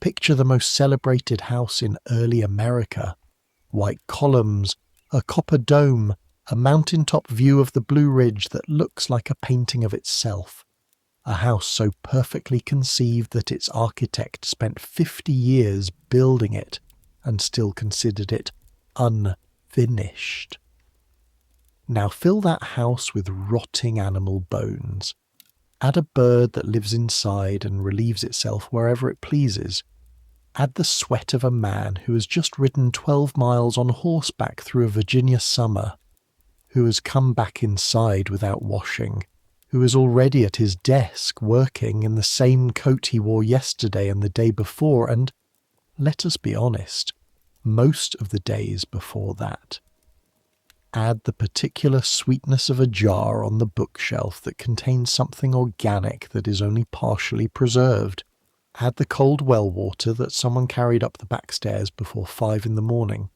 Picture the most celebrated house in early America. White columns, a copper dome, a mountaintop view of the Blue Ridge that looks like a painting of itself. A house so perfectly conceived that its architect spent 50 years building it and still considered it unfinished. Now fill that house with rotting animal bones. Add a bird that lives inside and relieves itself wherever it pleases. Add the sweat of a man who has just ridden 12 miles on horseback through a Virginia summer, who has come back inside without washing, who is already at his desk working in the same coat he wore yesterday and the day before, and, let us be honest, most of the days before that. Add the particular sweetness of a jar on the bookshelf that contains something organic that is only partially preserved. Add the cold well water that someone carried up the back stairs before 5 in the morning.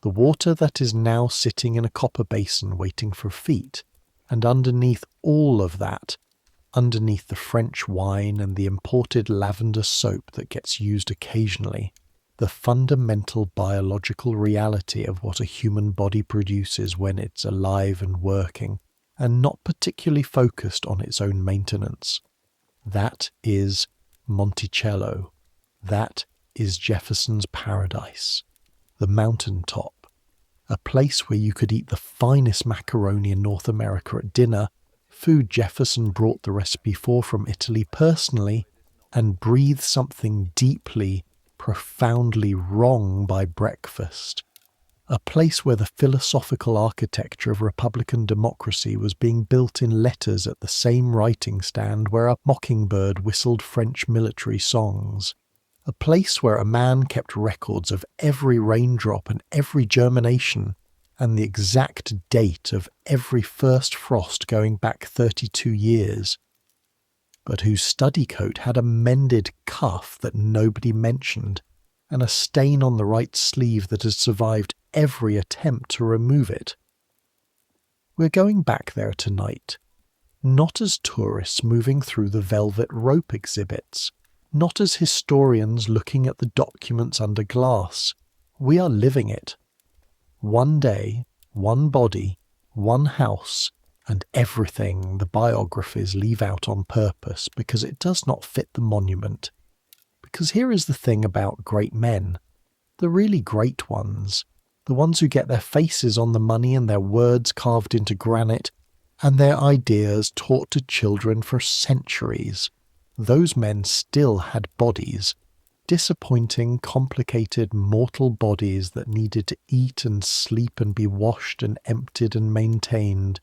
The water that is now sitting in a copper basin waiting for feet. And underneath all of that, underneath the French wine and the imported lavender soap that gets used occasionally, the fundamental biological reality of what a human body produces when it's alive and working, and not particularly focused on its own maintenance. That is Monticello. That is Jefferson's paradise. The mountaintop. A place where you could eat the finest macaroni in North America at dinner, food Jefferson brought the recipe for from Italy personally, and breathe something deeply, profoundly wrong by breakfast. A place where the philosophical architecture of Republican democracy was being built in letters at the same writing stand where a mockingbird whistled French military songs. A place where a man kept records of every raindrop and every germination, and the exact date of every first frost going back 32 years, but whose study coat had a mended cuff that nobody mentioned, and a stain on the right sleeve that had survived every attempt to remove it. We're going back there tonight, not as tourists moving through the velvet rope exhibits, not as historians looking at the documents under glass. We are living it. One day, one body, one house, and everything the biographies leave out on purpose because it does not fit the monument. Because here is the thing about great men, the really great ones, the ones who get their faces on the money and their words carved into granite, and their ideas taught to children for centuries. Those men still had bodies, disappointing, complicated, mortal bodies that needed to eat and sleep and be washed and emptied and maintained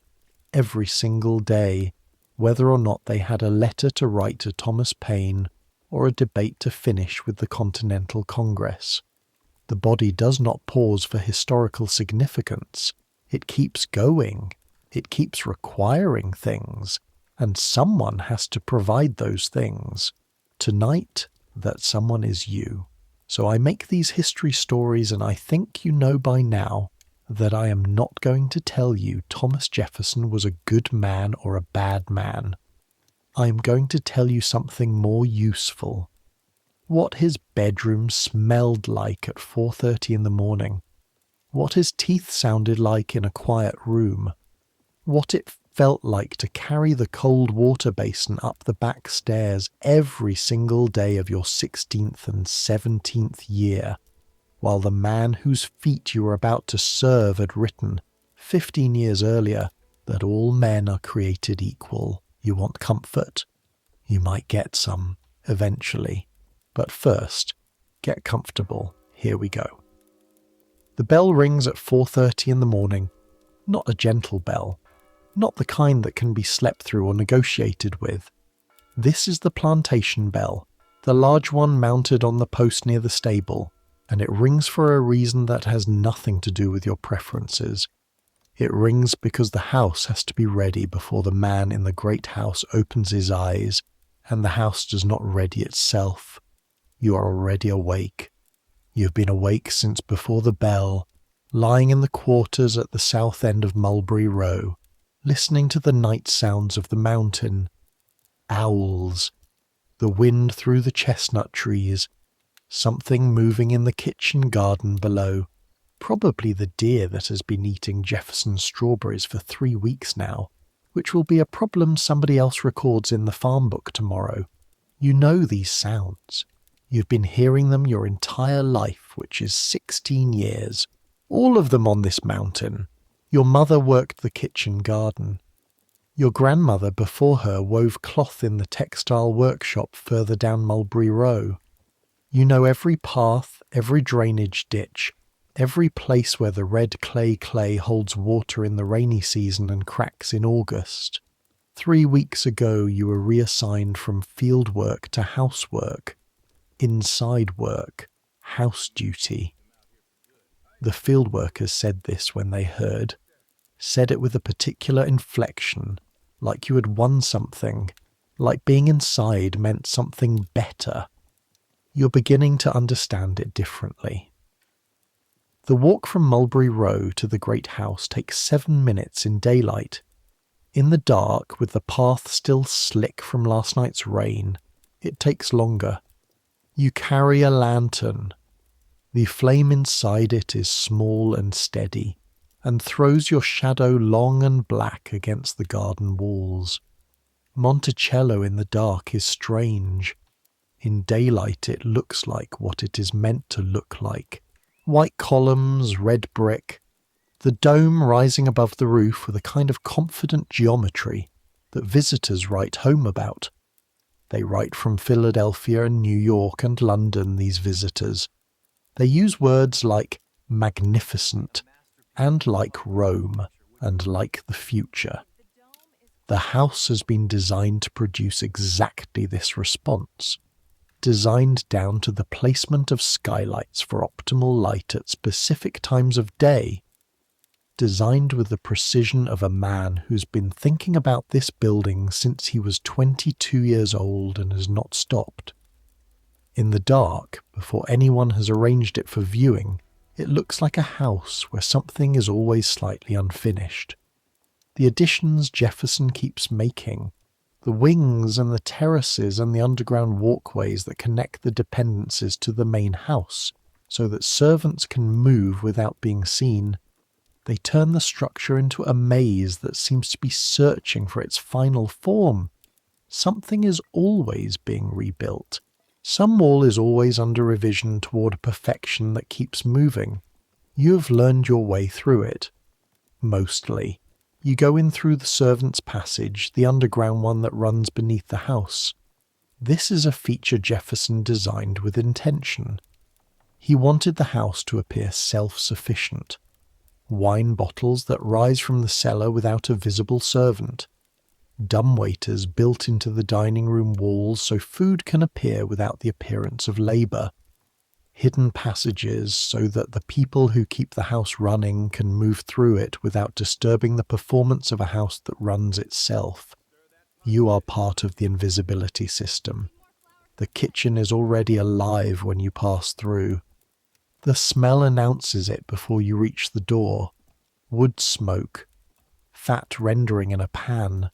every single day, whether or not they had a letter to write to Thomas Paine or a debate to finish with the Continental Congress. The body does not pause for historical significance. It keeps going. It keeps requiring things. And someone has to provide those things. Tonight, that someone is you. So I make these history stories, and I think you know by now that I am not going to tell you Thomas Jefferson was a good man or a bad man. I am going to tell you something more useful. What his bedroom smelled like at 4:30 in the morning. What his teeth sounded like in a quiet room. What it felt like to carry the cold water basin up the back stairs every single day of your 16th and 17th year, while the man whose feet you were about to serve had written 15 years earlier that all men are created equal. You want comfort? You might get some, eventually. But first, get comfortable. Here we go. The bell rings at 4:30 in the morning. Not a gentle bell. Not the kind that can be slept through or negotiated with. This is the plantation bell, the large one mounted on the post near the stable, and it rings for a reason that has nothing to do with your preferences. It rings because the house has to be ready before the man in the great house opens his eyes, and the house does not ready itself. You are already awake. You have been awake since before the bell, lying in the quarters at the south end of Mulberry Row, listening to the night sounds of the mountain. Owls, the wind through the chestnut trees, Something moving in the kitchen garden below. Probably the deer that has been eating Jefferson's strawberries for 3 weeks now, which will be a problem somebody else records in the farm book tomorrow. You know these sounds. You've been hearing them your entire life, which is 16 years. All of them on this mountain. Your mother worked the kitchen garden. Your grandmother before her wove cloth in the textile workshop further down Mulberry Row. You know every path, every drainage ditch, every place where the red clay holds water in the rainy season and cracks in August. 3 weeks ago you were reassigned from field work to housework, inside work, house duty. The field workers said this when they heard, said it with a particular inflection, like you had won something, like being inside meant something better. You're beginning to understand it differently. The walk from Mulberry Row to the great house takes 7 minutes in daylight. In the dark, with the path still slick from last night's rain, it takes longer. You carry a lantern. The flame inside it is small and steady, and throws your shadow long and black against the garden walls. Monticello in the dark is strange. In daylight it looks like what it is meant to look like. White columns, red brick, the dome rising above the roof with a kind of confident geometry that visitors write home about. They write from Philadelphia and New York and London, these visitors. They use words like magnificent and like Rome and like the future. The house has been designed to produce exactly this response. Designed down to the placement of skylights for optimal light at specific times of day. Designed with the precision of a man who's been thinking about this building since he was 22 years old and has not stopped. In the dark, before anyone has arranged it for viewing, it looks like a house where something is always slightly unfinished. The additions Jefferson keeps making, the wings and the terraces and the underground walkways that connect the dependencies to the main house, so that servants can move without being seen. They turn the structure into a maze that seems to be searching for its final form. Something is always being rebuilt. Some wall is always under revision toward a perfection that keeps moving. You have learned your way through it. Mostly. You go in through the servants' passage, the underground one that runs beneath the house. This is a feature Jefferson designed with intention. He wanted the house to appear self-sufficient. Wine bottles that rise from the cellar without a visible servant. Dumbwaiters built into the dining room walls so food can appear without the appearance of labour. Hidden passages so that the people who keep the house running can move through it without disturbing the performance of a house that runs itself. You are part of the invisibility system. The kitchen is already alive when you pass through. The smell announces it before you reach the door. Wood smoke. Fat rendering in a pan.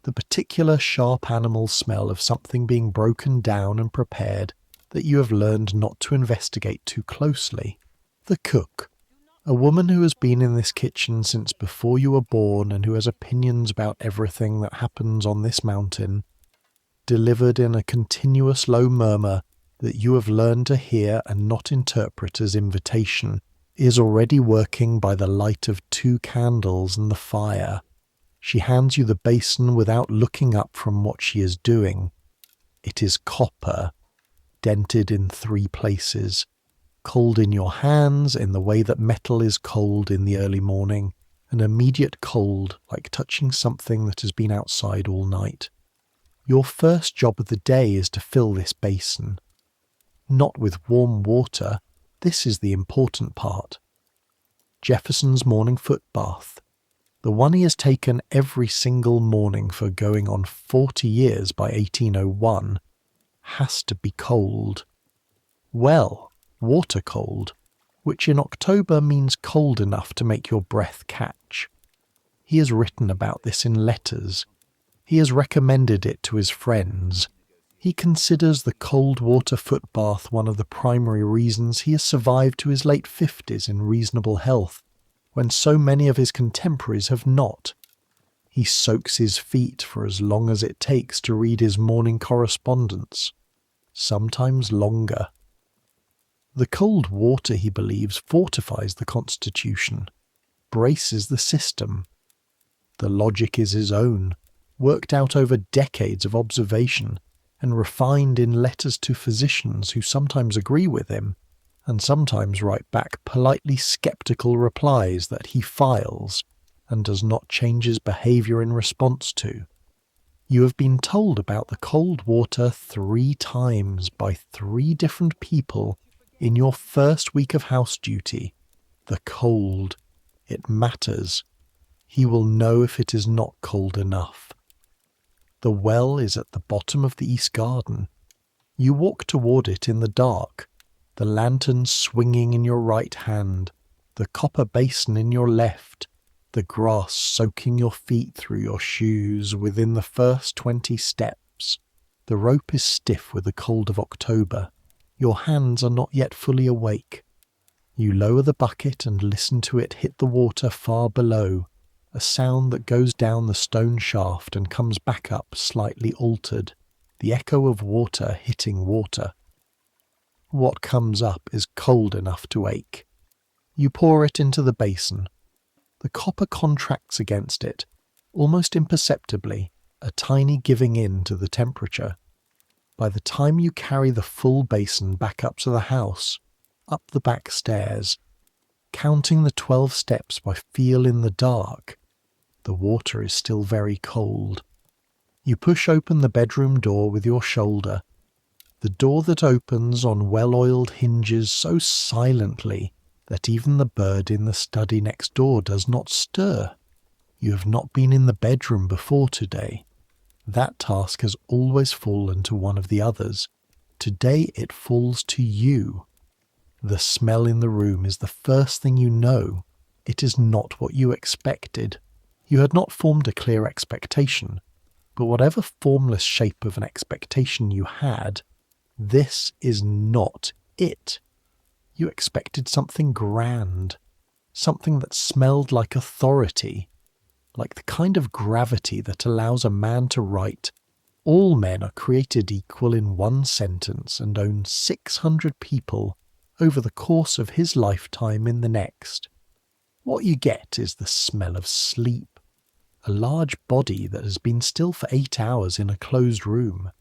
The particular sharp animal smell of something being broken down and prepared that you have learned not to investigate too closely. The cook. A woman who has been in this kitchen since before you were born and who has opinions about everything that happens on this mountain. Delivered in a continuous low murmur that you have learned to hear and not interpret as invitation, is already working by the light of 2 candles and the fire. She hands you the basin without looking up from what she is doing. It is copper, dented in 3 places, cold in your hands in the way that metal is cold in the early morning, an immediate cold like touching something that has been outside all night. Your first job of the day is to fill this basin. Not with warm water, this is the important part. Jefferson's morning foot bath, the one he has taken every single morning for going on 40 years by 1801, has to be cold. Well, water cold, which in October means cold enough to make your breath catch. He has written about this in letters. He has recommended it to his friends. He considers the cold water foot bath one of the primary reasons he has survived to his late 50s in reasonable health, when so many of his contemporaries have not. He soaks his feet for as long as it takes to read his morning correspondence, sometimes longer. The cold water, he believes, fortifies the constitution, braces the system. The logic is his own, worked out over decades of observation, and refined in letters to physicians who sometimes agree with him, and sometimes write back politely sceptical replies that he files and does not change his behaviour in response to. You have been told about the cold water 3 times by 3 different people in your first week of house duty. The cold. It matters. He will know if it is not cold enough. The well is at the bottom of the east garden. You walk toward it in the dark, the lantern swinging in your right hand, the copper basin in your left, the grass soaking your feet through your shoes within the first 20 steps. The rope is stiff with the cold of October. Your hands are not yet fully awake. You lower the bucket and listen to it hit the water far below, a sound that goes down the stone shaft and comes back up slightly altered, the echo of water hitting water. What comes up is cold enough to ache. You pour it into the basin. The copper contracts against it, almost imperceptibly, a tiny giving in to the temperature. By the time you carry the full basin back up to the house, up the back stairs, counting the 12 steps by feel in the dark, the water is still very cold. You push open the bedroom door with your shoulder, the door that opens on well-oiled hinges so silently that even the bird in the study next door does not stir. You have not been in the bedroom before today. That task has always fallen to one of the others. Today it falls to you. The smell in the room is the first thing you know. It is not what you expected. You had not formed a clear expectation, but whatever formless shape of an expectation you had, this is not it. You expected something grand, something that smelled like authority, like the kind of gravity that allows a man to write, "All men are created equal" in one sentence and own 600 people over the course of his lifetime in the next. What you get is the smell of sleep. A large body that has been still for 8 hours in a closed room.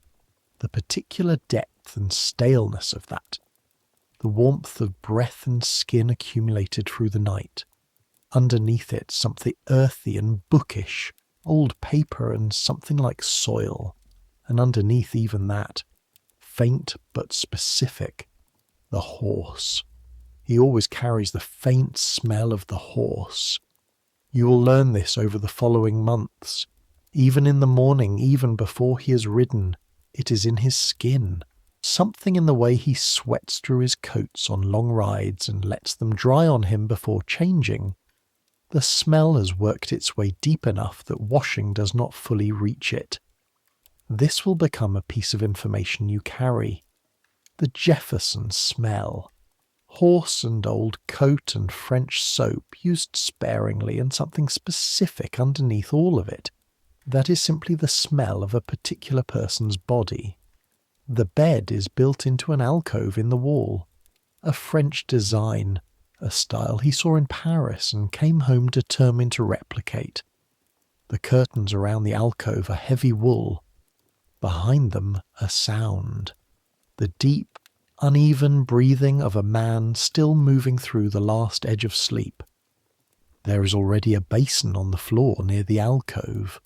The particular depth and staleness of that. The warmth of breath and skin accumulated through the night. Underneath it, something earthy and bookish, old paper and something like soil. And underneath even that, faint but specific, the horse. He always carries the faint smell of the horse. You will learn this over the following months. Even in the morning, even before he has ridden, it is in his skin. Something in the way he sweats through his coats on long rides and lets them dry on him before changing. The smell has worked its way deep enough that washing does not fully reach it. This will become a piece of information you carry. The Jefferson smell. Horse and old coat and French soap used sparingly, and something specific underneath all of it. That is simply the smell of a particular person's body. The bed is built into an alcove in the wall. A French design, a style he saw in Paris and came home determined to replicate. The curtains around the alcove are heavy wool. Behind them, a sound. The deep, uneven breathing of a man still moving through the last edge of sleep. There is already a basin on the floor near the alcove.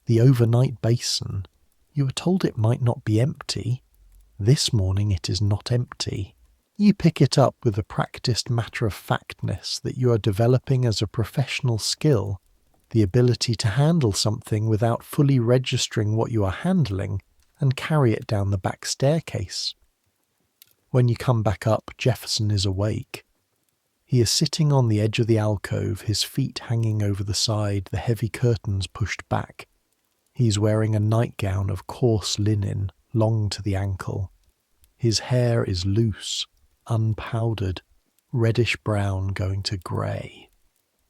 The overnight basin. You were told it might not be empty. This morning it is not empty. You pick it up with the practiced matter-of-factness that you are developing as a professional skill, the ability to handle something without fully registering what you are handling and carry it down the back staircase. When you come back up, Jefferson is awake. He is sitting on the edge of the alcove, his feet hanging over the side, the heavy curtains pushed back. He is wearing a nightgown of coarse linen, long to the ankle. His hair is loose, unpowdered, reddish-brown going to grey,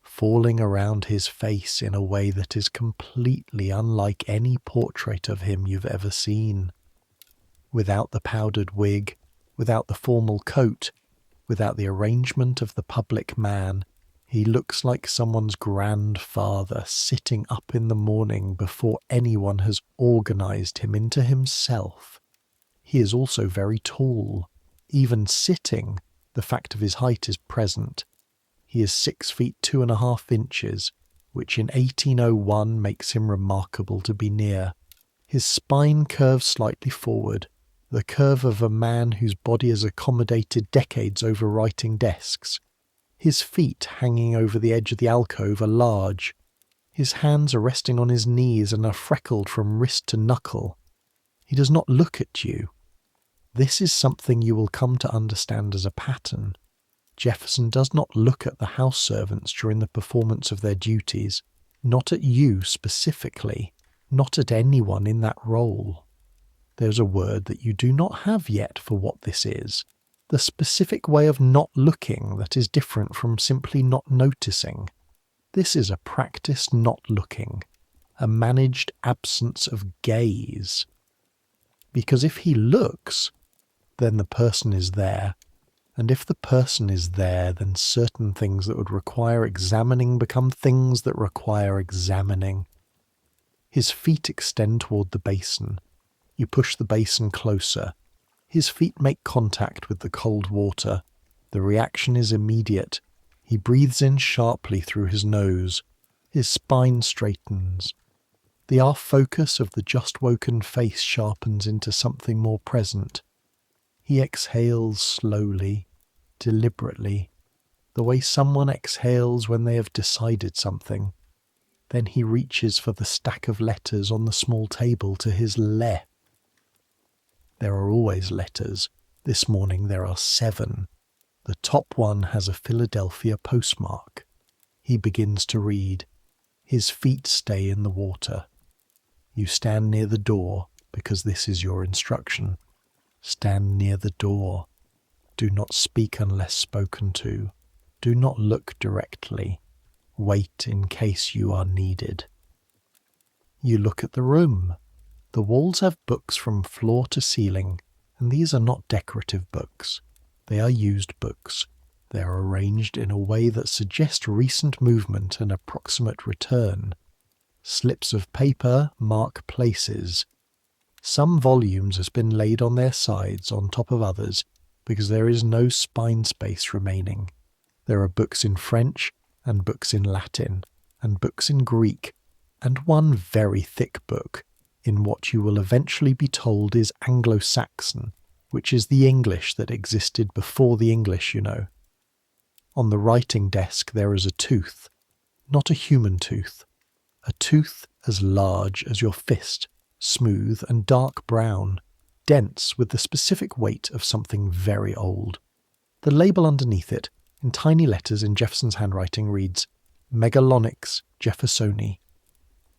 falling around his face in a way that is completely unlike any portrait of him you've ever seen. Without the powdered wig, without the formal coat, without the arrangement of the public man, he looks like someone's grandfather sitting up in the morning before anyone has organised him into himself. He is also very tall. Even sitting, the fact of his height is present. He is 6 feet 2.5 inches, which in 1801 makes him remarkable to be near. His spine curves slightly forward, the curve of a man whose body has accommodated decades over writing desks. His feet, hanging over the edge of the alcove, are large. His hands are resting on his knees and are freckled from wrist to knuckle. He does not look at you. This is something you will come to understand as a pattern. Jefferson does not look at the house servants during the performance of their duties, not at you specifically, not at anyone in that role. There's a word that you do not have yet for what this is, the specific way of not looking that is different from simply not noticing. This is a practiced not looking, a managed absence of gaze. Because if he looks, then the person is there, and if the person is there, then certain things that would require examining become things that require examining. His feet extend toward the basin. You push the basin closer. His feet make contact with the cold water. The reaction is immediate. He breathes in sharply through his nose. His spine straightens. The off-focus of the just-woken face sharpens into something more present. He exhales slowly, deliberately, the way someone exhales when they have decided something. Then he reaches for the stack of letters on the small table to his left. There are always letters. This morning there are 7. The top one has a Philadelphia postmark. He begins to read. His feet stay in the water. You stand near the door, because this is your instruction. Stand near the door. Do not speak unless spoken to. Do not look directly. Wait in case you are needed. You look at the room. The walls have books from floor to ceiling, and these are not decorative books. They are used books. They are arranged in a way that suggests recent movement and approximate return. Slips of paper mark places. Some volumes have been laid on their sides on top of others because there is no spine space remaining. There are books in French and books in Latin and books in Greek and one very thick book in what you will eventually be told is Anglo-Saxon, which is the English that existed before the English, you know. On the writing desk there is a tooth, not a human tooth, a tooth as large as your fist, smooth and dark brown, dense with the specific weight of something very old. The label underneath it, in tiny letters in Jefferson's handwriting, reads Megalonyx Jeffersoni,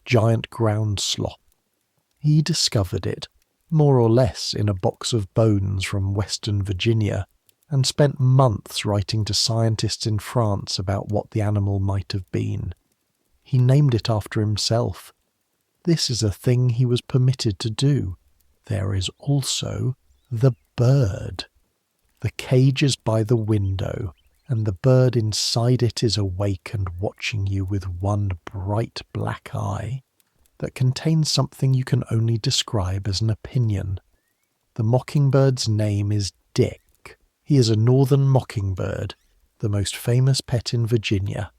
giant ground sloth. He discovered it, more or less in a box of bones from Western Virginia, and spent months writing to scientists in France about what the animal might have been. He named it after himself. This is a thing he was permitted to do. There is also the bird. The cage is by the window, and the bird inside it is awake and watching you with one bright black eye that contains something you can only describe as an opinion. The mockingbird's name is Dick. He is a northern mockingbird, the most famous pet in Virginia,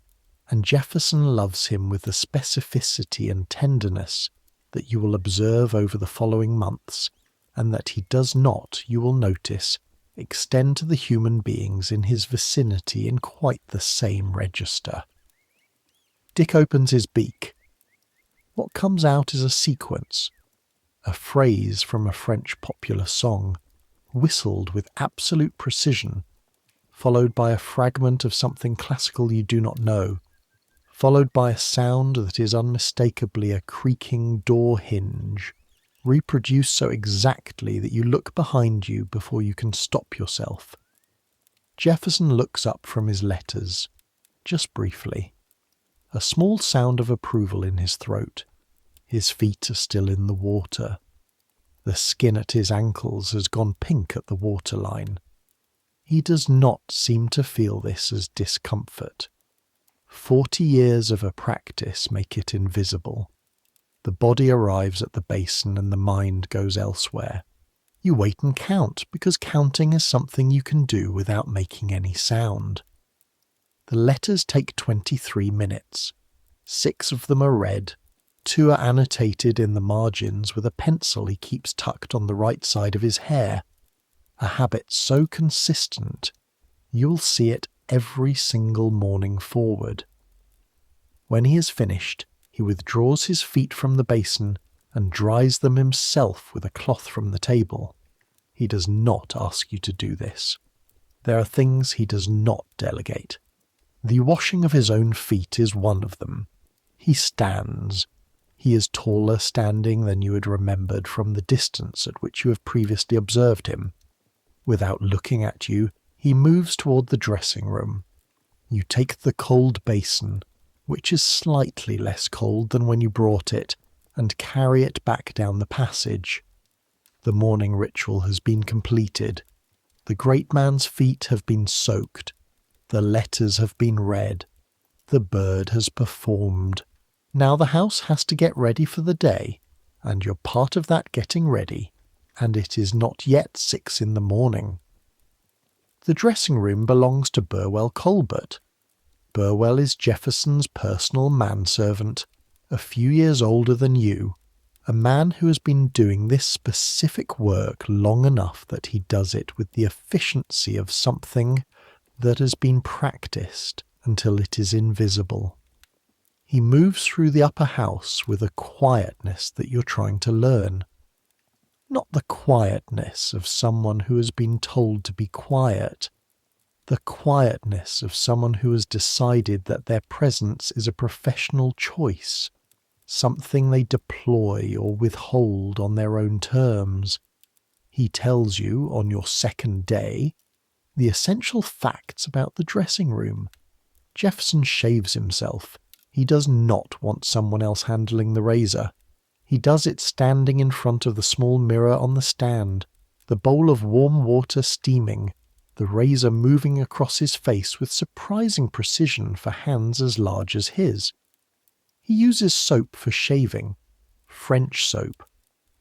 and Jefferson loves him with the specificity and tenderness that you will observe over the following months, and that he does not, you will notice, extend to the human beings in his vicinity in quite the same register. Dick opens his beak. What comes out is a sequence, a phrase from a French popular song, whistled with absolute precision, followed by a fragment of something classical you do not know, followed by a sound that is unmistakably a creaking door hinge, reproduced so exactly that you look behind you before you can stop yourself. Jefferson looks up from his letters, just briefly. A small sound of approval in his throat. His feet are still in the water. The skin at his ankles has gone pink at the waterline. He does not seem to feel this as discomfort. 40 years of a practice make it invisible. The body arrives at the basin and the mind goes elsewhere. You wait and count, because counting is something you can do without making any sound. The letters take 23 minutes. 6 of them are read. 2 are annotated in the margins with a pencil he keeps tucked on the right side of his hair. A habit so consistent, you'll see it every single morning forward. When he is finished, he withdraws his feet from the basin and dries them himself with a cloth from the table. He does not ask you to do this. There are things he does not delegate. The washing of his own feet is one of them. He stands. He is taller standing than you had remembered from the distance at which you have previously observed him. Without looking at you, he moves toward the dressing room. You take the cold basin, which is slightly less cold than when you brought it, and carry it back down the passage. The morning ritual has been completed. The great man's feet have been soaked. The letters have been read. The bird has performed. Now the house has to get ready for the day, and you're part of that getting ready, and it is not yet 6 in the morning. The dressing room belongs to Burwell Colbert. Burwell is Jefferson's personal manservant, a few years older than you, a man who has been doing this specific work long enough that he does it with the efficiency of something that has been practiced until it is invisible. He moves through the upper house with a quietness that you're trying to learn. Not the quietness of someone who has been told to be quiet, the quietness of someone who has decided that their presence is a professional choice, something they deploy or withhold on their own terms. He tells you, on your second day, the essential facts about the dressing room. Jefferson shaves himself. He does not want someone else handling the razor. He does it standing in front of the small mirror on the stand, the bowl of warm water steaming, the razor moving across his face with surprising precision for hands as large as his. He uses soap for shaving, French soap,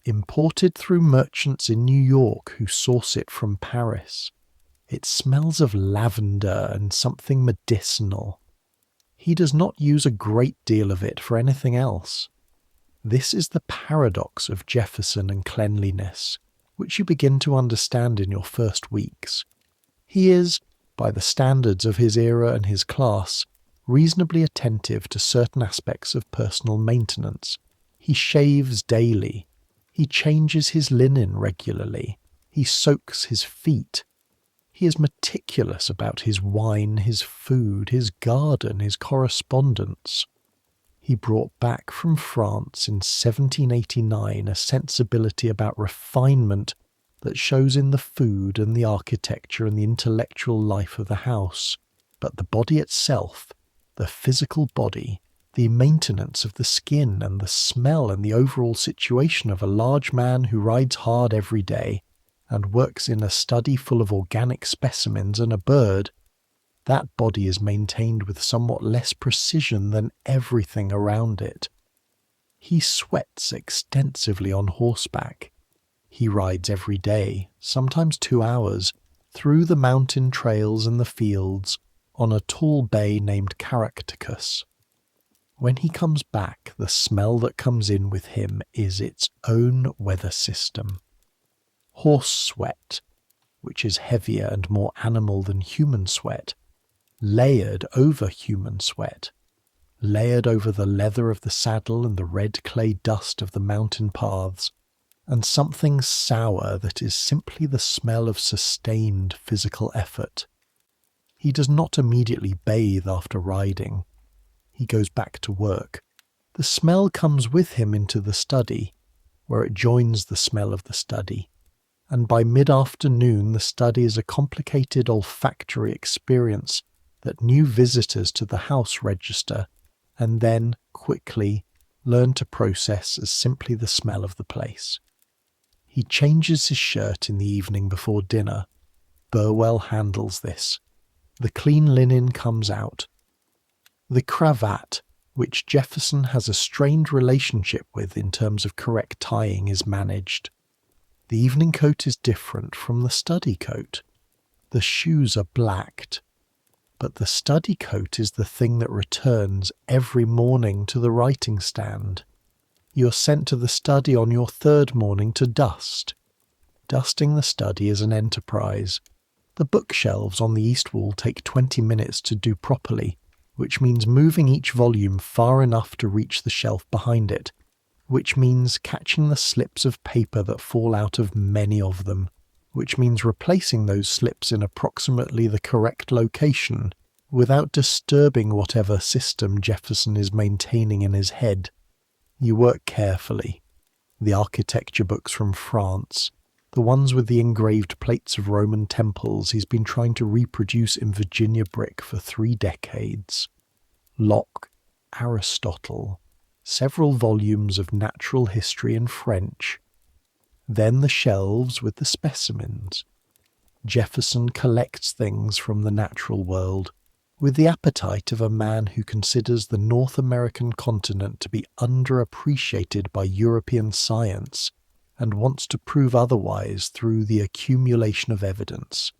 imported through merchants in New York who source it from Paris. It smells of lavender and something medicinal. He does not use a great deal of it for anything else. This is the paradox of Jefferson and cleanliness, which you begin to understand in your first weeks. He is, by the standards of his era and his class, reasonably attentive to certain aspects of personal maintenance. He shaves daily. He changes his linen regularly. He soaks his feet. He is meticulous about his wine, his food, his garden, his correspondence. He brought back from France in 1789 a sensibility about refinement that shows in the food and the architecture and the intellectual life of the house. But the body itself, the physical body, the maintenance of the skin and the smell and the overall situation of a large man who rides hard every day and works in a study full of organic specimens and a bird, that body is maintained with somewhat less precision than everything around it. He sweats extensively on horseback. He rides every day, sometimes 2 hours, through the mountain trails and the fields, on a tall bay named Caractacus. When he comes back, the smell that comes in with him is its own weather system. Horse sweat, which is heavier and more animal than human sweat, layered over human sweat, layered over the leather of the saddle and the red clay dust of the mountain paths, and something sour that is simply the smell of sustained physical effort. He does not immediately bathe after riding. He goes back to work. The smell comes with him into the study. where it joins the smell of the study, and by mid-afternoon the study is a complicated olfactory experience that new visitors to the house register and then, quickly, learn to process as simply the smell of the place. He changes his shirt in the evening before dinner. Burwell handles this. The clean linen comes out. The cravat, which Jefferson has a strained relationship with in terms of correct tying, is managed. The evening coat is different from the study coat. The shoes are blacked. But the study coat is the thing that returns every morning to the writing stand. You are sent to the study on your third morning to dust. Dusting the study is an enterprise. The bookshelves on the east wall take 20 minutes to do properly, which means moving each volume far enough to reach the shelf behind it, which means catching the slips of paper that fall out of many of them, which means replacing those slips in approximately the correct location without disturbing whatever system Jefferson is maintaining in his head. You work carefully. The architecture books from France, the ones with the engraved plates of Roman temples he's been trying to reproduce in Virginia brick for 3 decades. Locke, Aristotle, several volumes of natural history in French. Then the shelves with the specimens. Jefferson collects things from the natural world, with the appetite of a man who considers the North American continent to be underappreciated by European science and wants to prove otherwise through the accumulation of evidence.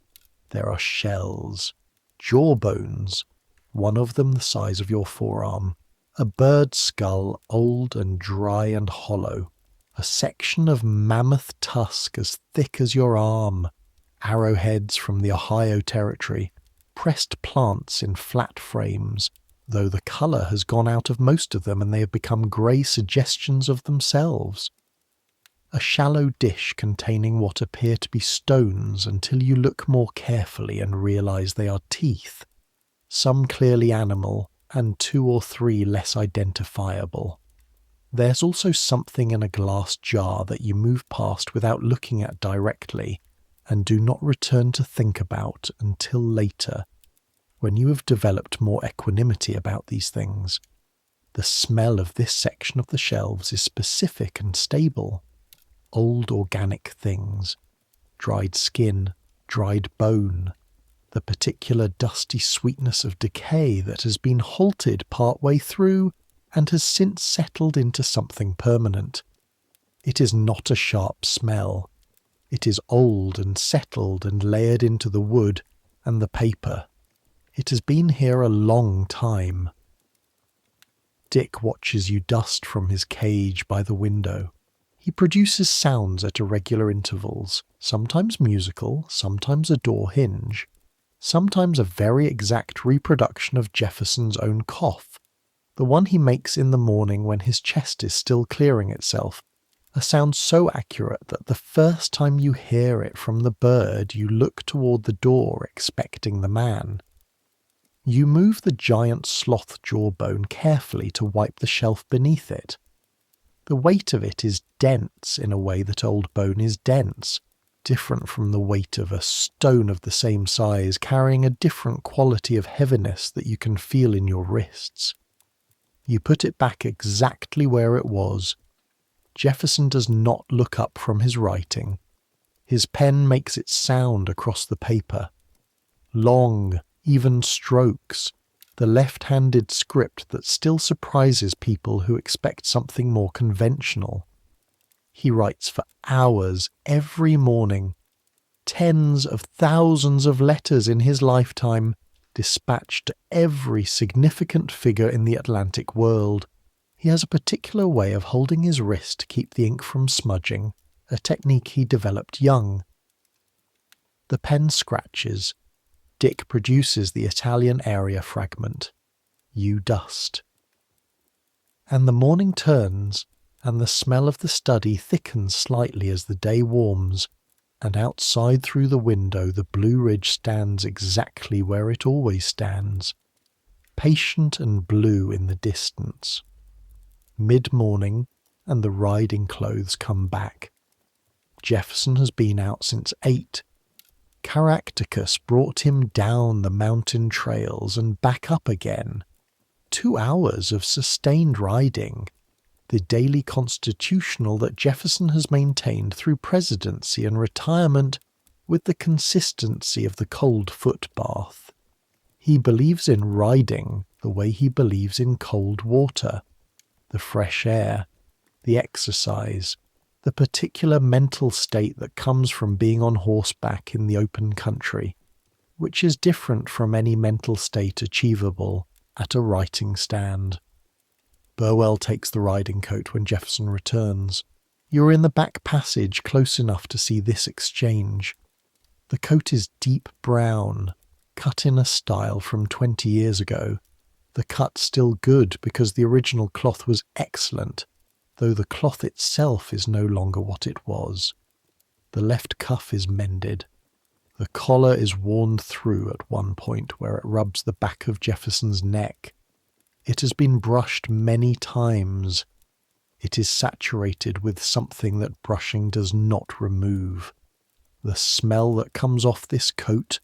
There are shells, jawbones, one of them the size of your forearm, a bird skull old and dry and hollow, a section of mammoth tusk as thick as your arm, arrowheads from the Ohio Territory, pressed plants in flat frames, though the colour has gone out of most of them and they have become grey suggestions of themselves. A shallow dish containing what appear to be stones until you look more carefully and realise they are teeth, some clearly animal and 2 or 3 less identifiable. There's also something in a glass jar that you move past without looking at directly and do not return to think about until later, when you have developed more equanimity about these things. The smell of this section of the shelves is specific and stable. Old organic things, dried skin, dried bone, the particular dusty sweetness of decay that has been halted part-way through and has since settled into something permanent. It is not a sharp smell. It is old and settled and layered into the wood and the paper. It has been here a long time. Dick watches you dust from his cage by the window. He produces sounds at irregular intervals, sometimes musical, sometimes a door hinge, sometimes a very exact reproduction of Jefferson's own cough, the one he makes in the morning when his chest is still clearing itself, a sound so accurate that the first time you hear it from the bird you look toward the door expecting the man. You move the giant sloth jawbone carefully to wipe the shelf beneath it. The weight of it is dense in a way that old bone is dense, different from the weight of a stone of the same size, carrying a different quality of heaviness that you can feel in your wrists. You put it back exactly where it was. Jefferson does not look up from his writing. His pen makes its sound across the paper. Long, even strokes, the left-handed script that still surprises people who expect something more conventional. He writes for hours every morning, tens of thousands of letters in his lifetime, dispatched to every significant figure in the Atlantic world. He has a particular way of holding his wrist to keep the ink from smudging, a technique he developed young. The pen scratches. Dick produces the Italian aria fragment. You dust. And the morning turns, and the smell of the study thickens slightly as the day warms, and outside through the window the Blue Ridge stands exactly where it always stands, patient and blue in the distance. Mid-morning, and the riding clothes come back. Jefferson has been out since 8. Caractacus brought him down the mountain trails and back up again. 2 hours of sustained riding, the daily constitutional that Jefferson has maintained through presidency and retirement with the consistency of the cold foot bath. He believes in riding the way he believes in cold water, the fresh air, the exercise, the particular mental state that comes from being on horseback in the open country, which is different from any mental state achievable at a writing stand. Burwell takes the riding coat when Jefferson returns. You're in the back passage close enough to see this exchange. The coat is deep brown, cut in a style from 20 years ago. The cut still good because the original cloth was excellent, though the cloth itself is no longer what it was. The left cuff is mended. The collar is worn through at one point where it rubs the back of Jefferson's neck. It has been brushed many times. It is saturated with something that brushing does not remove. The smell that comes off this coat,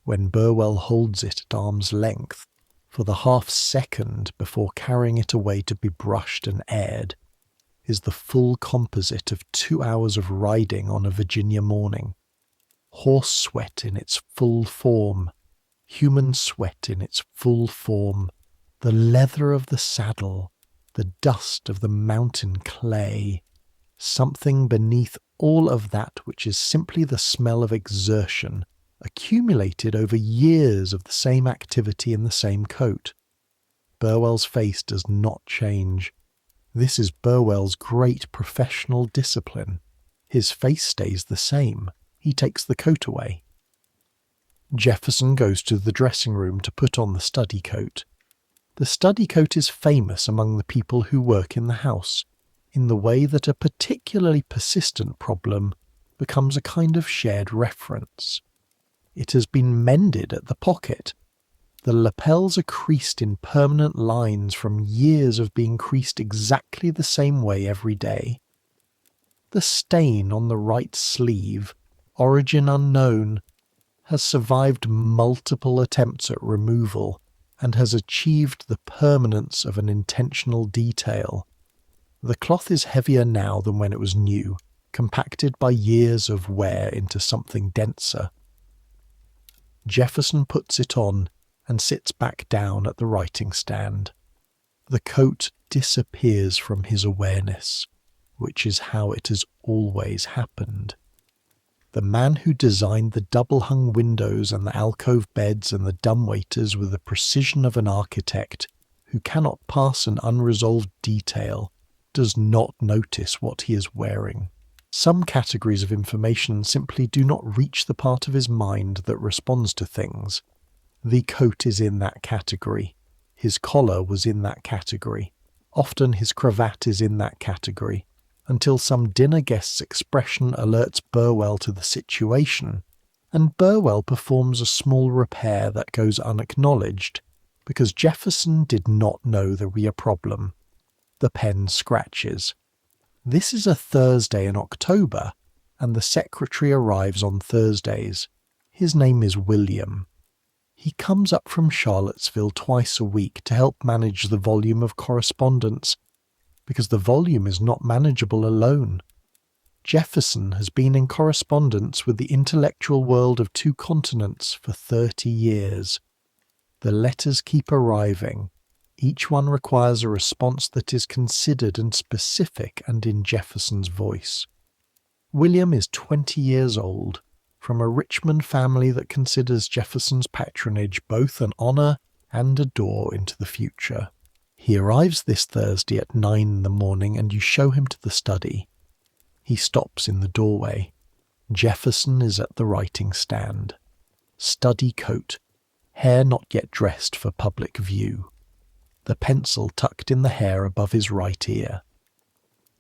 when Burwell holds it at arm's length, for the half second before carrying it away to be brushed and aired, is the full composite of 2 hours of riding on a Virginia morning. Horse sweat in its full form, human sweat in its full form, the leather of the saddle, the dust of the mountain clay, something beneath all of that which is simply the smell of exertion, accumulated over years of the same activity in the same coat. Burwell's face does not change. This is Burwell's great professional discipline. His face stays the same. He takes the coat away. Jefferson goes to the dressing room to put on the study coat. The study coat is famous among the people who work in the house, in the way that a particularly persistent problem becomes a kind of shared reference. It has been mended at the pocket. The lapels are creased in permanent lines from years of being creased exactly the same way every day. The stain on the right sleeve, origin unknown, has survived multiple attempts at removal and has achieved the permanence of an intentional detail. The cloth is heavier now than when it was new, compacted by years of wear into something denser. Jefferson puts it on and sits back down at the writing stand. The coat disappears from his awareness, which is how it has always happened. The man who designed the double-hung windows and the alcove beds and the dumbwaiters with the precision of an architect who cannot pass an unresolved detail does not notice what he is wearing. Some categories of information simply do not reach the part of his mind that responds to things. The coat is in that category. His collar was in that category. Often his cravat is in that category, until some dinner guest's expression alerts Burwell to the situation, and Burwell performs a small repair that goes unacknowledged, because Jefferson did not know there be a problem. The pen scratches. This is a Thursday in October, and the secretary arrives on Thursdays. His name is William. He comes up from Charlottesville twice a week to help manage the volume of correspondence, because the volume is not manageable alone. Jefferson has been in correspondence with the intellectual world of 2 continents for 30 years. The letters keep arriving. Each one requires a response that is considered and specific and in Jefferson's voice. William is 20 years old, from a Richmond family that considers Jefferson's patronage both an honour and a door into the future. He arrives this Thursday at 9 in the morning and you show him to the study. He stops in the doorway. Jefferson is at the writing stand. Study coat, hair not yet dressed for public view. The pencil tucked in the hair above his right ear.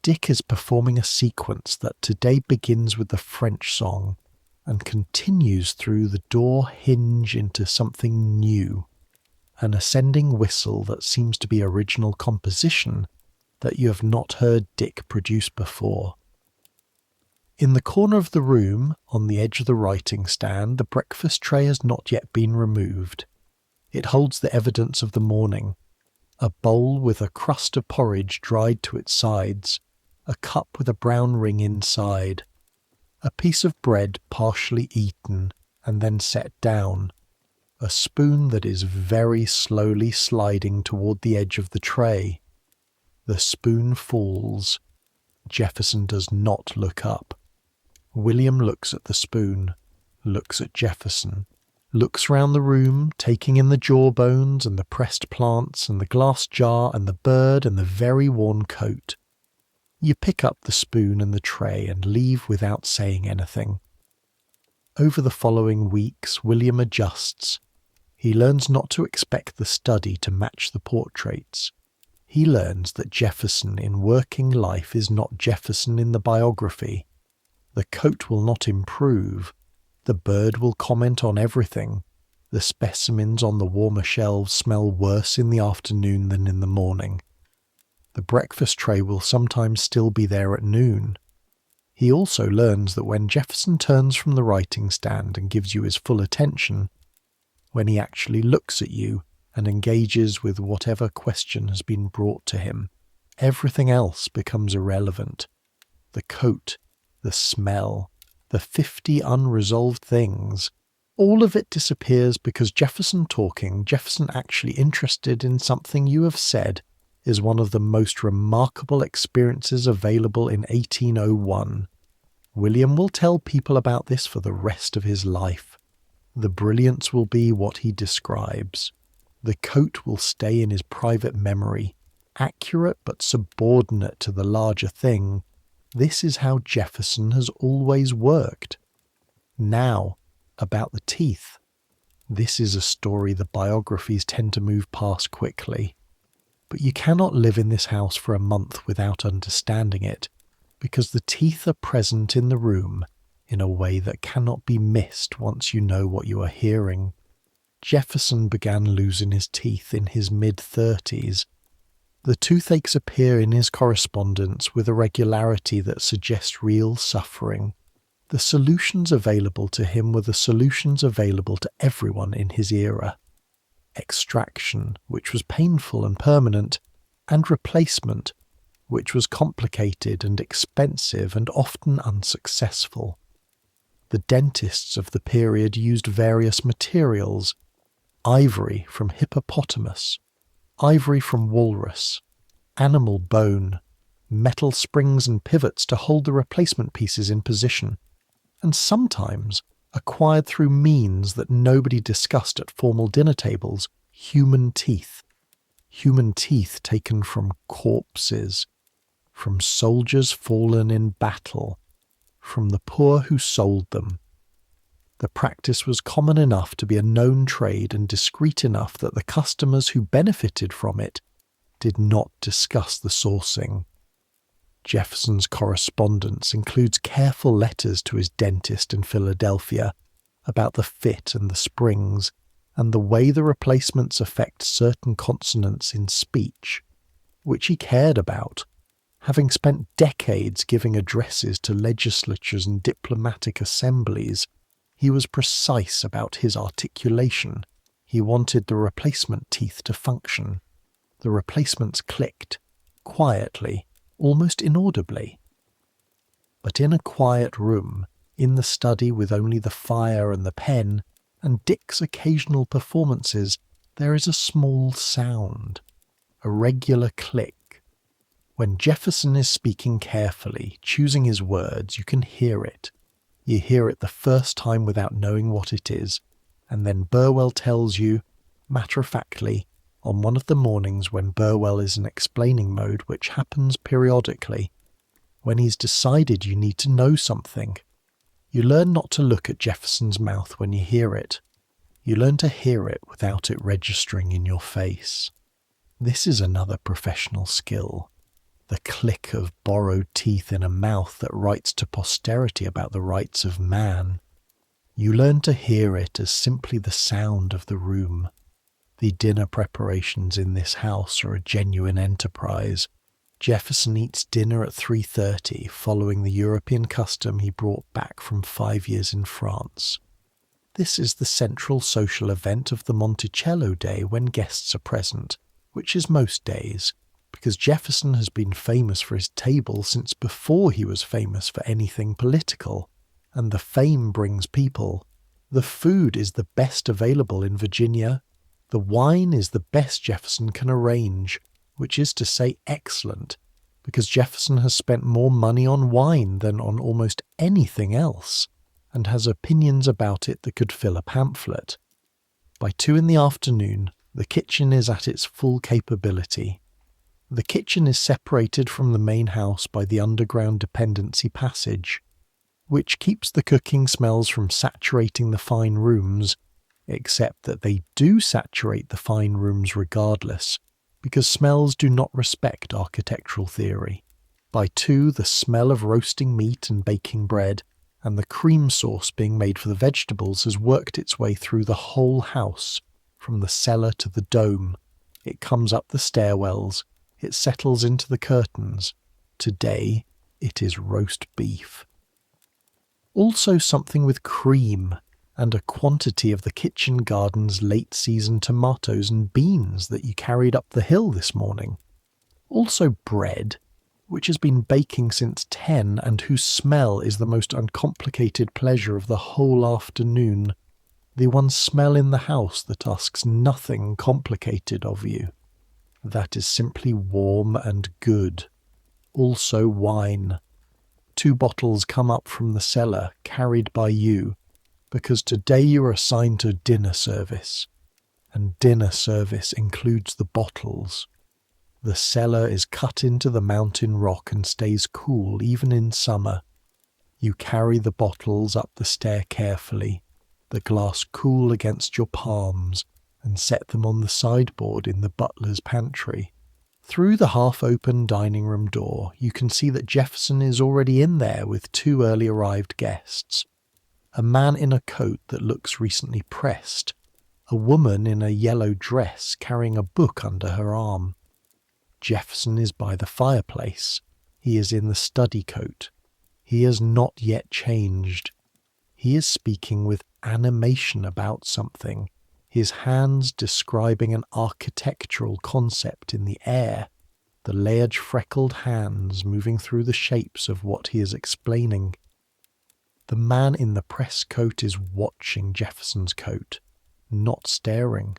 Dick is performing a sequence that today begins with the French song and continues through the door hinge into something new, an ascending whistle that seems to be original composition that you have not heard Dick produce before. In the corner of the room, on the edge of the writing stand, the breakfast tray has not yet been removed. It holds the evidence of the morning. A bowl with a crust of porridge dried to its sides, a cup with a brown ring inside, a piece of bread partially eaten and then set down, a spoon that is very slowly sliding toward the edge of the tray. The spoon falls. Jefferson does not look up. William looks at the spoon, looks at Jefferson, looks round the room, taking in the jawbones and the pressed plants and the glass jar and the bird and the very worn coat. You pick up the spoon and the tray and leave without saying anything. Over the following weeks, William adjusts. He learns not to expect the study to match the portraits. He learns that Jefferson in working life is not Jefferson in the biography. The coat will not improve. The bird will comment on everything. The specimens on the warmer shelves smell worse in the afternoon than in the morning. The breakfast tray will sometimes still be there at noon. He also learns that when Jefferson turns from the writing stand and gives you his full attention, when he actually looks at you and engages with whatever question has been brought to him, everything else becomes irrelevant. The coat, the smell, the 50 unresolved things, all of it disappears because Jefferson talking, Jefferson actually interested in something you have said, is one of the most remarkable experiences available in 1801. William will tell people about this for the rest of his life. The brilliance will be what he describes. The coat will stay in his private memory, accurate but subordinate to the larger thing. This is how Jefferson has always worked. Now, about the teeth. This is a story the biographies tend to move past quickly. But you cannot live in this house for a month without understanding it, because the teeth are present in the room in a way that cannot be missed once you know what you are hearing. Jefferson began losing his teeth in his mid-30s. The toothaches appear in his correspondence with a regularity that suggests real suffering. The solutions available to him were the solutions available to everyone in his era. Extraction, which was painful and permanent, and replacement, which was complicated and expensive and often unsuccessful. The dentists of the period used various materials: ivory from hippopotamus, ivory from walrus, animal bone, metal springs and pivots to hold the replacement pieces in position, and sometimes, acquired through means that nobody discussed at formal dinner tables, human teeth. Human teeth taken from corpses, from soldiers fallen in battle, from the poor who sold them. The practice was common enough to be a known trade and discreet enough that the customers who benefited from it did not discuss the sourcing. Jefferson's correspondence includes careful letters to his dentist in Philadelphia about the fit and the springs, and the way the replacements affect certain consonants in speech, which he cared about. Having spent decades giving addresses to legislatures and diplomatic assemblies, he was precise about his articulation. He wanted the replacement teeth to function. The replacements clicked, quietly, almost inaudibly. But in a quiet room, in the study with only the fire and the pen, and Dick's occasional performances, there is a small sound, a regular click. When Jefferson is speaking carefully, choosing his words, you can hear it. You hear it the first time without knowing what it is, and then Burwell tells you, matter-of-factly, on one of the mornings when Burwell is in explaining mode, which happens periodically, when he's decided you need to know something. You learn not to look at Jefferson's mouth when you hear it. You learn to hear it without it registering in your face. This is another professional skill. The click of borrowed teeth in a mouth that writes to posterity about the rights of man. You learn to hear it as simply the sound of the room. The dinner preparations in this house are a genuine enterprise. Jefferson eats dinner at 3:30, following the European custom he brought back from 5 years in France. This is the central social event of the Monticello day when guests are present, which is most days, because Jefferson has been famous for his table since before he was famous for anything political, and the fame brings people. The food is the best available in Virginia. The wine is the best Jefferson can arrange, which is to say excellent, because Jefferson has spent more money on wine than on almost anything else, and has opinions about it that could fill a pamphlet. By 2 in the afternoon, the kitchen is at its full capability. The kitchen is separated from the main house by the underground dependency passage, which keeps the cooking smells from saturating the fine rooms, except that they do saturate the fine rooms regardless, because smells do not respect architectural theory. By 2, the smell of roasting meat and baking bread, and the cream sauce being made for the vegetables has worked its way through the whole house, from the cellar to the dome. It comes up the stairwells, it settles into the curtains. Today, it is roast beef. Also something with cream, and a quantity of the kitchen garden's late-season tomatoes and beans that you carried up the hill this morning. Also bread, which has been baking since 10 and whose smell is the most uncomplicated pleasure of the whole afternoon, the one smell in the house that asks nothing complicated of you. That is simply warm and good. Also wine. 2 bottles come up from the cellar, carried by you, because today you are assigned to dinner service, and dinner service includes the bottles. The cellar is cut into the mountain rock and stays cool even in summer. You carry the bottles up the stair carefully, the glass cool against your palms, and set them on the sideboard in the butler's pantry. Through the half-open dining room door, you can see that Jefferson is already in there with 2 early arrived guests. A man in a coat that looks recently pressed, a woman in a yellow dress carrying a book under her arm. Jefferson is by the fireplace. He is in the study coat. He has not yet changed. He is speaking with animation about something, his hands describing an architectural concept in the air, the layered freckled hands moving through the shapes of what he is explaining. The man in the press coat is watching Jefferson's coat, not staring.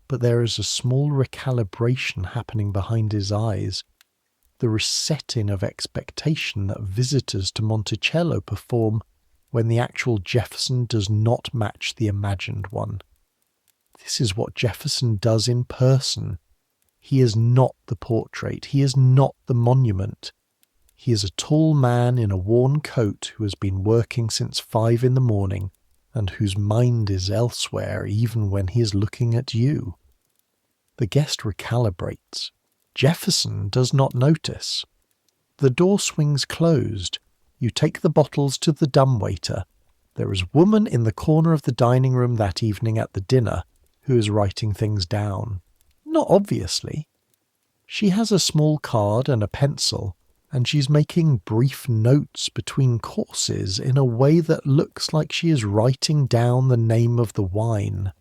But there is a small recalibration happening behind his eyes, the resetting of expectation that visitors to Monticello perform when the actual Jefferson does not match the imagined one. This is what Jefferson does in person. He is not the portrait. He is not the monument. He is a tall man in a worn coat who has been working since 5 in the morning and whose mind is elsewhere even when he is looking at you. The guest recalibrates. Jefferson does not notice. The door swings closed. You take the bottles to the dumbwaiter. There is a woman in the corner of the dining room that evening at the dinner who is writing things down. Not obviously. She has a small card and a pencil, and she's making brief notes between courses in a way that looks like she is writing down the name of the wine.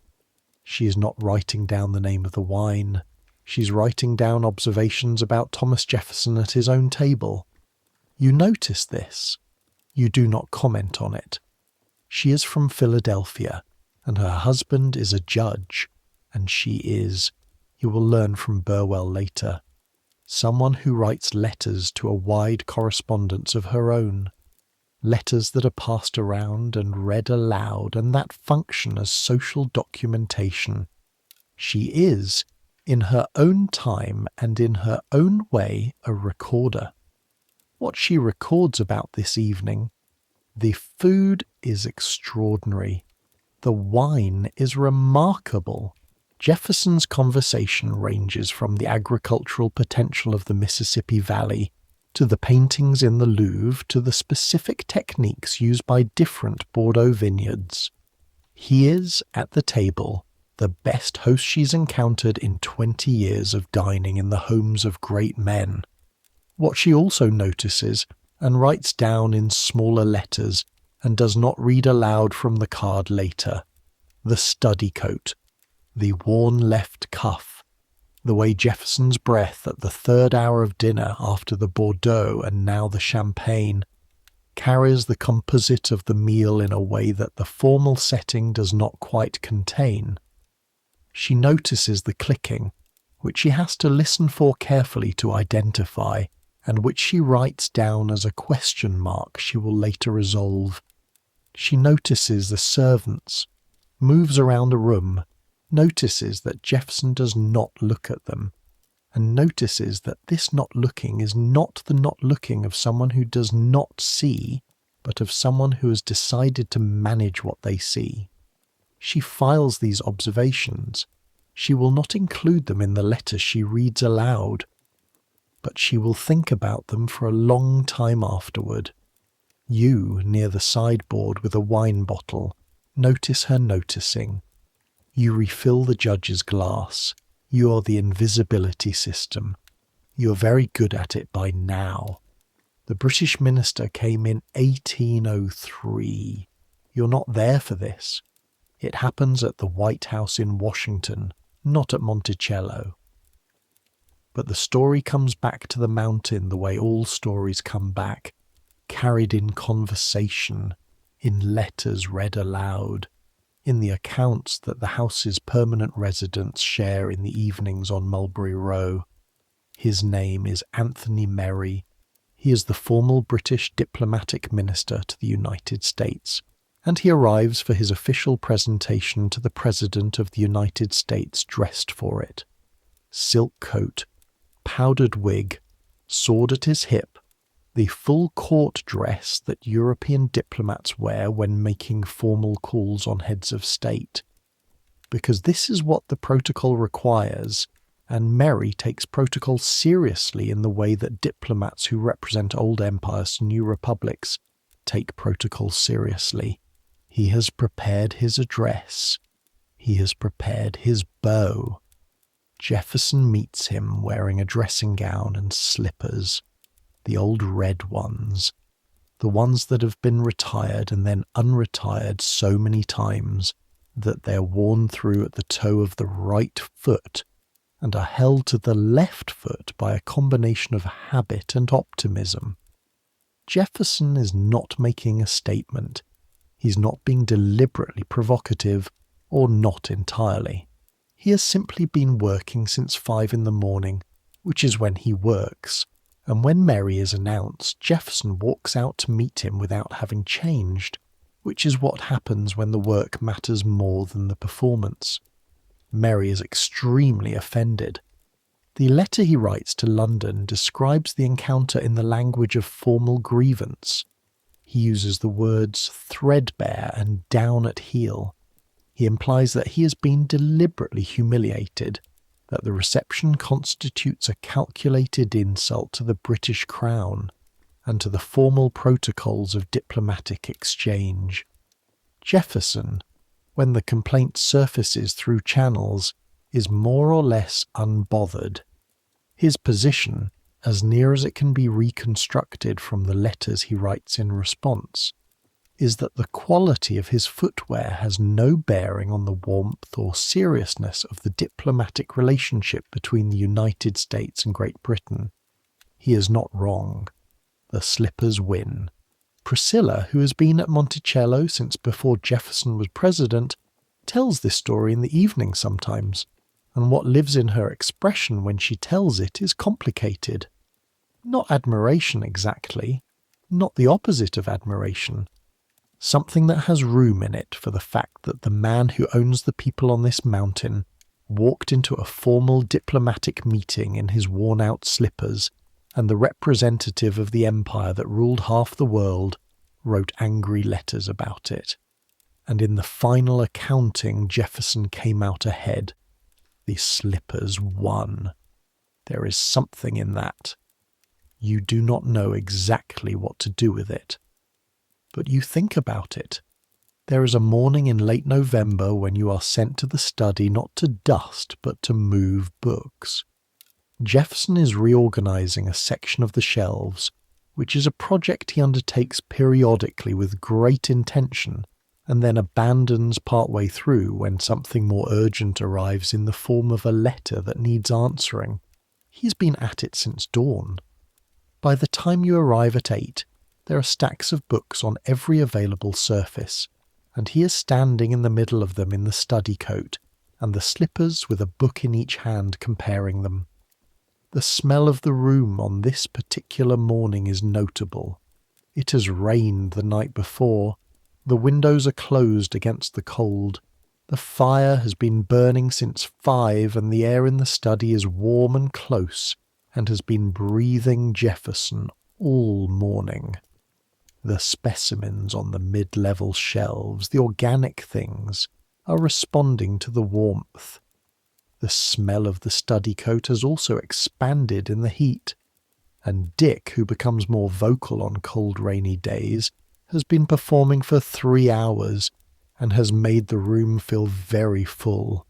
She is not writing down the name of the wine. She's writing down observations about Thomas Jefferson at his own table. You notice this. You do not comment on it. She is from Philadelphia, and her husband is a judge, and she is, you will learn from Burwell later, someone who writes letters to a wide correspondence of her own. Letters that are passed around and read aloud and that function as social documentation. She is, in her own time and in her own way, a recorder. What she records about this evening: the food is extraordinary. The wine is remarkable. Jefferson's conversation ranges from the agricultural potential of the Mississippi Valley to the paintings in the Louvre, to the specific techniques used by different Bordeaux vineyards. He is, at the table, the best host she's encountered in 20 years of dining in the homes of great men. What she also notices and writes down in smaller letters and does not read aloud from the card later: the study coat, the worn left cuff, the way Jefferson's breath at the third hour of dinner after the Bordeaux and now the champagne carries the composite of the meal in a way that the formal setting does not quite contain. She notices the clicking, which she has to listen for carefully to identify, and which she writes down as a question mark she will later resolve. She notices the servants, moves around a room, notices that Jefferson does not look at them, and notices that this not looking is not the not looking of someone who does not see, but of someone who has decided to manage what they see. She files these observations. She will not include them in the letter she reads aloud, but she will think about them for a long time afterward. You, near the sideboard with a wine bottle, notice her noticing. You refill the judge's glass. You are the invisibility system. You are very good at it by now. The British minister came in 1803. You're not there for this. It happens at the White House in Washington, not at Monticello. But the story comes back to the mountain the way all stories come back, carried in conversation, in letters read aloud, in the accounts that the house's permanent residents share in the evenings on Mulberry Row. His name is Anthony Merry. He is the formal British diplomatic minister to the United States, and he arrives for his official presentation to the President of the United States dressed for it. Silk coat, powdered wig, sword at his hip, the full court dress that European diplomats wear when making formal calls on heads of state. Because this is what the protocol requires, and Merry takes protocol seriously in the way that diplomats who represent old empires to new republics take protocol seriously. He has prepared his address. He has prepared his bow. Jefferson meets him wearing a dressing gown and slippers. The old red ones, the ones that have been retired and then unretired so many times that they're worn through at the toe of the right foot and are held to the left foot by a combination of habit and optimism. Jefferson is not making a statement. He's not being deliberately provocative, or not entirely. He has simply been working since 5 a.m, which is when he works. And when Merry is announced, Jefferson walks out to meet him without having changed, which is what happens when the work matters more than the performance. Merry is extremely offended. The letter he writes to London describes the encounter in the language of formal grievance. He uses the words threadbare and down at heel. He implies that he has been deliberately humiliated, that the reception constitutes a calculated insult to the British Crown and to the formal protocols of diplomatic exchange. Jefferson, when the complaint surfaces through channels, is more or less unbothered. His position, as near as it can be reconstructed from the letters he writes in response, is that the quality of his footwear has no bearing on the warmth or seriousness of the diplomatic relationship between the United States and Great Britain. He is not wrong. The slippers win. Priscilla, who has been at Monticello since before Jefferson was president, tells this story in the evening sometimes, and what lives in her expression when she tells it is complicated. Not admiration exactly, not the opposite of admiration. Something that has room in it for the fact that the man who owns the people on this mountain walked into a formal diplomatic meeting in his worn-out slippers, and the representative of the empire that ruled half the world wrote angry letters about it. And in the final accounting, Jefferson came out ahead. The slippers won. There is something in that. You do not know exactly what to do with it. But you think about it. There is a morning in late November when you are sent to the study not to dust but to move books. Jefferson is reorganizing a section of the shelves, which is a project he undertakes periodically with great intention, and then abandons partway through when something more urgent arrives in the form of a letter that needs answering. He's been at it since dawn. By the time you arrive at 8, there are stacks of books on every available surface, and he is standing in the middle of them in the study coat, and the slippers with a book in each hand comparing them. The smell of the room on this particular morning is notable. It has rained the night before. The windows are closed against the cold. The fire has been burning since 5, and the air in the study is warm and close, and has been breathing Jefferson all morning. The specimens on the mid-level shelves, the organic things, are responding to the warmth. The smell of the study coat has also expanded in the heat, and Dick, who becomes more vocal on cold rainy days, has been performing for 3 hours and has made the room feel very full.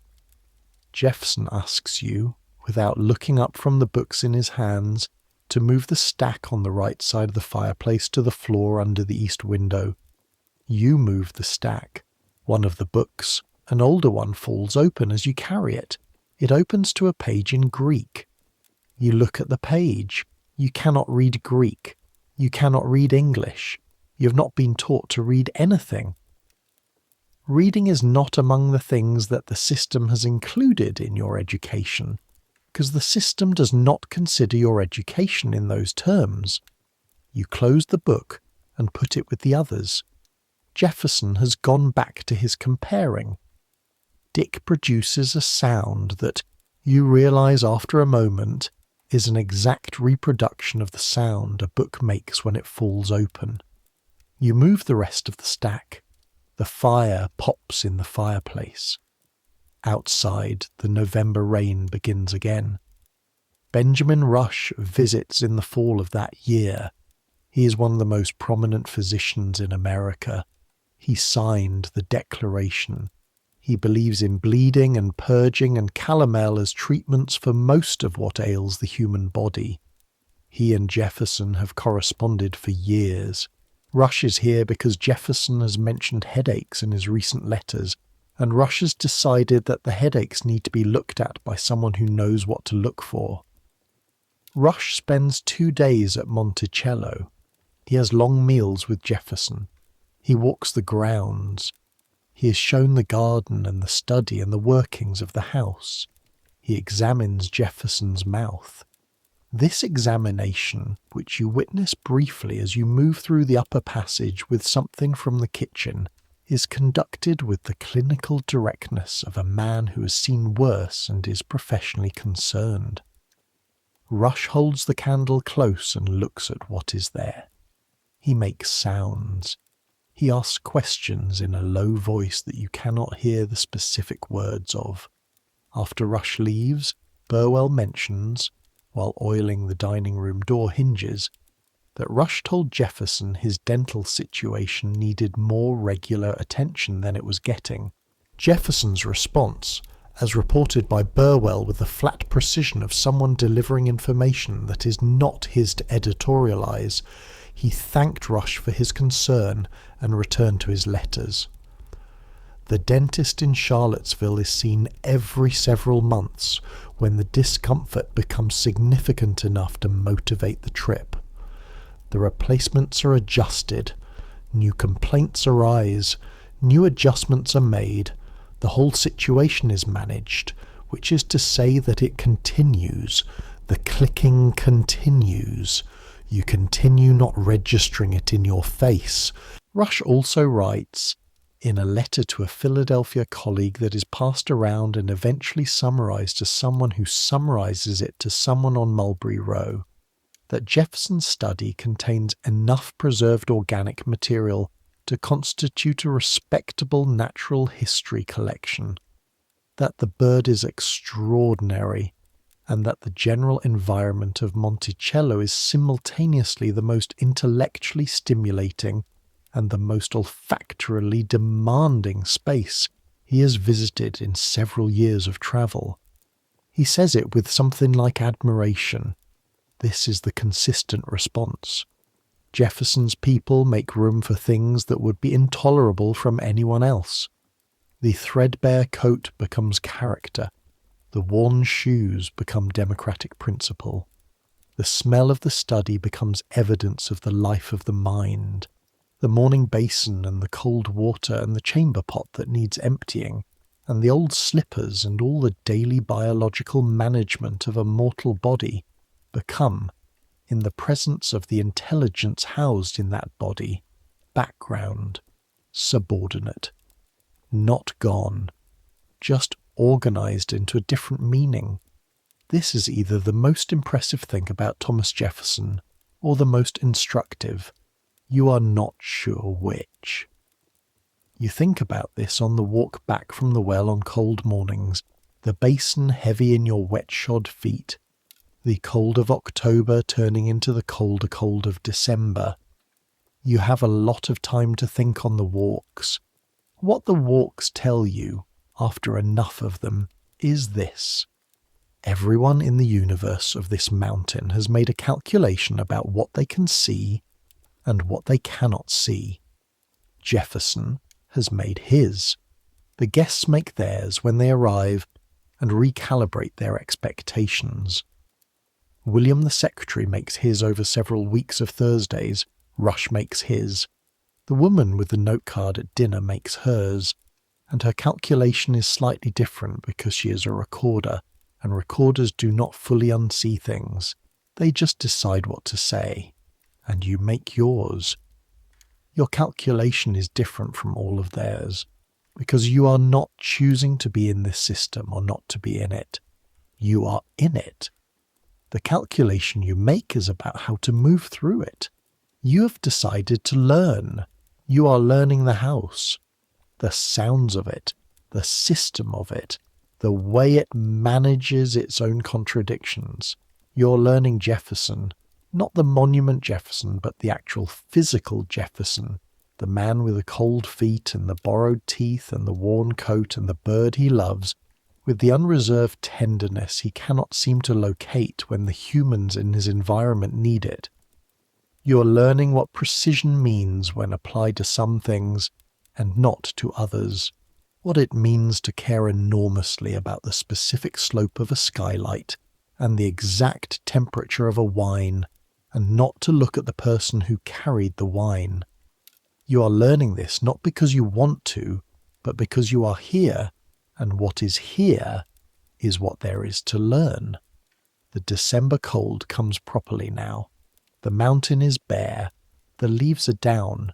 Jefferson asks you, without looking up from the books in his hands, to move the stack on the right side of the fireplace to the floor under the east window. You move the stack. One of the books, an older one, falls open as you carry it. It opens to a page in Greek. You look at the page. You cannot read Greek. You cannot read English. You have not been taught to read anything. Reading is not among the things that the system has included in your education, because the system does not consider your education in those terms. You close the book and put it with the others. Jefferson has gone back to his comparing. Dick produces a sound that, you realize after a moment, is an exact reproduction of the sound a book makes when it falls open. You move the rest of the stack. The fire pops in the fireplace. Outside, the November rain begins again. Benjamin Rush visits in the fall of that year. He is one of the most prominent physicians in America. He signed the Declaration. He believes in bleeding and purging and calomel as treatments for most of what ails the human body. He and Jefferson have corresponded for years. Rush is here because Jefferson has mentioned headaches in his recent letters, and Rush has decided that the headaches need to be looked at by someone who knows what to look for. Rush spends 2 days at Monticello. He has long meals with Jefferson. He walks the grounds. He is shown the garden and the study and the workings of the house. He examines Jefferson's mouth. This examination, which you witness briefly as you move through the upper passage with something from the kitchen, is conducted with the clinical directness of a man who has seen worse and is professionally concerned. Rush holds the candle close and looks at what is there. He makes sounds. He asks questions in a low voice that you cannot hear the specific words of. After Rush leaves, Burwell mentions, while oiling the dining room door hinges, that Rush told Jefferson his dental situation needed more regular attention than it was getting. Jefferson's response, as reported by Burwell with the flat precision of someone delivering information that is not his to editorialize, he thanked Rush for his concern and returned to his letters. The dentist in Charlottesville is seen every several months when the discomfort becomes significant enough to motivate the trip. The replacements are adjusted, new complaints arise, new adjustments are made, the whole situation is managed, which is to say that it continues. The clicking continues. You continue not registering it in your face. Rush also writes, in a letter to a Philadelphia colleague that is passed around and eventually summarized to someone who summarizes it to someone on Mulberry Row, that Jefferson's study contains enough preserved organic material to constitute a respectable natural history collection, that the bird is extraordinary, and that the general environment of Monticello is simultaneously the most intellectually stimulating and the most olfactorily demanding space he has visited in several years of travel. He says it with something like admiration. This is the consistent response. Jefferson's people make room for things that would be intolerable from anyone else. The threadbare coat becomes character. The worn shoes become democratic principle. The smell of the study becomes evidence of the life of the mind. The morning basin and the cold water and the chamber pot that needs emptying, and the old slippers and all the daily biological management of a mortal body become, in the presence of the intelligence housed in that body, background, subordinate, not gone, just organized into a different meaning. This is either the most impressive thing about Thomas Jefferson or the most instructive. You are not sure which. You think about this on the walk back from the well on cold mornings, the basin heavy in your wet-shod feet, the cold of October turning into the colder cold of December. You have a lot of time to think on the walks. What the walks tell you, after enough of them, is this. Everyone in the universe of this mountain has made a calculation about what they can see and what they cannot see. Jefferson has made his. The guests make theirs when they arrive and recalibrate their expectations. William the secretary makes his over several weeks of Thursdays. Rush makes his. The woman with the note card at dinner makes hers, and her calculation is slightly different because she is a recorder, and recorders do not fully unsee things. They just decide what to say, and you make yours. Your calculation is different from all of theirs, because you are not choosing to be in this system or not to be in it. You are in it. The calculation you make is about how to move through it. You have decided to learn. You are learning the house, the sounds of it, the system of it, the way it manages its own contradictions. You're learning Jefferson, not the monument Jefferson, but the actual physical Jefferson, the man with the cold feet and the borrowed teeth and the worn coat and the bird he loves, with the unreserved tenderness he cannot seem to locate when the humans in his environment need it. You're learning what precision means when applied to some things and not to others, what it means to care enormously about the specific slope of a skylight and the exact temperature of a wine, and not to look at the person who carried the wine. You are learning this not because you want to, but because you are here, and what is here is what there is to learn. The December cold comes properly now. The mountain is bare. The leaves are down.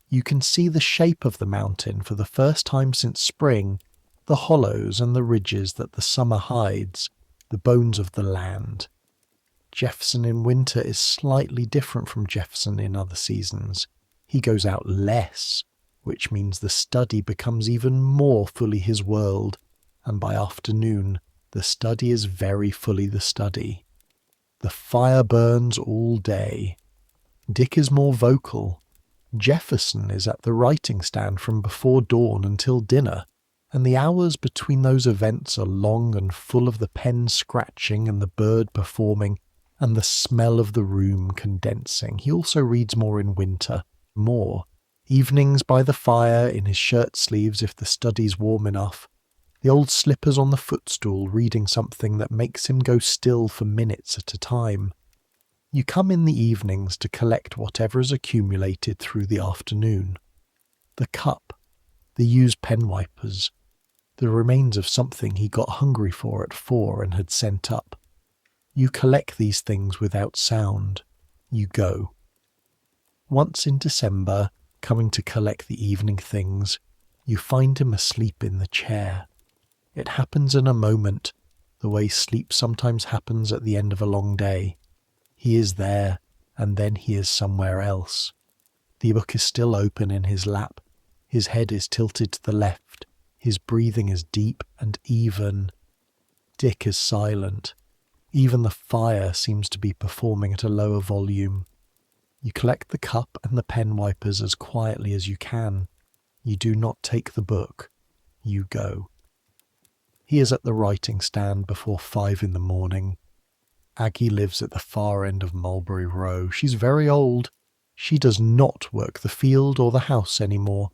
You can see the shape of the mountain for the first time since spring, the hollows and the ridges that the summer hides, the bones of the land. Jefferson in winter is slightly different from Jefferson in other seasons. He goes out less, which means the study becomes even more fully his world, and by afternoon the study is very fully the study. The fire burns all day. Dick is more vocal. Jefferson is at the writing stand from before dawn until dinner, and the hours between those events are long and full of the pen scratching and the bird performing and the smell of the room condensing. He also reads more in winter, more. Evenings by the fire, in his shirt sleeves if the study's warm enough, the old slippers on the footstool reading something that makes him go still for minutes at a time. You come in the evenings to collect whatever is accumulated through the afternoon. The cup, the used pen wipers, the remains of something he got hungry for at 4 and had sent up. You collect these things without sound. You go. Once in December, coming to collect the evening things, you find him asleep in the chair. It happens in a moment, the way sleep sometimes happens at the end of a long day. He is there, and then he is somewhere else. The book is still open in his lap. His head is tilted to the left. His breathing is deep and even. Dick is silent. Even the fire seems to be performing at a lower volume. You collect the cup and the pen wipers as quietly as you can. You do not take the book. You go. He is at the writing stand before 5 in the morning. Aggie lives at the far end of Mulberry Row. She's very old. She does not work the field or the house anymore.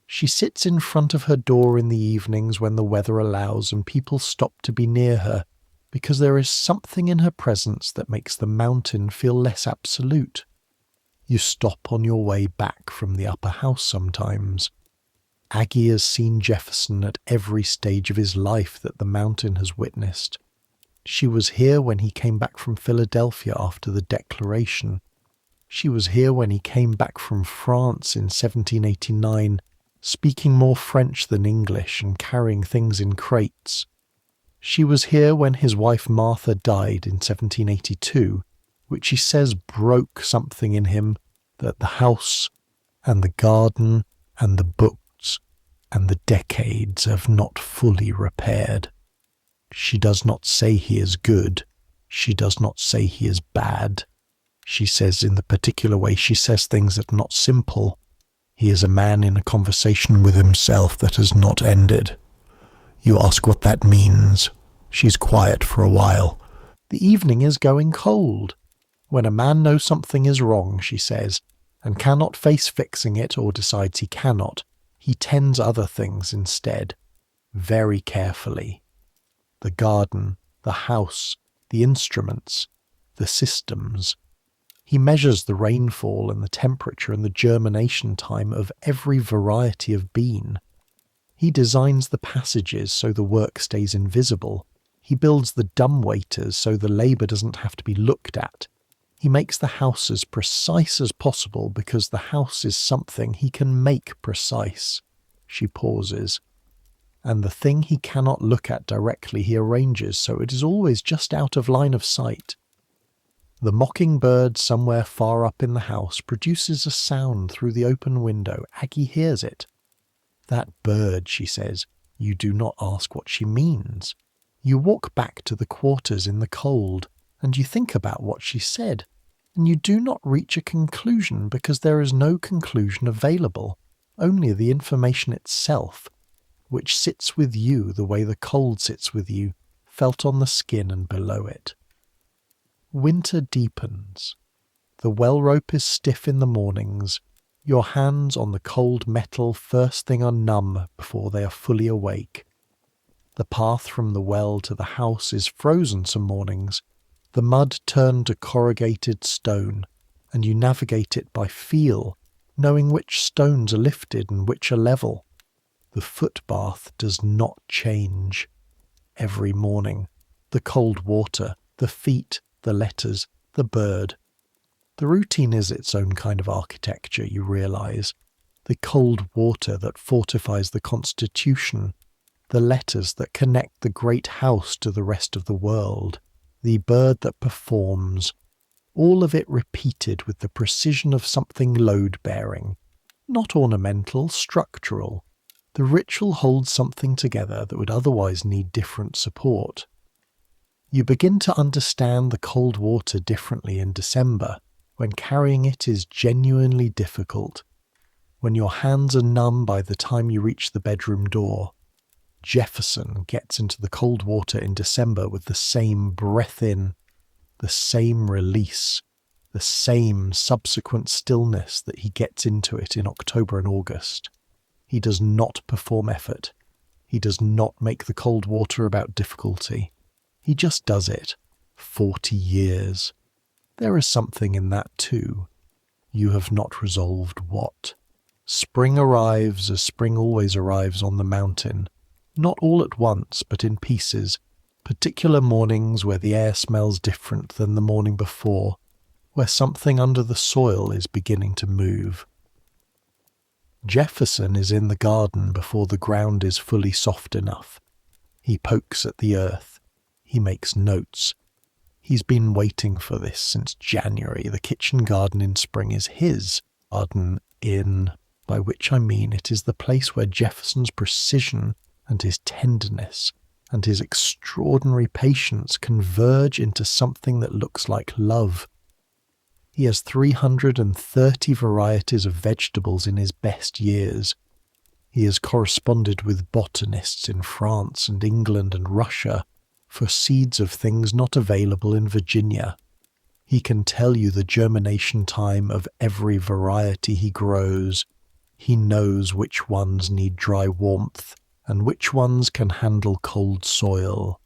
She sits in front of her door in the evenings when the weather allows and people stop to be near her, because there is something in her presence that makes the mountain feel less absolute. You stop on your way back from the upper house sometimes. Aggie has seen Jefferson at every stage of his life that the mountain has witnessed. She was here when he came back from Philadelphia after the Declaration. She was here when he came back from France in 1789, speaking more French than English and carrying things in crates. She was here when his wife Martha died in 1782, which he says broke something in him that the house and the garden and the books and the decades have not fully repaired. She does not say he is good. She does not say he is bad. She says in the particular way she says things that are not simple. He is a man in a conversation with himself that has not ended. You ask what that means. She's quiet for a while. The evening is going cold. When a man knows something is wrong, she says, and cannot face fixing it or decides he cannot, he tends other things instead, very carefully. The garden, the house, the instruments, the systems. He measures the rainfall and the temperature and the germination time of every variety of bean. He designs the passages so the work stays invisible. He builds the dumbwaiters so the labour doesn't have to be looked at. He makes the house as precise as possible because the house is something he can make precise. She pauses. And the thing he cannot look at directly he arranges so it is always just out of line of sight. The mockingbird somewhere far up in the house produces a sound through the open window. Aggie hears it. That bird, she says, you do not ask what she means. You walk back to the quarters in the cold, and you think about what she said, and you do not reach a conclusion because there is no conclusion available, only the information itself, which sits with you the way the cold sits with you, felt on the skin and below it. Winter deepens. The well rope is stiff in the mornings. Your hands on the cold metal first thing are numb before they are fully awake. The path from the well to the house is frozen some mornings, the mud turned to corrugated stone, and you navigate it by feel, knowing which stones are lifted and which are level. The footbath does not change. Every morning, the cold water, the feet, the letters, the bird. The routine is its own kind of architecture, you realise. The cold water that fortifies the Constitution, the letters that connect the great house to the rest of the world, the bird that performs, all of it repeated with the precision of something load-bearing, not ornamental, structural. The ritual holds something together that would otherwise need different support. You begin to understand the cold water differently in December, when carrying it is genuinely difficult, when your hands are numb by the time you reach the bedroom door. Jefferson gets into the cold water in December with the same breath in, the same release, the same subsequent stillness that he gets into it in October and August. He does not perform effort. He does not make the cold water about difficulty. He just does it. 40 years. There is something in that too. You have not resolved what. Spring arrives as spring always arrives on the mountain. Not all at once, but in pieces. Particular mornings where the air smells different than the morning before, where something under the soil is beginning to move. Jefferson is in the garden before the ground is fully soft enough. He pokes at the earth. He makes notes. He's been waiting for this since January. The kitchen garden in spring is his garden by which I mean it is the place where Jefferson's precision and his tenderness and his extraordinary patience converge into something that looks like love. He has 330 varieties of vegetables in his best years. He has corresponded with botanists in France and England and Russia for seeds of things not available in Virginia. He can tell you the germination time of every variety he grows. He knows which ones need dry warmth and which ones can handle cold soil.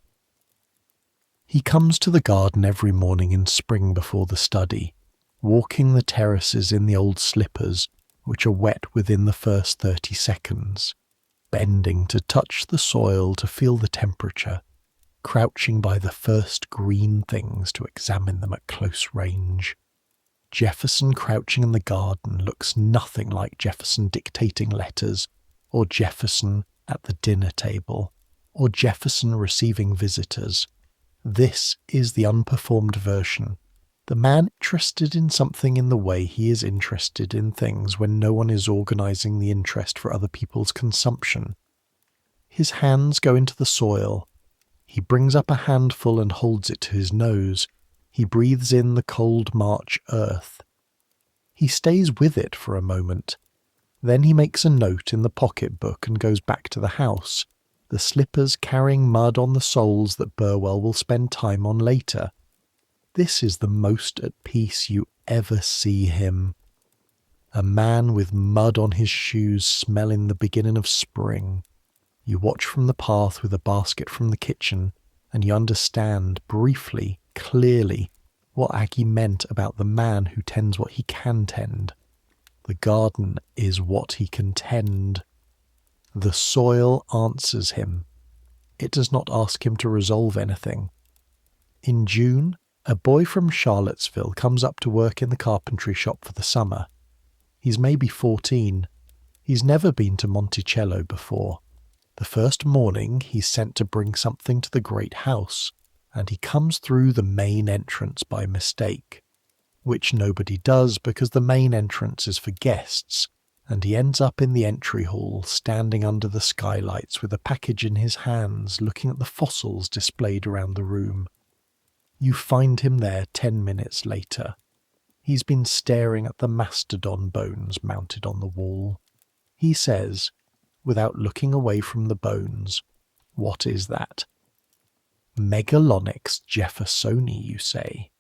He comes to the garden every morning in spring before the study, walking the terraces in the old slippers, which are wet within the first 30 seconds, bending to touch the soil to feel the temperature, crouching by the first green things to examine them at close range. Jefferson crouching in the garden looks nothing like Jefferson dictating letters, or Jefferson at the dinner table, or Jefferson receiving visitors. This is the unperformed version. The man interested in something in the way he is interested in things when no one is organising the interest for other people's consumption. His hands go into the soil. He brings up a handful and holds it to his nose. He breathes in the cold March earth. He stays with it for a moment. Then he makes a note in the pocketbook and goes back to the house, the slippers carrying mud on the soles that Burwell will spend time on later. This is the most at peace you ever see him. A man with mud on his shoes smelling the beginning of spring. You watch from the path with a basket from the kitchen, and you understand briefly, clearly, what Aggie meant about the man who tends what he can tend. The garden is what he can tend. The soil answers him. It does not ask him to resolve anything. In June, a boy from Charlottesville comes up to work in the carpentry shop for the summer. He's maybe 14. He's never been to Monticello before. The first morning he's sent to bring something to the great house, and he comes through the main entrance by mistake, which nobody does because the main entrance is for guests, and he ends up in the entry hall standing under the skylights with a package in his hands looking at the fossils displayed around the room. You find him there 10 minutes later. He's been staring at the mastodon bones mounted on the wall. He says, without looking away from the bones, "What is that?" Megalonyx jeffersoni, you say.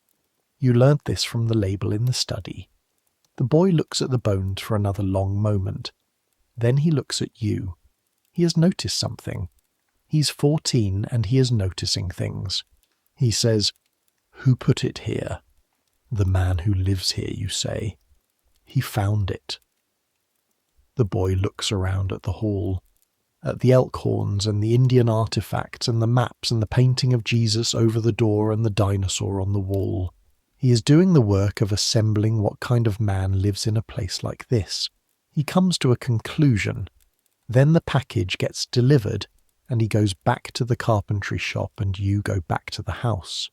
You learnt this from the label in the study. The boy looks at the bones for another long moment. Then he looks at you. He has noticed something. He's 14 and he is noticing things. He says, "Who put it here?" "The man who lives here," you say. "He found it." The boy looks around at the hall, at the elk horns and the Indian artifacts and the maps and the painting of Jesus over the door and the dinosaur on the wall. He is doing the work of assembling what kind of man lives in a place like this. He comes to a conclusion. Then the package gets delivered and he goes back to the carpentry shop and you go back to the house.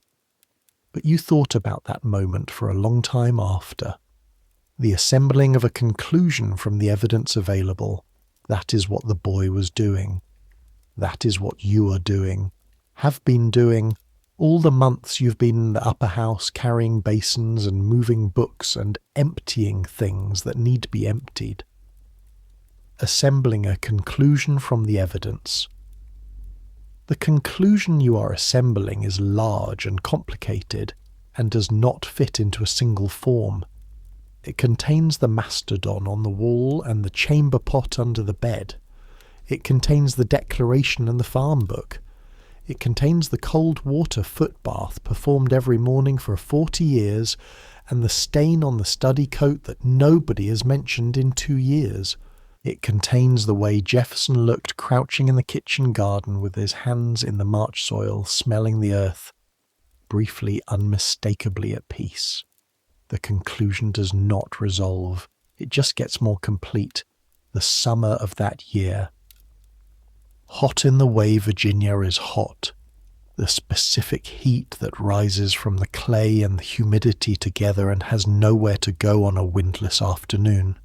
But you thought about that moment for a long time after. The assembling of a conclusion from the evidence available, that is what the boy was doing. That is what you are doing, have been doing, all the months you've been in the upper house carrying basins and moving books and emptying things that need to be emptied. Assembling a conclusion from the evidence. The conclusion you are assembling is large and complicated and does not fit into a single form. It contains the mastodon on the wall and the chamber pot under the bed. It contains the declaration and the farm book. It contains the cold water foot bath performed every morning for 40 years and the stain on the study coat that nobody has mentioned in 2 years. It contains the way Jefferson looked crouching in the kitchen garden with his hands in the March soil, smelling the earth, briefly, unmistakably at peace. The conclusion does not resolve. It just gets more complete. The summer of that year. Hot in the way Virginia is hot. The specific heat that rises from the clay and the humidity together and has nowhere to go on a windless afternoon.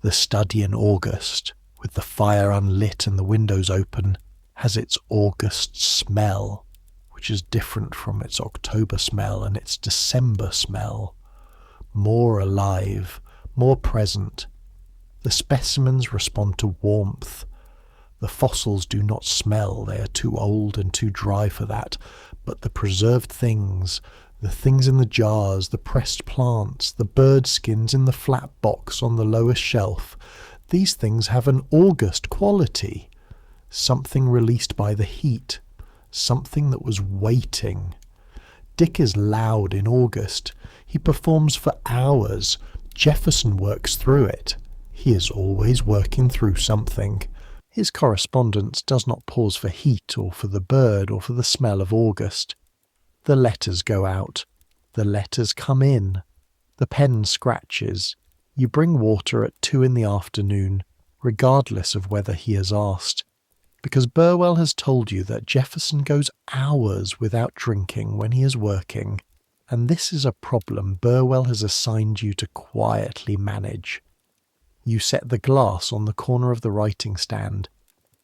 The study in August, with the fire unlit and the windows open, has its August smell, which is different from its October smell and its December smell. more alive, more present. The specimens respond to warmth. The fossils do not smell, they are too old and too dry for that, but the preserved things, the things in the jars, the pressed plants, the bird skins in the flat box on the lowest shelf, these things have an august quality, something released by the heat, something that was waiting. Dick is loud in August. He performs for hours. Jefferson works through it. He is always working through something. His correspondence does not pause for heat or for the bird or for the smell of August. The letters go out. The letters come in. The pen scratches. You bring water at 2 in the afternoon, regardless of whether he has asked, because Burwell has told you that Jefferson goes hours without drinking when he is working, and this is a problem Burwell has assigned you to quietly manage. You set the glass on the corner of the writing stand.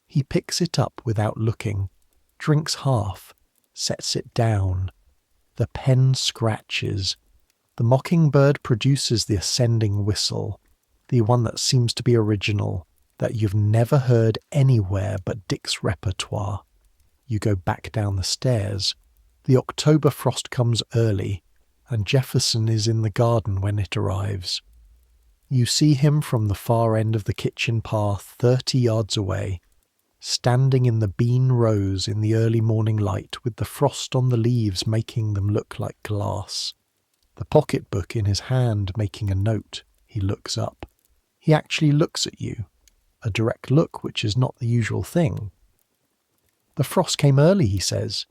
He picks it up without looking, drinks half, sets it down. The pen scratches. The mockingbird produces the ascending whistle, the one that seems to be original, that you've never heard anywhere but Dick's repertoire. You go back down the stairs. The October frost comes early, and Jefferson is in the garden when it arrives. You see him from the far end of the kitchen path 30 yards away, standing in the bean rows in the early morning light with the frost on the leaves making them look like glass. The pocketbook in his hand making a note. He looks up. He actually looks at you. A direct look, which is not the usual thing. "The frost came early," he says.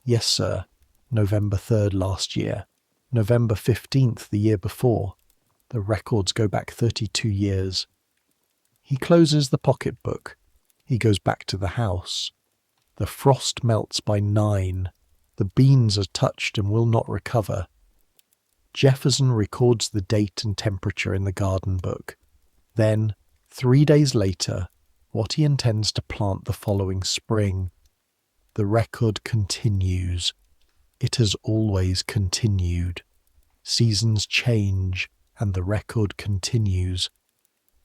"Yes, sir. November 3rd last year. November 15th the year before. The records go back 32 years. He closes the pocketbook. He goes back to the house. The frost melts by 9. The beans are touched and will not recover. Jefferson records the date and temperature in the garden book. Then, 3 days later, what he intends to plant the following spring. The record continues. It has always continued. Seasons change, and the record continues.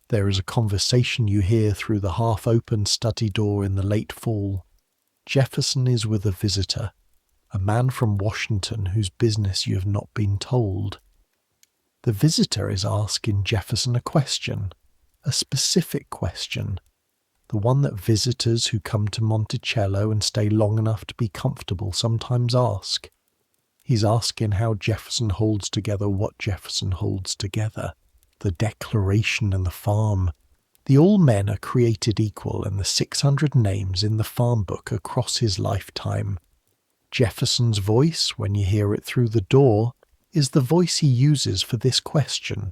There is a conversation you hear through the half-open study door in the late fall. Jefferson is with a visitor, a man from Washington whose business you have not been told. The visitor is asking Jefferson a question, a specific question, the one that visitors who come to Monticello and stay long enough to be comfortable sometimes ask. He's asking how Jefferson holds together what Jefferson holds together, the Declaration and the farm. The all men are created equal and the 600 names in the farm book across his lifetime. Jefferson's voice, when you hear it through the door, is the voice he uses for this question.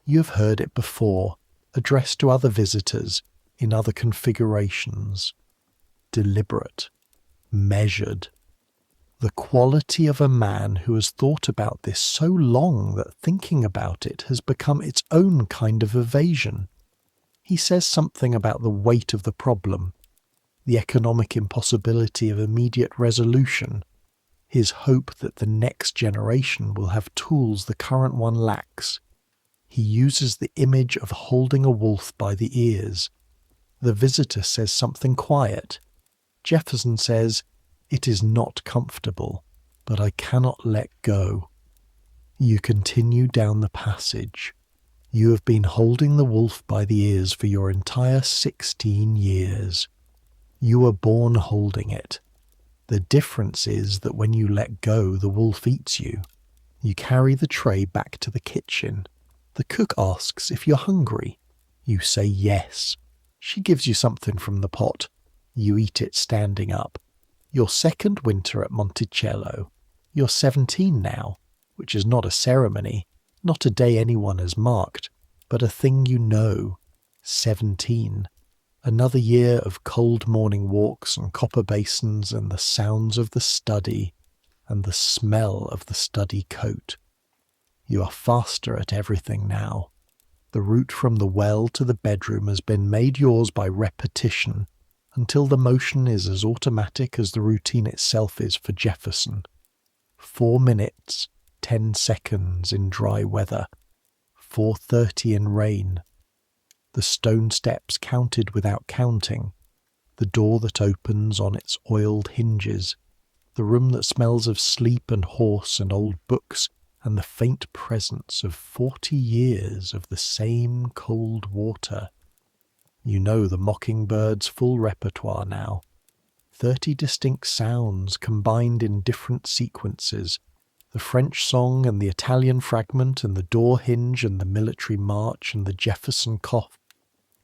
You have heard it before, addressed to other visitors, in other configurations. Deliberate, measured. The quality of a man who has thought about this so long that thinking about it has become its own kind of evasion. He says something about the weight of the problem, the economic impossibility of immediate resolution, his hope that the next generation will have tools the current one lacks. He uses the image of holding a wolf by the ears. The visitor says something quiet. Jefferson says, "It is not comfortable, but I cannot let go." You continue down the passage. You have been holding the wolf by the ears for your entire 16 years. You were born holding it. The difference is that when you let go, the wolf eats you. You carry the tray back to the kitchen. The cook asks if you're hungry. You say yes. She gives you something from the pot. You eat it standing up. Your second winter at Monticello. You're 17 now, which is not a ceremony, not a day anyone has marked, but a thing you know. 17. Another year of cold morning walks and copper basins and the sounds of the study and the smell of the study coat. You are faster at everything now. The route from the well to the bedroom has been made yours by repetition until the motion is as automatic as the routine itself is for Jefferson. 4 minutes, 10 seconds in dry weather, 4:30 in rain. The stone steps counted without counting, the door that opens on its oiled hinges, the room that smells of sleep and horse and old books, and the faint presence of 40 years of the same cold water. You know the mockingbird's full repertoire now. 30 distinct sounds combined in different sequences, the French song and the Italian fragment and the door hinge and the military march and the Jefferson cough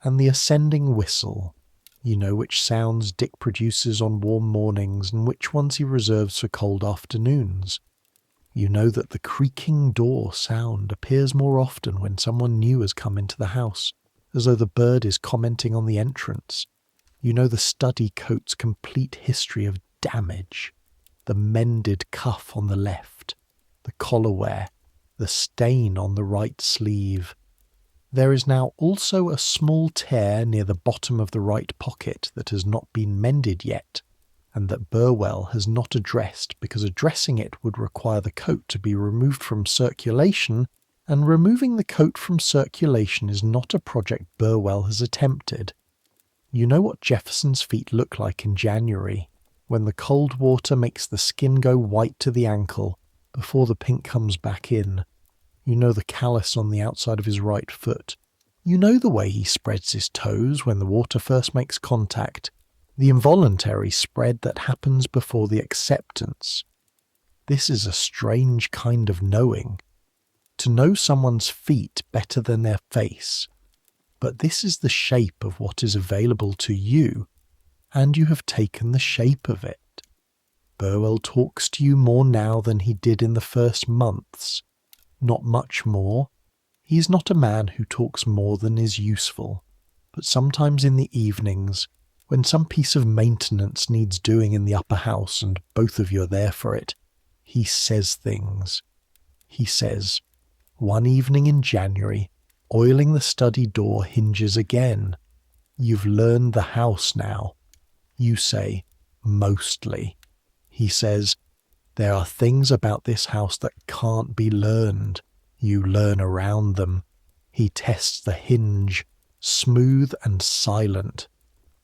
and the ascending whistle. You know which sounds Dick produces on warm mornings and which ones he reserves for cold afternoons. You know that the creaking door sound appears more often when someone new has come into the house, as though the bird is commenting on the entrance. You know the study coat's complete history of damage, the mended cuff on the left, the collar wear, the stain on the right sleeve. There is now also a small tear near the bottom of the right pocket that has not been mended yet, and that Burwell has not addressed because addressing it would require the coat to be removed from circulation, and removing the coat from circulation is not a project Burwell has attempted. You know what Jefferson's feet look like in January, when the cold water makes the skin go white to the ankle before the pink comes back in. You know the callus on the outside of his right foot. You know the way he spreads his toes when the water first makes contact, the involuntary spread that happens before the acceptance. This is a strange kind of knowing. To know someone's feet better than their face. But this is the shape of what is available to you, and you have taken the shape of it. Burwell talks to you more now than he did in the first months. Not much more. He is not a man who talks more than is useful, but sometimes in the evenings, when some piece of maintenance needs doing in the upper house and both of you are there for it, he says things. He says, one evening in January, oiling the study door hinges again. You've learned the house now. You say, mostly. He says, there are things about this house that can't be learned. You learn around them. He tests the hinge, smooth and silent.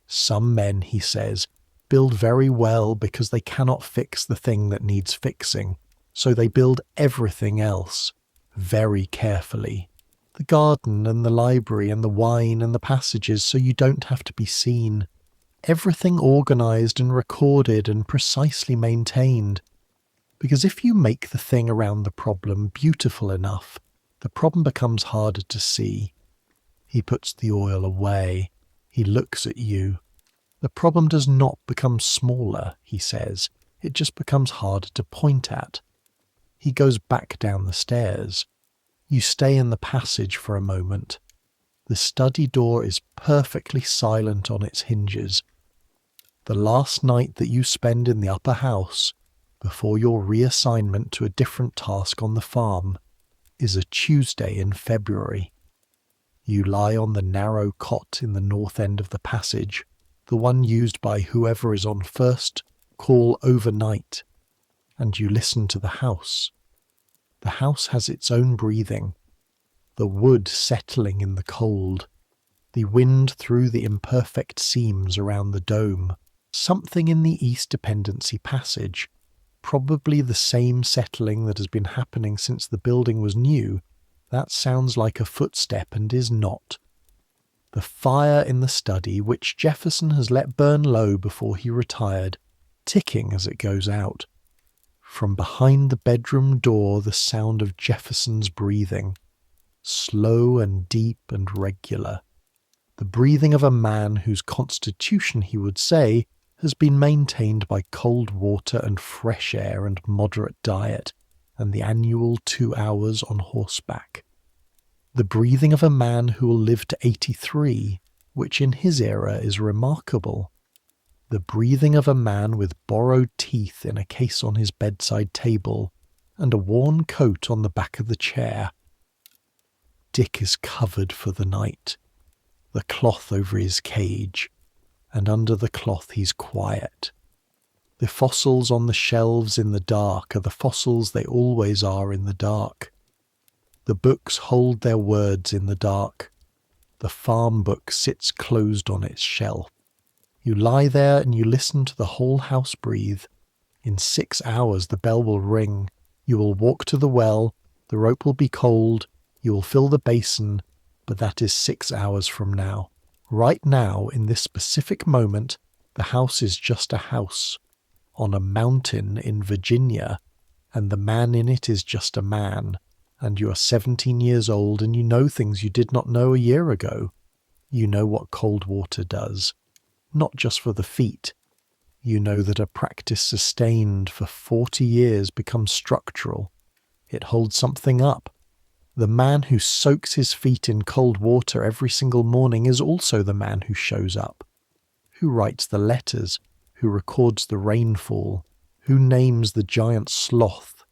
Some men, he says, build very well because they cannot fix the thing that needs fixing, so they build everything else, very carefully. The garden and the library and the wine and the passages so you don't have to be seen. Everything organised and recorded and precisely maintained. Because if you make the thing around the problem beautiful enough, the problem becomes harder to see. He puts the oil away. He looks at you. The problem does not become smaller, he says. It just becomes harder to point at. He goes back down the stairs. You stay in the passage for a moment. The study door is perfectly silent on its hinges. The last night that you spend in the upper house, before your reassignment to a different task on the farm, is a Tuesday in February. You lie on the narrow cot in the north end of the passage, the one used by whoever is on first call overnight, and you listen to the house. The house has its own breathing, the wood settling in the cold, the wind through the imperfect seams around the dome, something in the East Dependency passage, probably the same settling that has been happening since the building was new. That sounds like a footstep and is not. The fire in the study, which Jefferson has let burn low before he retired, ticking as it goes out. From behind the bedroom door the sound of Jefferson's breathing, slow and deep and regular. The breathing of a man whose constitution, he would say, has been maintained by cold water and fresh air and moderate diet, and the annual 2 hours on horseback. The breathing of a man who will live to 83, which in his era is remarkable. The breathing of a man with borrowed teeth in a case on his bedside table, and a worn coat on the back of the chair. Dick is covered for the night, the cloth over his cage, and under the cloth he's quiet. The fossils on the shelves in the dark are the fossils they always are in the dark. The books hold their words in the dark. The farm book sits closed on its shelf. You lie there and you listen to the whole house breathe. In 6 hours the bell will ring. You will walk to the well. The rope will be cold. You will fill the basin. But that is 6 hours from now. Right now, in this specific moment, the house is just a house on a mountain in Virginia, and the man in it is just a man, and you are 17 years old and you know things you did not know a year ago. You know what cold water does, not just for the feet. You know that a practice sustained for 40 years becomes structural. It holds something up. The man who soaks his feet in cold water every single morning is also the man who shows up, who writes the letters, who records the rainfall, who names the giant sloth,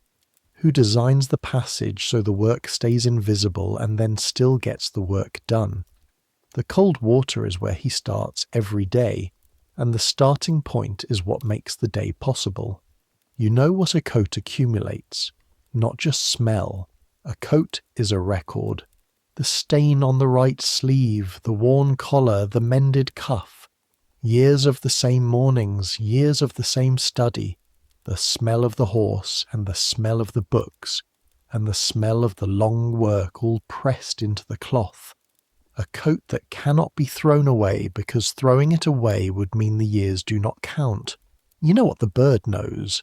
who designs the passage so the work stays invisible and then still gets the work done. The cold water is where he starts every day, and the starting point is what makes the day possible. You know what a coat accumulates, not just smell. A coat is a record. The stain on the right sleeve, the worn collar, the mended cuff. Years of the same mornings, years of the same study, the smell of the horse and the smell of the books, and the smell of the long work all pressed into the cloth. A coat that cannot be thrown away because throwing it away would mean the years do not count. You know what the bird knows.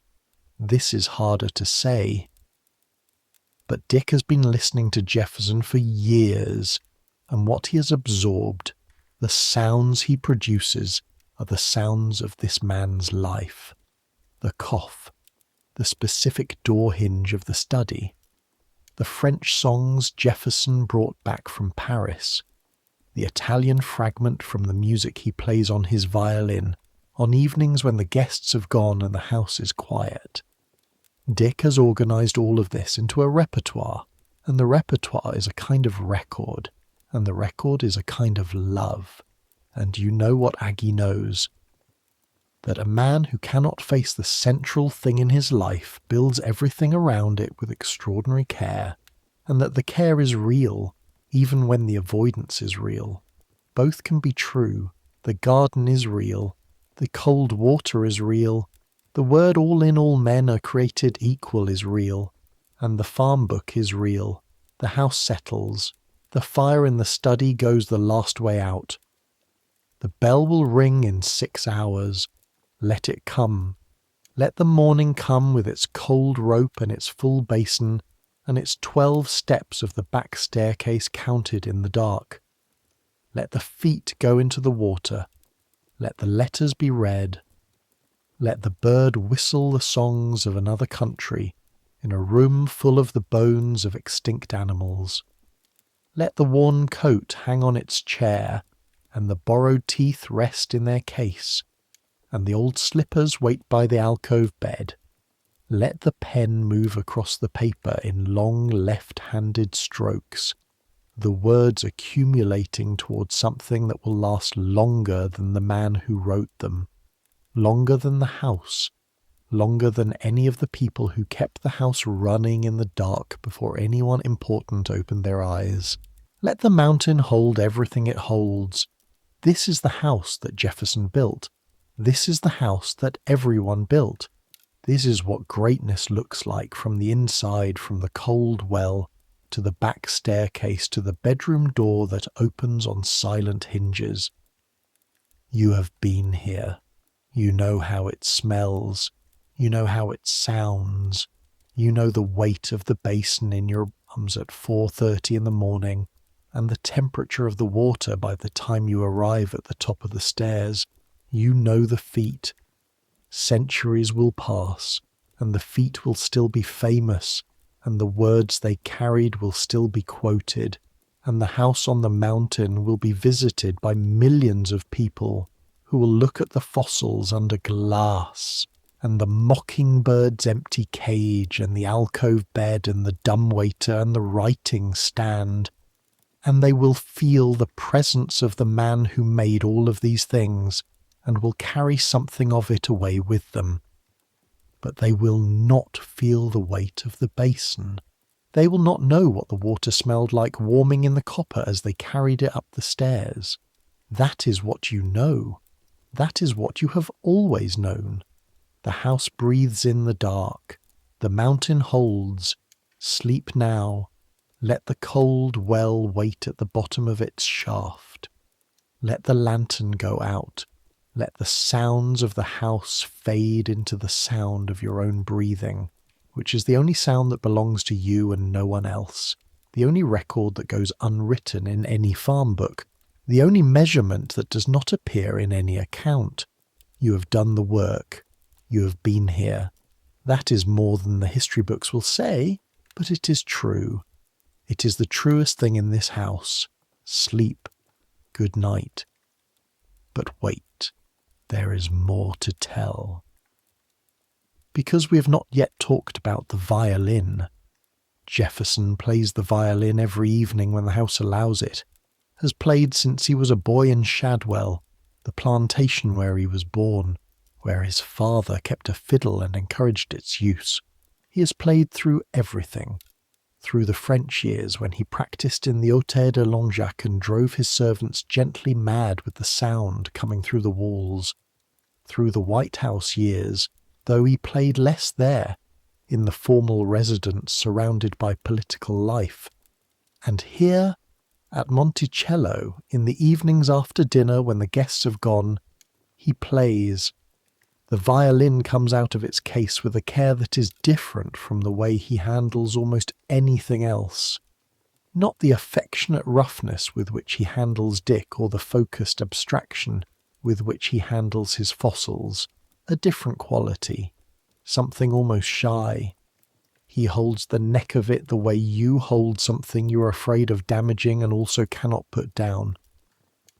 This is harder to say. But Dick has been listening to Jefferson for years, and what he has absorbed, the sounds he produces, are the sounds of this man's life. The cough, the specific door hinge of the study, the French songs Jefferson brought back from Paris, the Italian fragment from the music he plays on his violin on evenings when the guests have gone and the house is quiet. Dick has organised all of this into a repertoire, and the repertoire is a kind of record, and the record is a kind of love. And you know what Aggie knows, that a man who cannot face the central thing in his life builds everything around it with extraordinary care, and that the care is real, even when the avoidance is real. Both can be true. The garden is real. The cold water is real. The word all in all men are created equal is real. And the farm book is real. The house settles. The fire in the study goes the last way out. The bell will ring in 6 hours. Let it come. Let the morning come with its cold rope and its full basin, and its 12 steps of the back staircase counted in the dark. Let the feet go into the water. Let the letters be read. Let the bird whistle the songs of another country in a room full of the bones of extinct animals. Let the worn coat hang on its chair, and the borrowed teeth rest in their case, and the old slippers wait by the alcove bed. Let the pen move across the paper in long left-handed strokes, the words accumulating towards something that will last longer than the man who wrote them, longer than the house, longer than any of the people who kept the house running in the dark before anyone important opened their eyes. Let the mountain hold everything it holds. This is the house that Jefferson built. This is the house that everyone built. This is what greatness looks like from the inside, from the cold well to the back staircase to the bedroom door that opens on silent hinges. You have been here. You know how it smells. You know how it sounds. You know the weight of the basin in your arms at 4:30 in the morning, and the temperature of the water by the time you arrive at the top of the stairs. You know the feet. Centuries will pass, and the feet will still be famous, and the words they carried will still be quoted, and the house on the mountain will be visited by millions of people who will look at the fossils under glass, and the mockingbird's empty cage, and the alcove bed, and the dumbwaiter, and the writing stand, and they will feel the presence of the man who made all of these things, and will carry something of it away with them. but they will not feel the weight of the basin. They will not know what the water smelled like warming in the copper as they carried it up the stairs. That is what you know. That is what you have always known. The house breathes in the dark. The mountain holds. Sleep now. Let the cold well wait at the bottom of its shaft. Let the lantern go out. Let the sounds of the house fade into the sound of your own breathing, which is the only sound that belongs to you and no one else, the only record that goes unwritten in any farm book, the only measurement that does not appear in any account. You have done the work. You have been here. That is more than the history books will say, but it is true. It is the truest thing in this house. Sleep. Good night. But wait, there is more to tell. Because we have not yet talked about the violin. Jefferson plays the violin every evening when the house allows it, has played since he was a boy in Shadwell, the plantation where he was born, where his father kept a fiddle and encouraged its use. He has played through everything. Through the French years when he practised in the Hôtel de Langeac and drove his servants gently mad with the sound coming through the walls. Through the White House years, though he played less there, in the formal residence surrounded by political life. And here, at Monticello, in the evenings after dinner when the guests have gone, he plays. The violin comes out of its case with a care that is different from the way he handles almost anything else. Not the affectionate roughness with which he handles Dick or the focused abstraction with which he handles his fossils, a different quality, something almost shy. He holds the neck of it the way you hold something you are afraid of damaging and also cannot put down.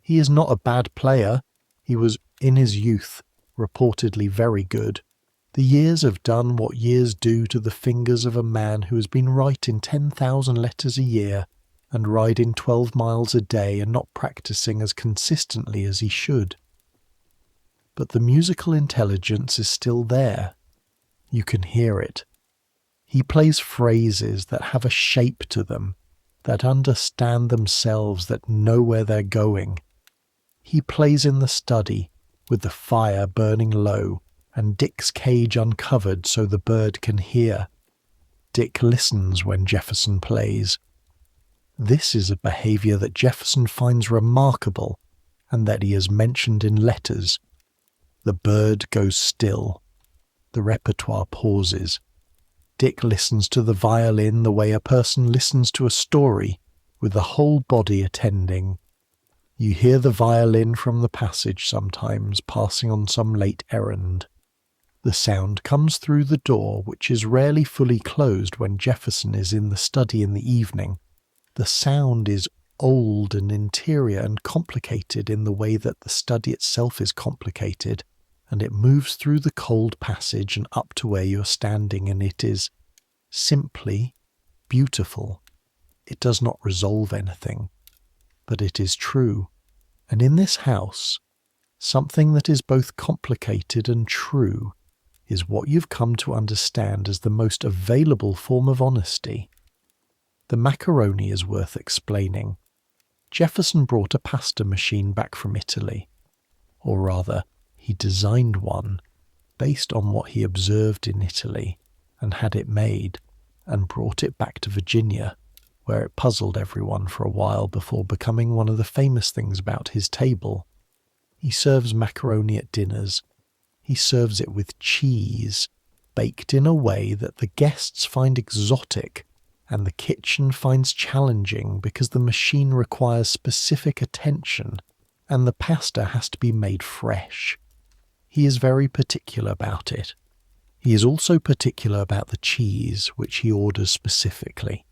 He is not a bad player. He was, in his youth, reportedly very good. The years have done what years do to the fingers of a man who has been writing 10,000 letters a year and riding 12 miles a day and not practising as consistently as he should. But the musical intelligence is still there. You can hear it. He plays phrases that have a shape to them, that understand themselves, that know where they're going. He plays in the study, with the fire burning low, and Dick's cage uncovered so the bird can hear. Dick listens when Jefferson plays. This is a behaviour that Jefferson finds remarkable, and that he has mentioned in letters. The bird goes still. The repertoire pauses. Dick listens to the violin the way a person listens to a story, with the whole body attending. You hear the violin from the passage sometimes, passing on some late errand. The sound comes through the door, which is rarely fully closed when Jefferson is in the study in the evening. The sound is old and interior and complicated in the way that the study itself is complicated, and it moves through the cold passage and up to where you're standing, and it is simply beautiful. It does not resolve anything. But it is true, and in this house, something that is both complicated and true is what you've come to understand as the most available form of honesty. The macaroni is worth explaining. Jefferson brought a pasta machine back from Italy, or rather, he designed one based on what he observed in Italy and had it made and brought it back to Virginia, where it puzzled everyone for a while before becoming one of the famous things about his table. He serves macaroni at dinners. He serves it with cheese, baked in a way that the guests find exotic and the kitchen finds challenging because the machine requires specific attention and the pasta has to be made fresh. He is very particular about it. He is also particular about the cheese, which he orders specifically,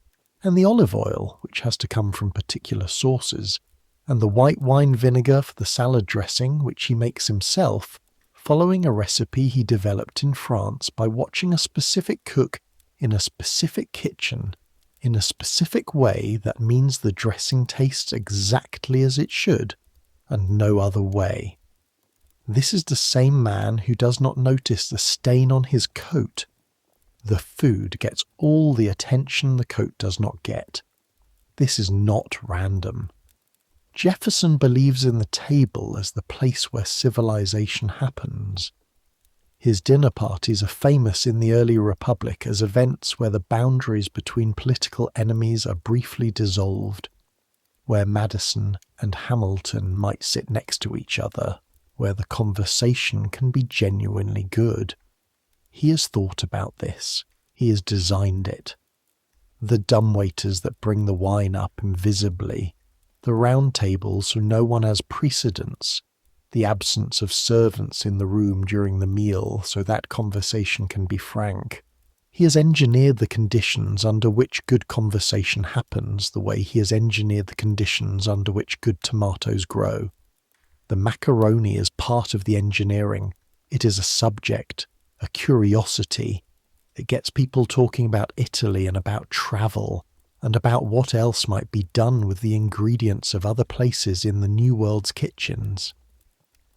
and the olive oil, which has to come from particular sources, and the white wine vinegar for the salad dressing, which he makes himself, following a recipe he developed in France by watching a specific cook in a specific kitchen, in a specific way that means the dressing tastes exactly as it should, and no other way. This is the same man who does not notice the stain on his coat. The food gets all the attention the coat does not get. This is not random. Jefferson believes in the table as the place where civilization happens. His dinner parties are famous in the early Republic as events where the boundaries between political enemies are briefly dissolved, where Madison and Hamilton might sit next to each other, where the conversation can be genuinely good. He has thought about this. He has designed it. The dumbwaiters that bring the wine up invisibly, the round tables so no one has precedence, the absence of servants in the room during the meal so that conversation can be frank. He has engineered the conditions under which good conversation happens the way he has engineered the conditions under which good tomatoes grow. The macaroni is part of the engineering. It is a subject, a curiosity. It gets people talking about Italy and about travel, and about what else might be done with the ingredients of other places in the New World's kitchens.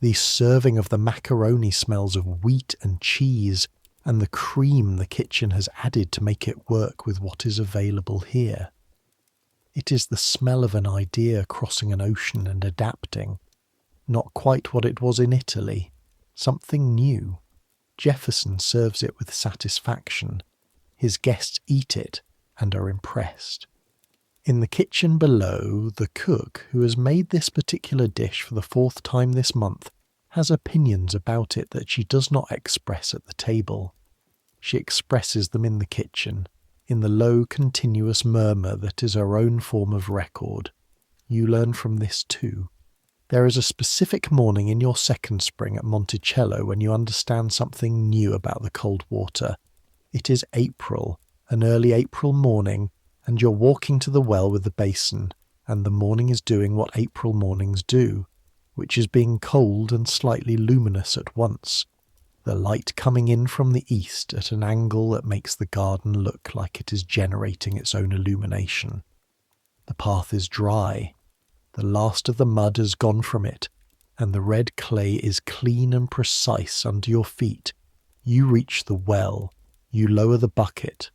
The serving of the macaroni smells of wheat and cheese, and the cream the kitchen has added to make it work with what is available here. It is the smell of an idea crossing an ocean and adapting. Not quite what it was in Italy. Something new. Jefferson serves it with satisfaction. His guests eat it and are impressed. In the kitchen below, the cook, who has made this particular dish for the 4th time this month, has opinions about it that she does not express at the table. She expresses them in the kitchen, in the low, continuous murmur that is her own form of record. You learn from this too. There is a specific morning in your second spring at Monticello when you understand something new about the cold water. It is April, an early April morning, and you're walking to the well with the basin, and the morning is doing what April mornings do, which is being cold and slightly luminous at once, the light coming in from the east at an angle that makes the garden look like it is generating its own illumination. The path is dry. The last of the mud has gone from it, and the red clay is clean and precise under your feet. You reach the well. You lower the bucket.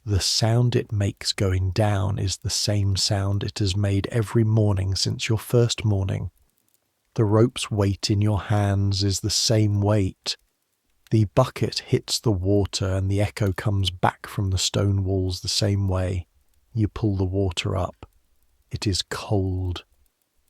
The sound it makes going down is the same sound it has made every morning since your first morning. The rope's weight in your hands is the same weight. The bucket hits the water and the echo comes back from the stone walls the same way. You pull the water up. It is cold.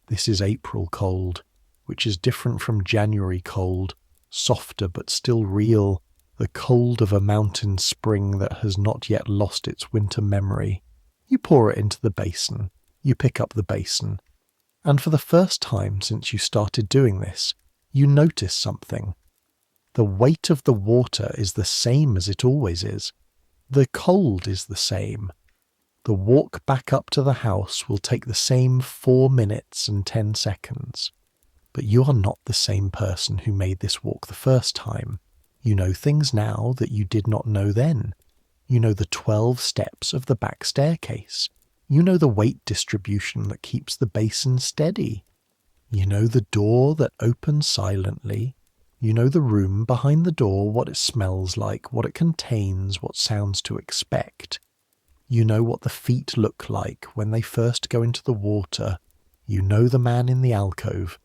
This is April cold, which is different from January cold, softer but still real, the cold of a mountain spring that has not yet lost its winter memory. You pour it into the basin. You pick up the basin. And for the first time since you started doing this, you notice something. The weight of the water is the same as it always is. The cold is the same. The walk back up to the house will take the same 4 minutes and 10 seconds. But you are not the same person who made this walk the first time. You know things now that you did not know then. You know the 12 steps of the back staircase. You know the weight distribution that keeps the basin steady. You know the door that opens silently. You know the room behind the door, what it smells like, what it contains, what sounds to expect. You know what the feet look like when they first go into the water. You know the man in the alcove,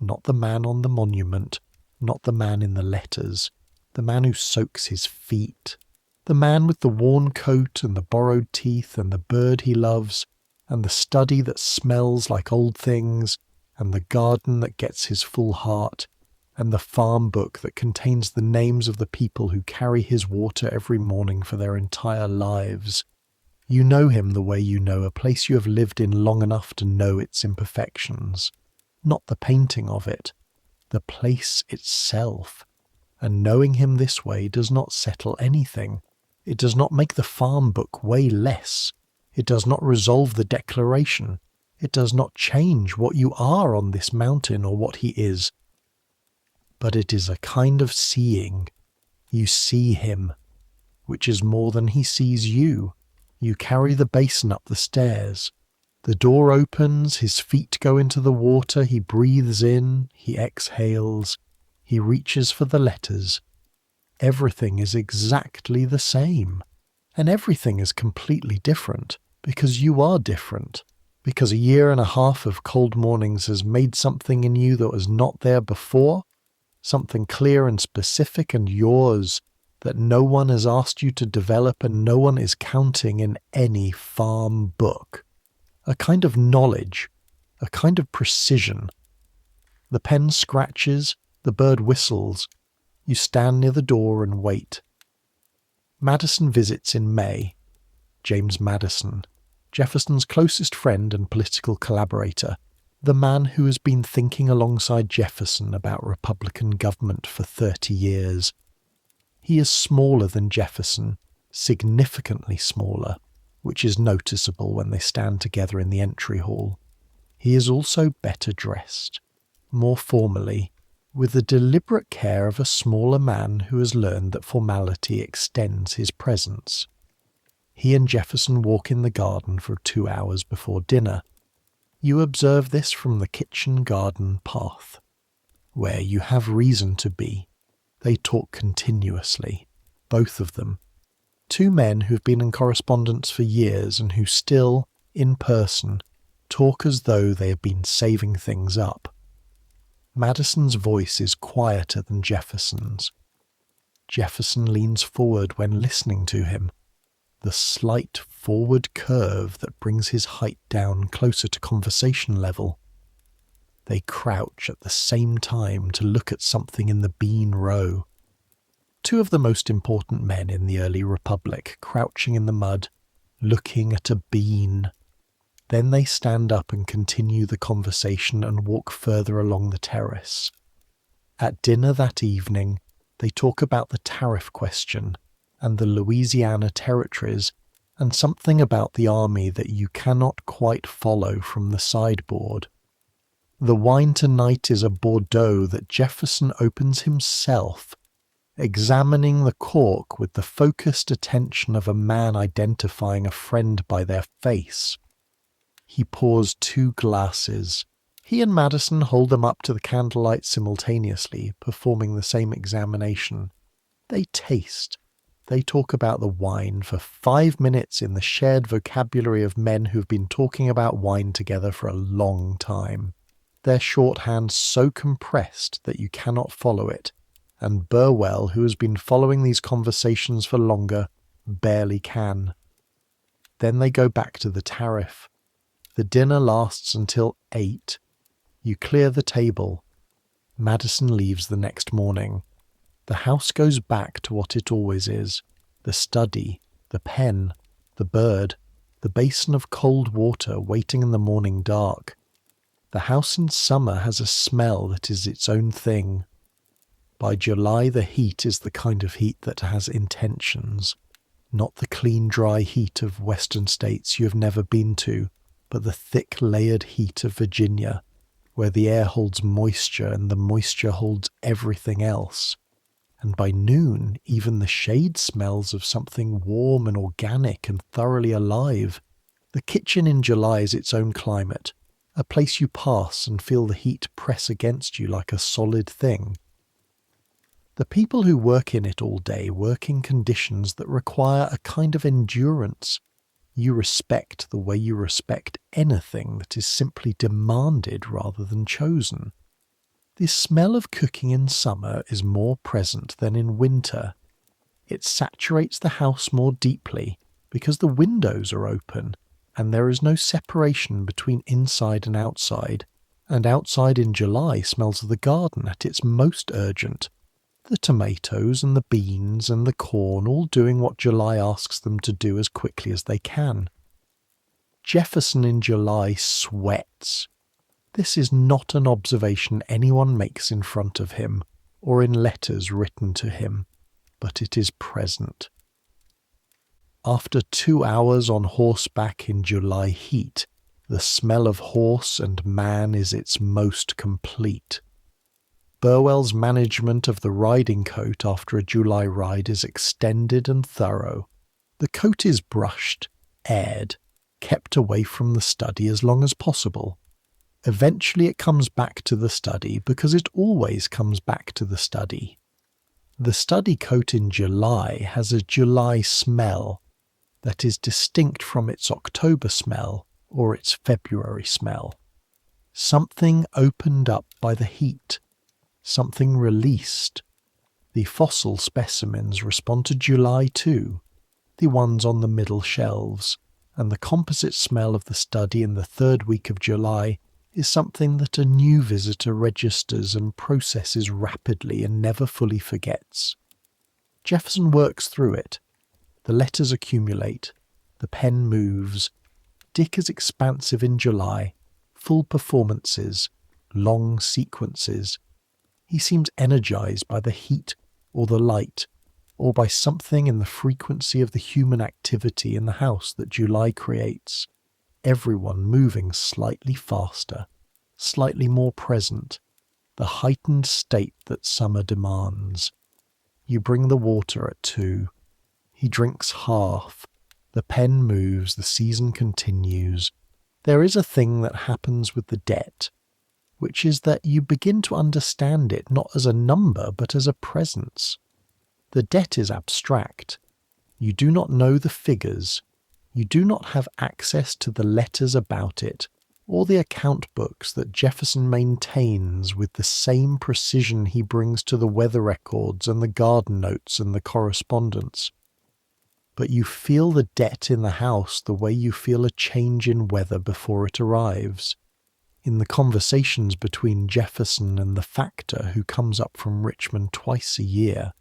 not the man on the monument, not the man in the letters, the man who soaks his feet, the man with the worn coat and the borrowed teeth and the bird he loves, and the study that smells like old things, and the garden that gets his full heart, and the farm book that contains the names of the people who carry his water every morning for their entire lives. You know him the way you know a place you have lived in long enough to know its imperfections, not the painting of it, the place itself. And knowing him this way does not settle anything. It does not make the farm book weigh less. It does not resolve the declaration. It does not change what you are on this mountain or what he is. But it is a kind of seeing. You see him, which is more than he sees you. You carry the basin up the stairs. The door opens, his feet go into the water, he breathes in, he exhales, he reaches for the letters. Everything is exactly the same. And everything is completely different, because you are different. Because a year and a half of cold mornings has made something in you that was not there before, something clear and specific and yours that no one has asked you to develop and no one is counting in any farm book. A kind of knowledge, a kind of precision. The pen scratches, the bird whistles. You stand near the door and wait. Madison visits in May. James Madison, Jefferson's closest friend and political collaborator, the man who has been thinking alongside Jefferson about Republican government for 30 years. He is smaller than Jefferson, significantly smaller, which is noticeable when they stand together in the entry hall. He is also better dressed, more formally, with the deliberate care of a smaller man who has learned that formality extends his presence. He and Jefferson walk in the garden for 2 hours before dinner. You observe this from the kitchen garden path, where you have reason to be. They talk continuously, both of them. Two men who've been in correspondence for years and who still, in person, talk as though they have been saving things up. Madison's voice is quieter than Jefferson's. Jefferson leans forward when listening to him, the slight forward curve that brings his height down closer to conversation level. They crouch at the same time to look at something in the bean row. Two of the most important men in the early republic crouching in the mud, looking at a bean. Then they stand up and continue the conversation and walk further along the terrace. At dinner that evening, they talk about the tariff question and the Louisiana territories and something about the army that you cannot quite follow from the sideboard. The wine tonight is a Bordeaux that Jefferson opens himself, examining the cork with the focused attention of a man identifying a friend by their face. He pours 2 glasses. He and Madison hold them up to the candlelight simultaneously, performing the same examination. They taste. They talk about the wine for 5 minutes in the shared vocabulary of men who've been talking about wine together for a long time. Their shorthand so compressed that you cannot follow it, and Burwell, who has been following these conversations for longer, barely can. Then they go back to the tariff. The dinner lasts until 8. You clear the table. Madison leaves the next morning. The house goes back to what it always is. The study, the pen, the bird, the basin of cold water waiting in the morning dark. The house in summer has a smell that is its own thing. By July the heat is the kind of heat that has intentions, not the clean dry heat of western states you have never been to, but the thick layered heat of Virginia, where the air holds moisture and the moisture holds everything else. And by noon, even the shade smells of something warm and organic and thoroughly alive. The kitchen in July is its own climate, a place you pass and feel the heat press against you like a solid thing. The people who work in it all day work in conditions that require a kind of endurance. You respect the way you respect anything that is simply demanded rather than chosen. The smell of cooking in summer is more present than in winter. It saturates the house more deeply because the windows are open and there is no separation between inside and outside in July smells of the garden at its most urgent. The tomatoes and the beans and the corn all doing what July asks them to do as quickly as they can. Jefferson in July sweats. This is not an observation anyone makes in front of him or in letters written to him, but it is present. After 2 hours on horseback in July heat, the smell of horse and man is its most complete. Burwell's management of the riding coat after a July ride is extended and thorough. The coat is brushed, aired, kept away from the study as long as possible. Eventually it comes back to the study because it always comes back to the study. The study coat in July has a July smell that is distinct from its October smell or its February smell. Something opened up by the heat, something released. The fossil specimens respond to July too, the ones on the middle shelves, and the composite smell of the study in the third week of July is something that a new visitor registers and processes rapidly and never fully forgets. Jefferson works through it. The letters accumulate. The pen moves. Dick is expansive in July, full performances, long sequences. He seems energized by the heat or the light, or by something in the frequency of the human activity in the house that July creates. Everyone moving slightly faster, slightly more present, the heightened state that summer demands. You bring the water at 2. He drinks half. The pen moves, the season continues. There is a thing that happens with the debt, which is that you begin to understand it not as a number but as a presence. The debt is abstract. You do not know the figures. You do not have access to the letters about it, or the account books that Jefferson maintains with the same precision he brings to the weather records and the garden notes and the correspondence. But you feel the debt in the house the way you feel a change in weather before it arrives. In the conversations between Jefferson and the factor who comes up from Richmond twice a year.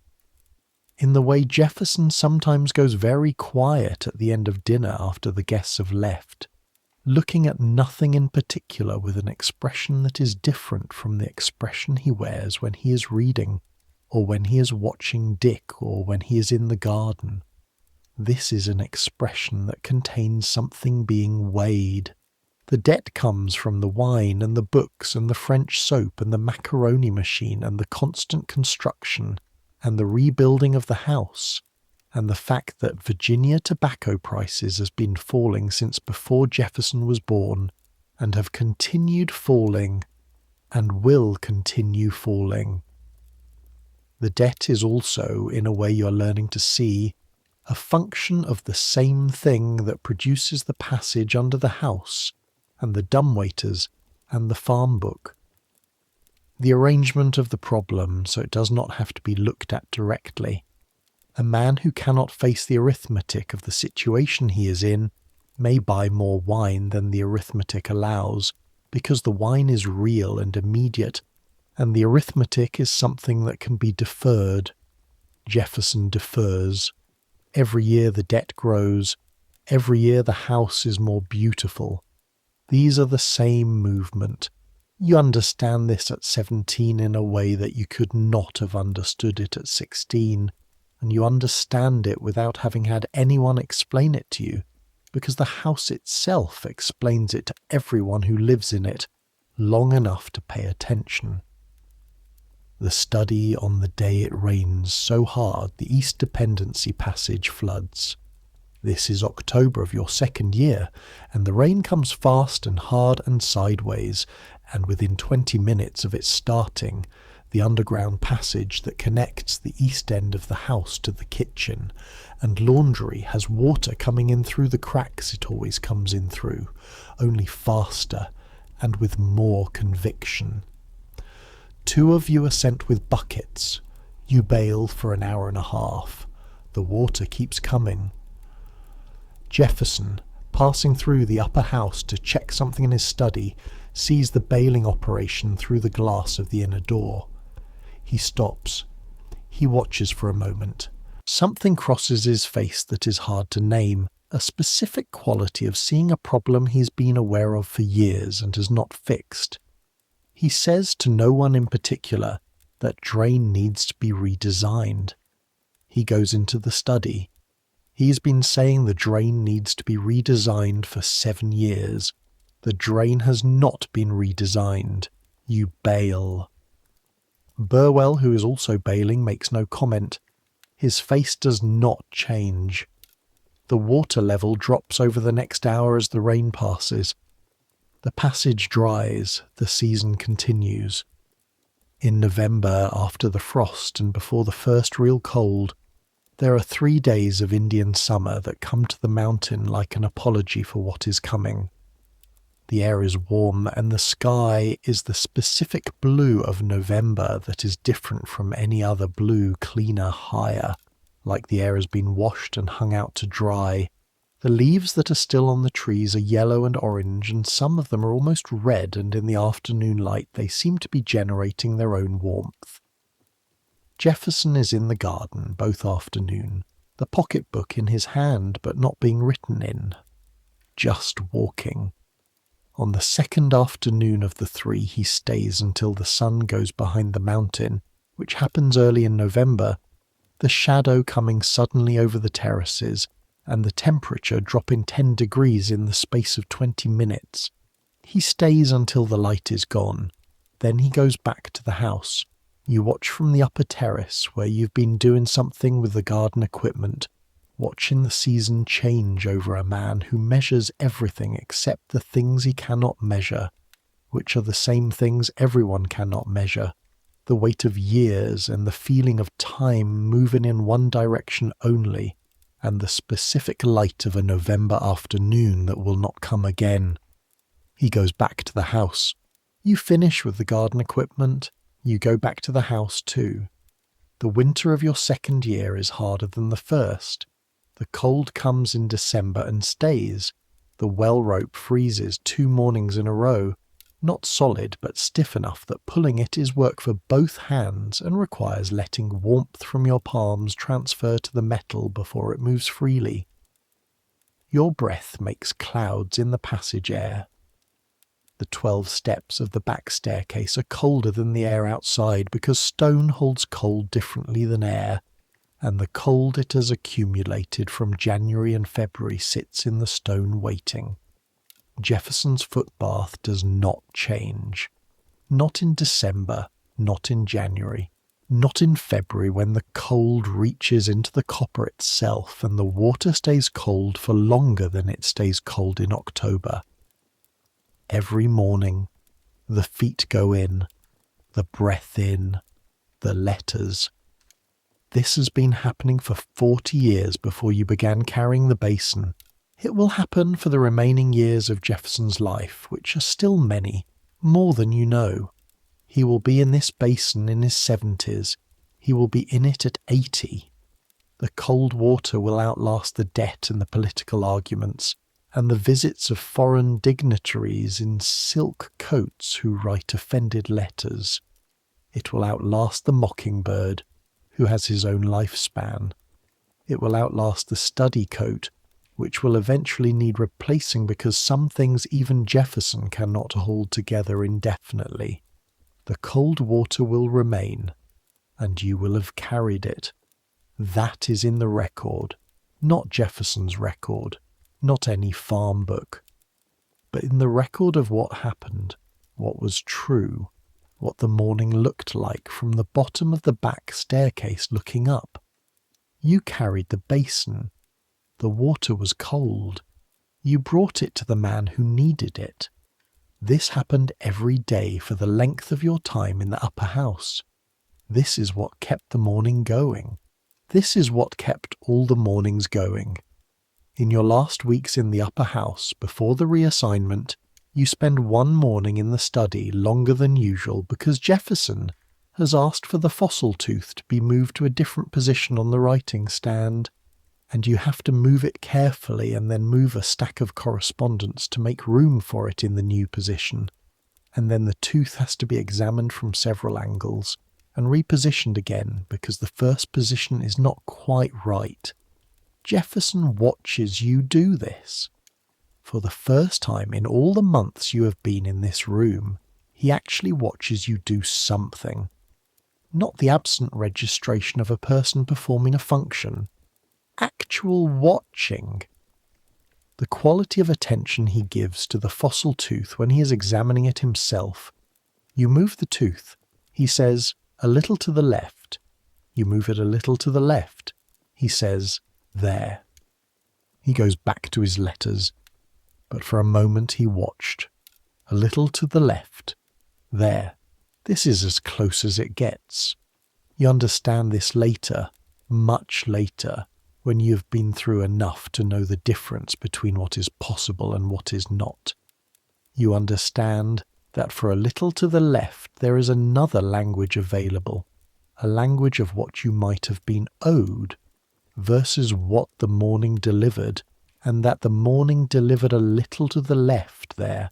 In the way Jefferson sometimes goes very quiet at the end of dinner after the guests have left, looking at nothing in particular with an expression that is different from the expression he wears when he is reading, or when he is watching Dick, or when he is in the garden. This is an expression that contains something being weighed. The debt comes from the wine and the books and the French soap and the macaroni machine and the constant construction and the rebuilding of the house, and the fact that Virginia tobacco prices has been falling since before Jefferson was born, and have continued falling, and will continue falling. The debt is also, in a way you're learning to see, a function of the same thing that produces the passage under the house, and the dumbwaiters, and the farm book. The arrangement of the problem so it does not have to be looked at directly. A man who cannot face the arithmetic of the situation he is in may buy more wine than the arithmetic allows, because the wine is real and immediate, and the arithmetic is something that can be deferred. Jefferson defers. Every year the debt grows. Every year the house is more beautiful. These are the same movement. You understand this at 17 in a way that you could not have understood it at 16, and you understand it without having had anyone explain it to you, because the house itself explains it to everyone who lives in it long enough to pay attention. The study on the day it rains so hard the East Dependency Passage floods. This is October of your second year, and the rain comes fast and hard and sideways, and within 20 minutes of its starting, the underground passage that connects the east end of the house to the kitchen and laundry has water coming in through the cracks it always comes in through, only faster and with more conviction. 2 of you are sent with buckets. You bail for an hour and a half. The water keeps coming. Jefferson, passing through the upper house to check something in his study, sees the bailing operation through the glass of the inner door. He stops. He watches for a moment. Something crosses his face that is hard to name, a specific quality of seeing a problem he's been aware of for years and has not fixed. He says to no one in particular that drain needs to be redesigned. He goes into the study. He's been saying the drain needs to be redesigned for 7 years. The drain has not been redesigned. You bail. Burwell, who is also bailing, makes no comment. His face does not change. The water level drops over the next hour as the rain passes. The passage dries, the season continues. In November, after the frost and before the first real cold, there are 3 days of Indian summer that come to the mountain like an apology for what is coming. The air is warm and the sky is the specific blue of November that is different from any other blue, cleaner, higher, like the air has been washed and hung out to dry. The leaves that are still on the trees are yellow and orange, and some of them are almost red, and in the afternoon light they seem to be generating their own warmth. Jefferson is in the garden both afternoon, the pocketbook in his hand but not being written in. Just walking. On the second afternoon of the 3 he stays until the sun goes behind the mountain, which happens early in November, the shadow coming suddenly over the terraces, and the temperature dropping 10 degrees in the space of 20 minutes. He stays until the light is gone. Then he goes back to the house. You watch from the upper terrace, where you've been doing something with the garden equipment, watching the season change over a man who measures everything except the things he cannot measure, which are the same things everyone cannot measure. The weight of years and the feeling of time moving in one direction only, and the specific light of a November afternoon that will not come again. He goes back to the house. You finish with the garden equipment. You go back to the house too. The winter of your second year is harder than the first. The cold comes in December and stays. The well rope freezes 2 mornings in a row, not solid but stiff enough that pulling it is work for both hands and requires letting warmth from your palms transfer to the metal before it moves freely. Your breath makes clouds in the passage air. The 12 steps of the back staircase are colder than the air outside because stone holds cold differently than air, and the cold it has accumulated from January and February sits in the stone waiting. Jefferson's footbath does not change. Not in December, not in January, not in February when the cold reaches into the copper itself and the water stays cold for longer than it stays cold in October. Every morning, the feet go in, the breath in, the letters. This has been happening for 40 years before you began carrying the basin. It will happen for the remaining years of Jefferson's life, which are still many, more than you know. He will be in this basin in his 70s. He will be in it at 80. The cold water will outlast the debt and the political arguments, and the visits of foreign dignitaries in silk coats who write offended letters. It will outlast the mockingbird, who has his own lifespan. It will outlast the study coat, which will eventually need replacing because some things even Jefferson cannot hold together indefinitely. The cold water will remain, and you will have carried it. That is in the record, not Jefferson's record, not any farm book, but in the record of what happened, what was true, what the morning looked like from the bottom of the back staircase looking up. You carried the basin. The water was cold. You brought it to the man who needed it. This happened every day for the length of your time in the upper house. This is what kept the morning going. This is what kept all the mornings going. In your last weeks in the upper house, before the reassignment, you spend one morning in the study longer than usual because Jefferson has asked for the fossil tooth to be moved to a different position on the writing stand, and you have to move it carefully and then move a stack of correspondence to make room for it in the new position, and then the tooth has to be examined from several angles and repositioned again because the first position is not quite right. Jefferson watches you do this. For the first time in all the months you have been in this room, he actually watches you do something. Not the absent registration of a person performing a function. Actual watching. The quality of attention he gives to the fossil tooth when he is examining it himself. You move the tooth. He says, a little to the left. You move it a little to the left. He says, there. He goes back to his letters, but for a moment he watched. A little to the left. There. This is as close as it gets. You understand this later, much later, when you have been through enough to know the difference between what is possible and what is not. You understand that for a little to the left there is another language available, a language of what you might have been owed, versus what the morning delivered, and that the morning delivered a little to the left there,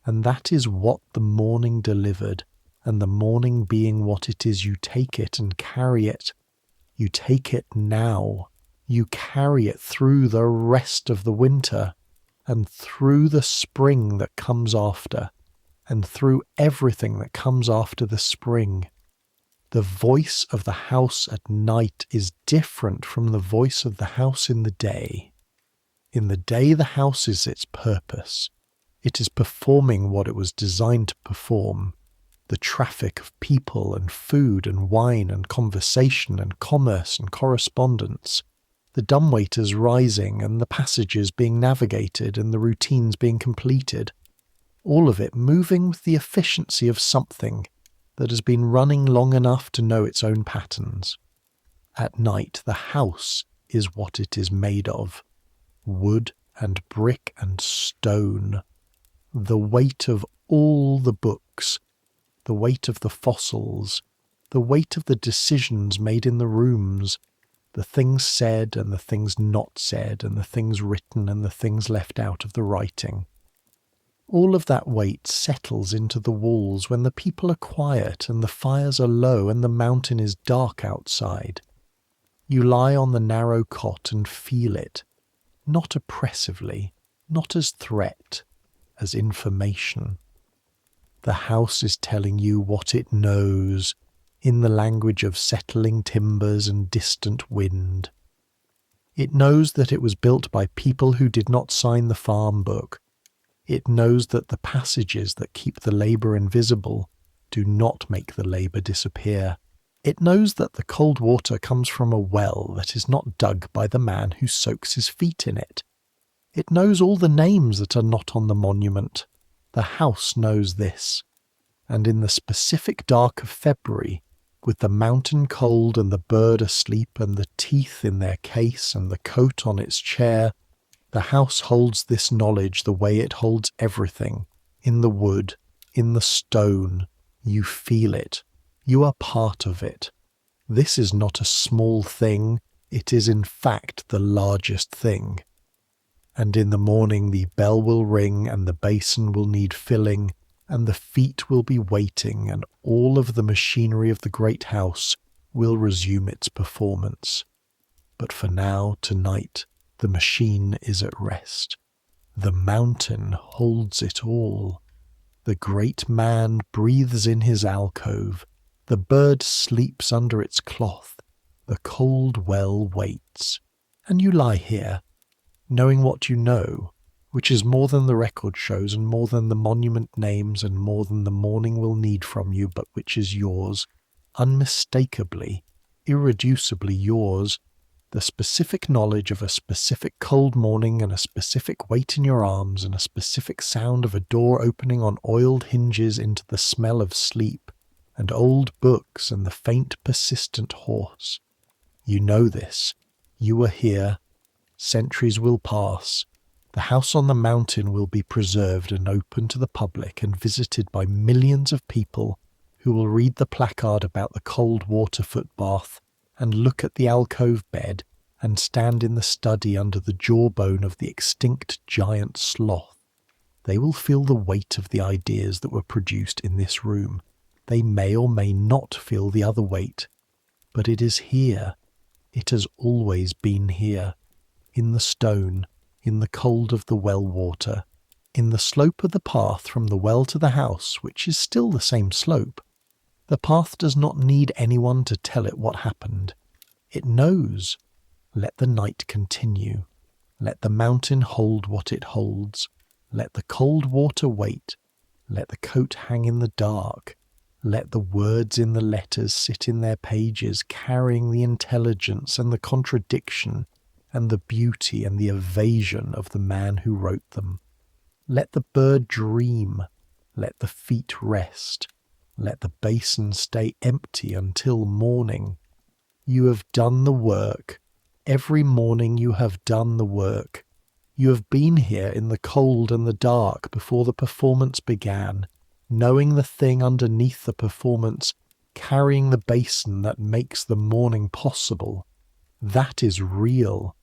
and that is what the morning delivered, and the morning being what it is, you take it and carry it. You take it now. You carry it through the rest of the winter, and through the spring that comes after, and through everything that comes after the spring. The voice of the house at night is different from the voice of the house in the day. In the day the house is its purpose. It is performing what it was designed to perform. The traffic of people and food and wine and conversation and commerce and correspondence. The dumbwaiters rising and the passages being navigated and the routines being completed. All of it moving with the efficiency of something that has been running long enough to know its own patterns. At night, the house is what it is made of. Wood and brick and stone. The weight of all the books. The weight of the fossils. The weight of the decisions made in the rooms. The things said and the things not said, and the things written and the things left out of the writing. All of that weight settles into the walls when the people are quiet and the fires are low and the mountain is dark outside. You lie on the narrow cot and feel it, not oppressively, not as threat, as information. The house is telling you what it knows, in the language of settling timbers and distant wind. It knows that it was built by people who did not sign the farm book. It knows that the passages that keep the labour invisible do not make the labour disappear. It knows that the cold water comes from a well that is not dug by the man who soaks his feet in it. It knows all the names that are not on the monument. The house knows this. And in the specific dark of February, with the mountain cold and the bird asleep and the teeth in their case and the coat on its chair, the house holds this knowledge the way it holds everything, in the wood, in the stone. You feel it. You are part of it. This is not a small thing. It is in fact the largest thing. And in the morning the bell will ring and the basin will need filling, and the feet will be waiting, and all of the machinery of the great house will resume its performance. But for now, tonight, the machine is at rest. The mountain holds it all. The great man breathes in his alcove. The bird sleeps under its cloth. The cold well waits. And you lie here, knowing what you know, which is more than the record shows and more than the monument names and more than the morning will need from you, but which is yours, unmistakably, irreducibly yours, the specific knowledge of a specific cold morning and a specific weight in your arms and a specific sound of a door opening on oiled hinges into the smell of sleep and old books and the faint persistent horse. You know this. You are here. Centuries will pass. The house on the mountain will be preserved and open to the public and visited by millions of people who will read the placard about the cold water foot bath and look at the alcove bed and stand in the study under the jawbone of the extinct giant sloth. They will feel the weight of the ideas that were produced in this room. They may or may not feel the other weight, but it is here. It has always been here, in the stone, in the cold of the well water, in the slope of the path from the well to the house, which is still the same slope. The path does not need anyone to tell it what happened. It knows. Let the night continue. Let the mountain hold what it holds. Let the cold water wait. Let the coat hang in the dark. Let the words in the letters sit in their pages, carrying the intelligence and the contradiction and the beauty and the evasion of the man who wrote them. Let the bird dream, let the feet rest, let the basin stay empty until morning. You have done the work. Every morning you have done the work. You have been here in the cold and the dark before the performance began, knowing the thing underneath the performance, carrying the basin that makes the morning possible. That is real.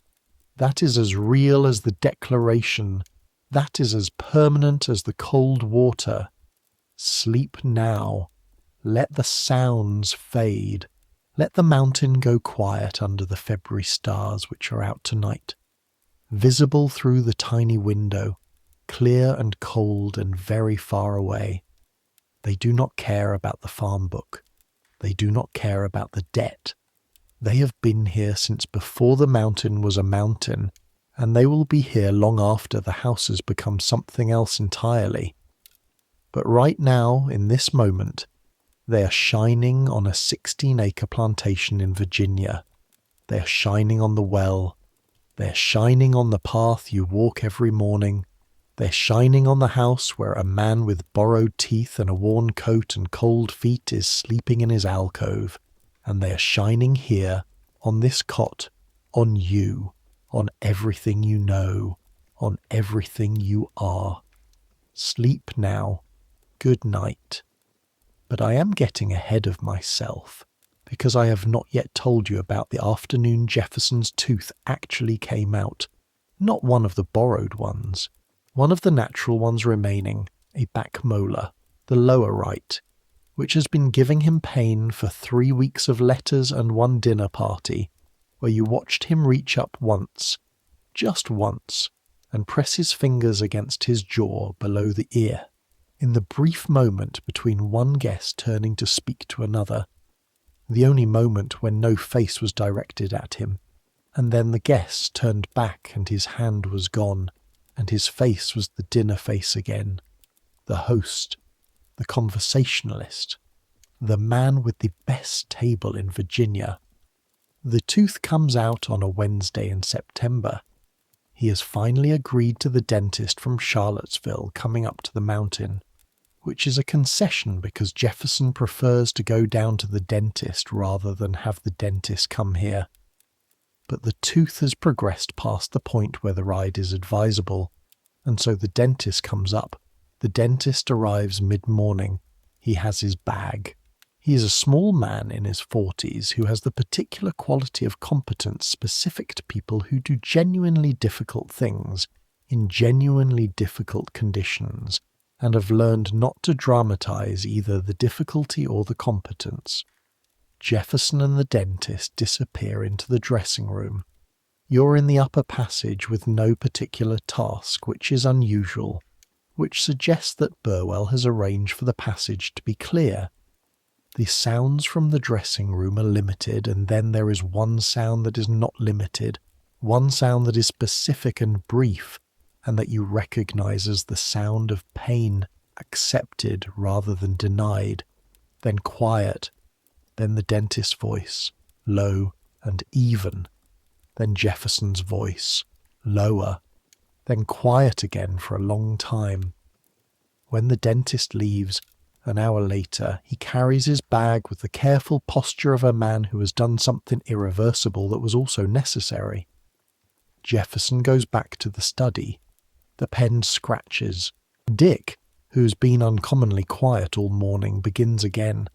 That is as real as the declaration. That is as permanent as the cold water. Sleep now. Let the sounds fade. Let the mountain go quiet under the February stars which are out tonight, visible through the tiny window, clear and cold and very far away. They do not care about the farm book. They do not care about the debt. They have been here since before the mountain was a mountain, and they will be here long after the house has become something else entirely. But right now, in this moment, they are shining on a 16-acre plantation in Virginia. They are shining on the well. They are shining on the path you walk every morning. They are shining on the house where a man with borrowed teeth and a worn coat and cold feet is sleeping in his alcove. And they are shining here, on this cot, on you, on everything you know, on everything you are. Sleep now. Good night. But I am getting ahead of myself, because I have not yet told you about the afternoon Jefferson's tooth actually came out. Not one of the borrowed ones. One of the natural ones remaining, a back molar, the lower right, which has been giving him pain for 3 weeks of letters and one dinner party, where you watched him reach up once, just once, and press his fingers against his jaw below the ear, in the brief moment between one guest turning to speak to another, the only moment when no face was directed at him, and then the guest turned back and his hand was gone, and his face was the dinner face again, the host, the conversationalist, the man with the best table in Virginia. The tooth comes out on a Wednesday in September. He has finally agreed to the dentist from Charlottesville coming up to the mountain, which is a concession because Jefferson prefers to go down to the dentist rather than have the dentist come here. But the tooth has progressed past the point where the ride is advisable, and so the dentist comes up. The dentist arrives mid-morning. He has his bag. He is a small man in his 40s who has the particular quality of competence specific to people who do genuinely difficult things in genuinely difficult conditions, and have learned not to dramatize either the difficulty or the competence. Jefferson and the dentist disappear into the dressing room. You're in the upper passage with no particular task, which is unusual, which suggests that Burwell has arranged for the passage to be clear. The sounds from the dressing room are limited, and then there is one sound that is not limited, one sound that is specific and brief, and that you recognize as the sound of pain, accepted rather than denied, then quiet, then the dentist's voice, low and even, then Jefferson's voice, lower, then quiet again for a long time. When the dentist leaves, an hour later, he carries his bag with the careful posture of a man who has done something irreversible that was also necessary. Jefferson goes back to the study. The pen scratches. Dick, who's been uncommonly quiet all morning, begins again.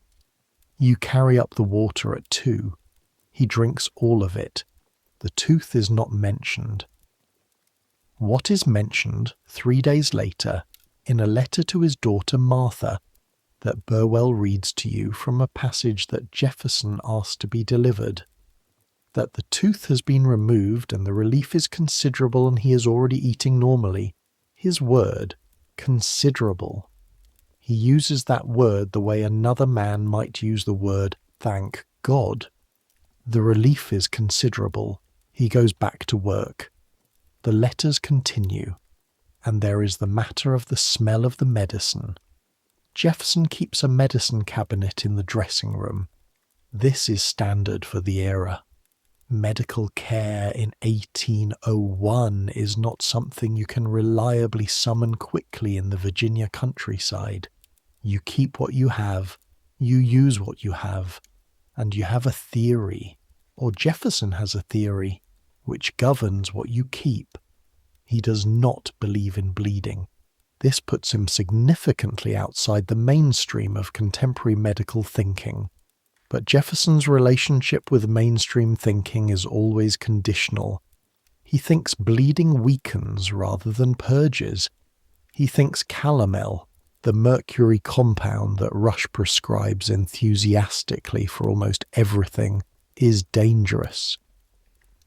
You carry up the water at 2. He drinks all of it. The tooth is not mentioned. What is mentioned 3 days later in a letter to his daughter Martha that Burwell reads to you from a passage that Jefferson asked to be delivered? That the tooth has been removed and the relief is considerable and he is already eating normally. His word, considerable. He uses that word the way another man might use the word thank God. The relief is considerable. He goes back to work. The letters continue, and there is the matter of the smell of the medicine. Jefferson keeps a medicine cabinet in the dressing room. This is standard for the era. Medical care in 1801 is not something you can reliably summon quickly in the Virginia countryside. You keep what you have, you use what you have, and you have a theory, or Jefferson has a theory, which governs what you keep. He does not believe in bleeding. This puts him significantly outside the mainstream of contemporary medical thinking. But Jefferson's relationship with mainstream thinking is always conditional. He thinks bleeding weakens rather than purges. He thinks calomel, the mercury compound that Rush prescribes enthusiastically for almost everything, is dangerous.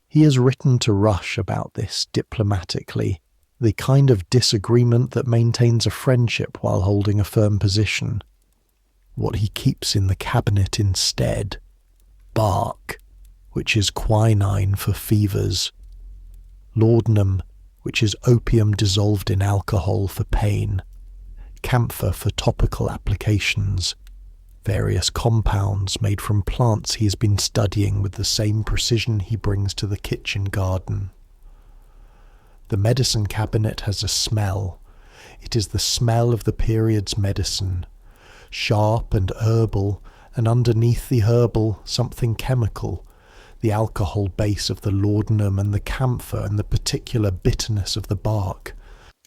He has written to Rush about this diplomatically, the kind of disagreement that maintains a friendship while holding a firm position. What he keeps in the cabinet instead: bark, which is quinine for fevers; laudanum, which is opium dissolved in alcohol for pain; camphor for topical applications; various compounds made from plants he has been studying with the same precision he brings to the kitchen garden. The medicine cabinet has a smell. It is the smell of the period's medicine. Sharp and herbal, and underneath the herbal something chemical, the alcohol base of the laudanum and the camphor and the particular bitterness of the bark.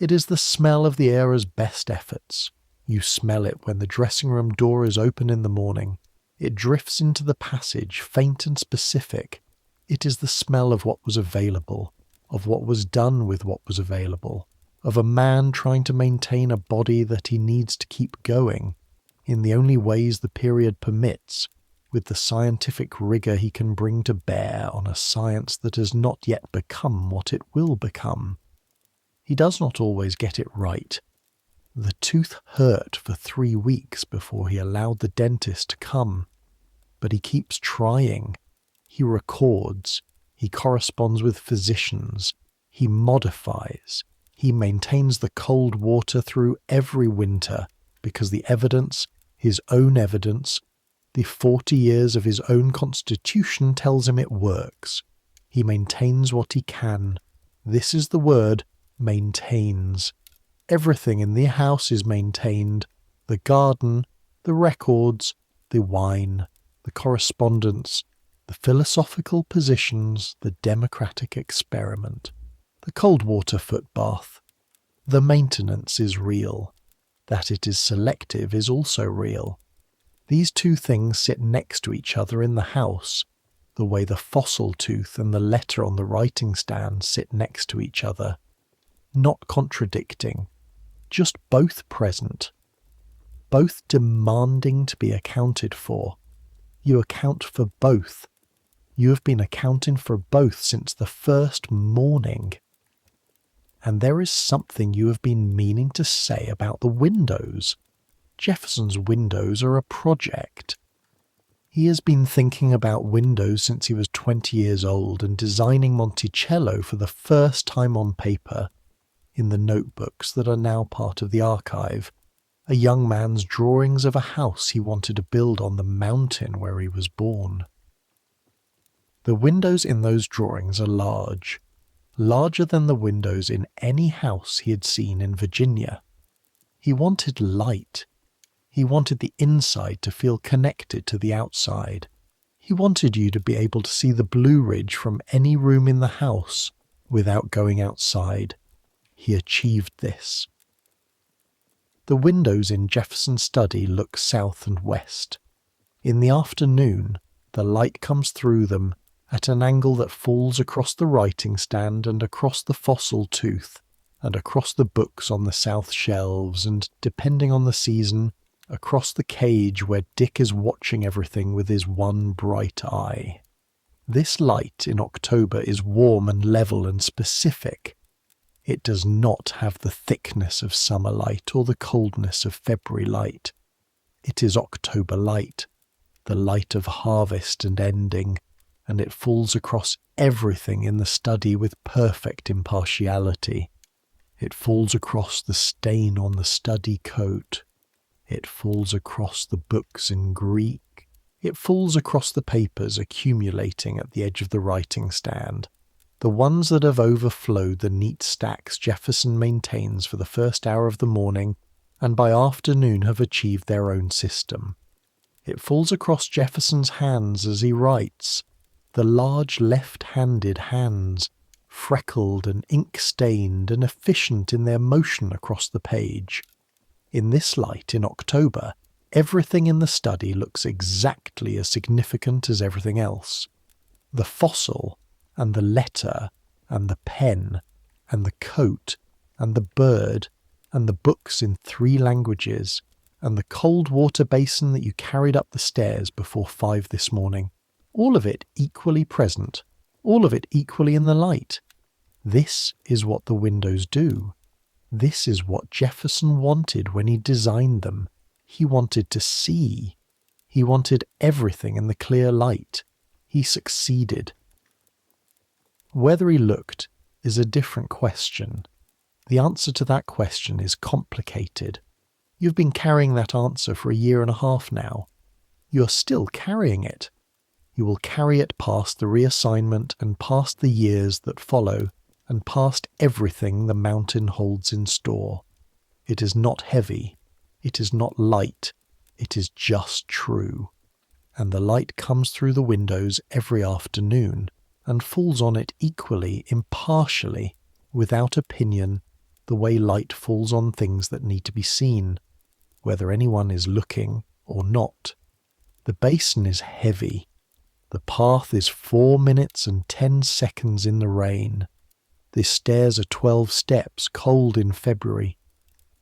It is the smell of the era's best efforts. You smell it when the dressing room door is open in the morning. It drifts into the passage, faint and specific. It is the smell of what was available, of what was done with what was available, of a man trying to maintain a body that he needs to keep going, in the only ways the period permits, with the scientific rigour he can bring to bear on a science that has not yet become what it will become. He does not always get it right. The tooth hurt for 3 weeks before he allowed the dentist to come, but he keeps trying. He records, he corresponds with physicians, he modifies, he maintains the cold water through every winter, because the evidence, his own evidence, the 40 years of his own constitution tells him it works. He maintains what he can. This is the word, maintains. Everything in the house is maintained: the garden, the records, the wine, the correspondence, the philosophical positions, the democratic experiment, the cold water foot bath. The maintenance is real. That it is selective is also real. These two things sit next to each other in the house, the way the fossil tooth and the letter on the writing stand sit next to each other. Not contradicting, just both present, both demanding to be accounted for. You account for both. You have been accounting for both since the first morning. And there is something you have been meaning to say about the windows. Jefferson's windows are a project. He has been thinking about windows since he was 20 years old and designing Monticello for the first time on paper, in the notebooks that are now part of the archive, a young man's drawings of a house he wanted to build on the mountain where he was born. The windows in those drawings are large, larger than the windows in any house he had seen in Virginia. He wanted light. He wanted the inside to feel connected to the outside. He wanted you to be able to see the Blue Ridge from any room in the house without going outside. He achieved this. The windows in Jefferson's study look south and west. In the afternoon, the light comes through them at an angle that falls across the writing stand and across the fossil tooth and across the books on the south shelves and, depending on the season, across the cage where Dick is watching everything with his one bright eye. This light in October is warm and level and specific. It does not have the thickness of summer light or the coldness of February light. It is October light, the light of harvest and ending, and it falls across everything in the study with perfect impartiality. It falls across the stain on the study coat. It falls across the books in Greek, It falls across the papers accumulating at the edge of the writing stand, the ones that have overflowed the neat stacks Jefferson maintains for the first hour of the morning and by afternoon have achieved their own system. It falls across Jefferson's hands as he writes, the large left-handed hands, freckled and ink-stained and efficient in their motion across the page. In this light, in October, everything in the study looks exactly as significant as everything else. The fossil, and the letter, and the pen, and the coat, and the bird, and the books in 3 languages, and the cold water basin that you carried up the stairs before 5 this morning. All of it equally present, all of it equally in the light. This is what the windows do. This is what Jefferson wanted when he designed them. He wanted to see. He wanted everything in the clear light. He succeeded. Whether he looked is a different question. The answer to that question is complicated. You've been carrying that answer for 1.5 years now. You're still carrying it. You will carry it past the reassignment and past the years that follow and past everything the mountain holds in store. It is not heavy. It is not light. It is just true. And the light comes through the windows every afternoon and falls on it equally, impartially, without opinion, the way light falls on things that need to be seen, whether anyone is looking or not. The basin is heavy. The path is 4 minutes and 10 seconds in the rain. The stairs are 12 steps, cold in February.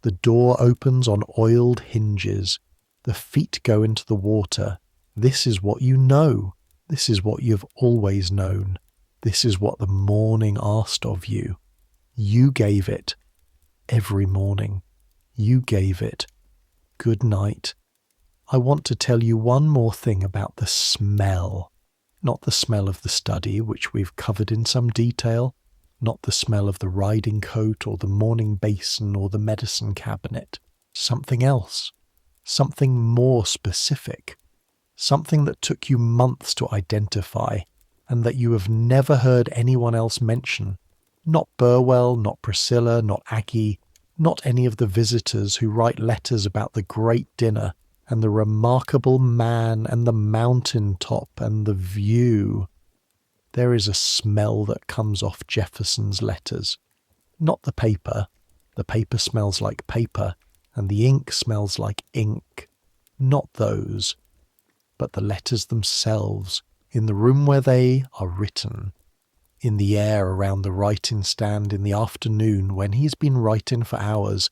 The door opens on oiled hinges. The feet go into the water. This is what you know. This is what you've always known. This is what the morning asked of you. You gave it. Every morning. You gave it. Good night. I want to tell you one more thing about the smell. Not the smell of the study, which we've covered in some detail. Not the smell of the riding coat or the morning basin or the medicine cabinet. Something else. Something more specific. Something that took you months to identify and that you have never heard anyone else mention. Not Burwell, not Priscilla, not Aggie, not any of the visitors who write letters about the great dinner and the remarkable man and the mountain top and the view. There is a smell that comes off Jefferson's letters. Not the paper. The paper smells like paper, and the ink smells like ink. Not those, but the letters themselves, in the room where they are written. In the air around the writing stand in the afternoon when he's been writing for hours,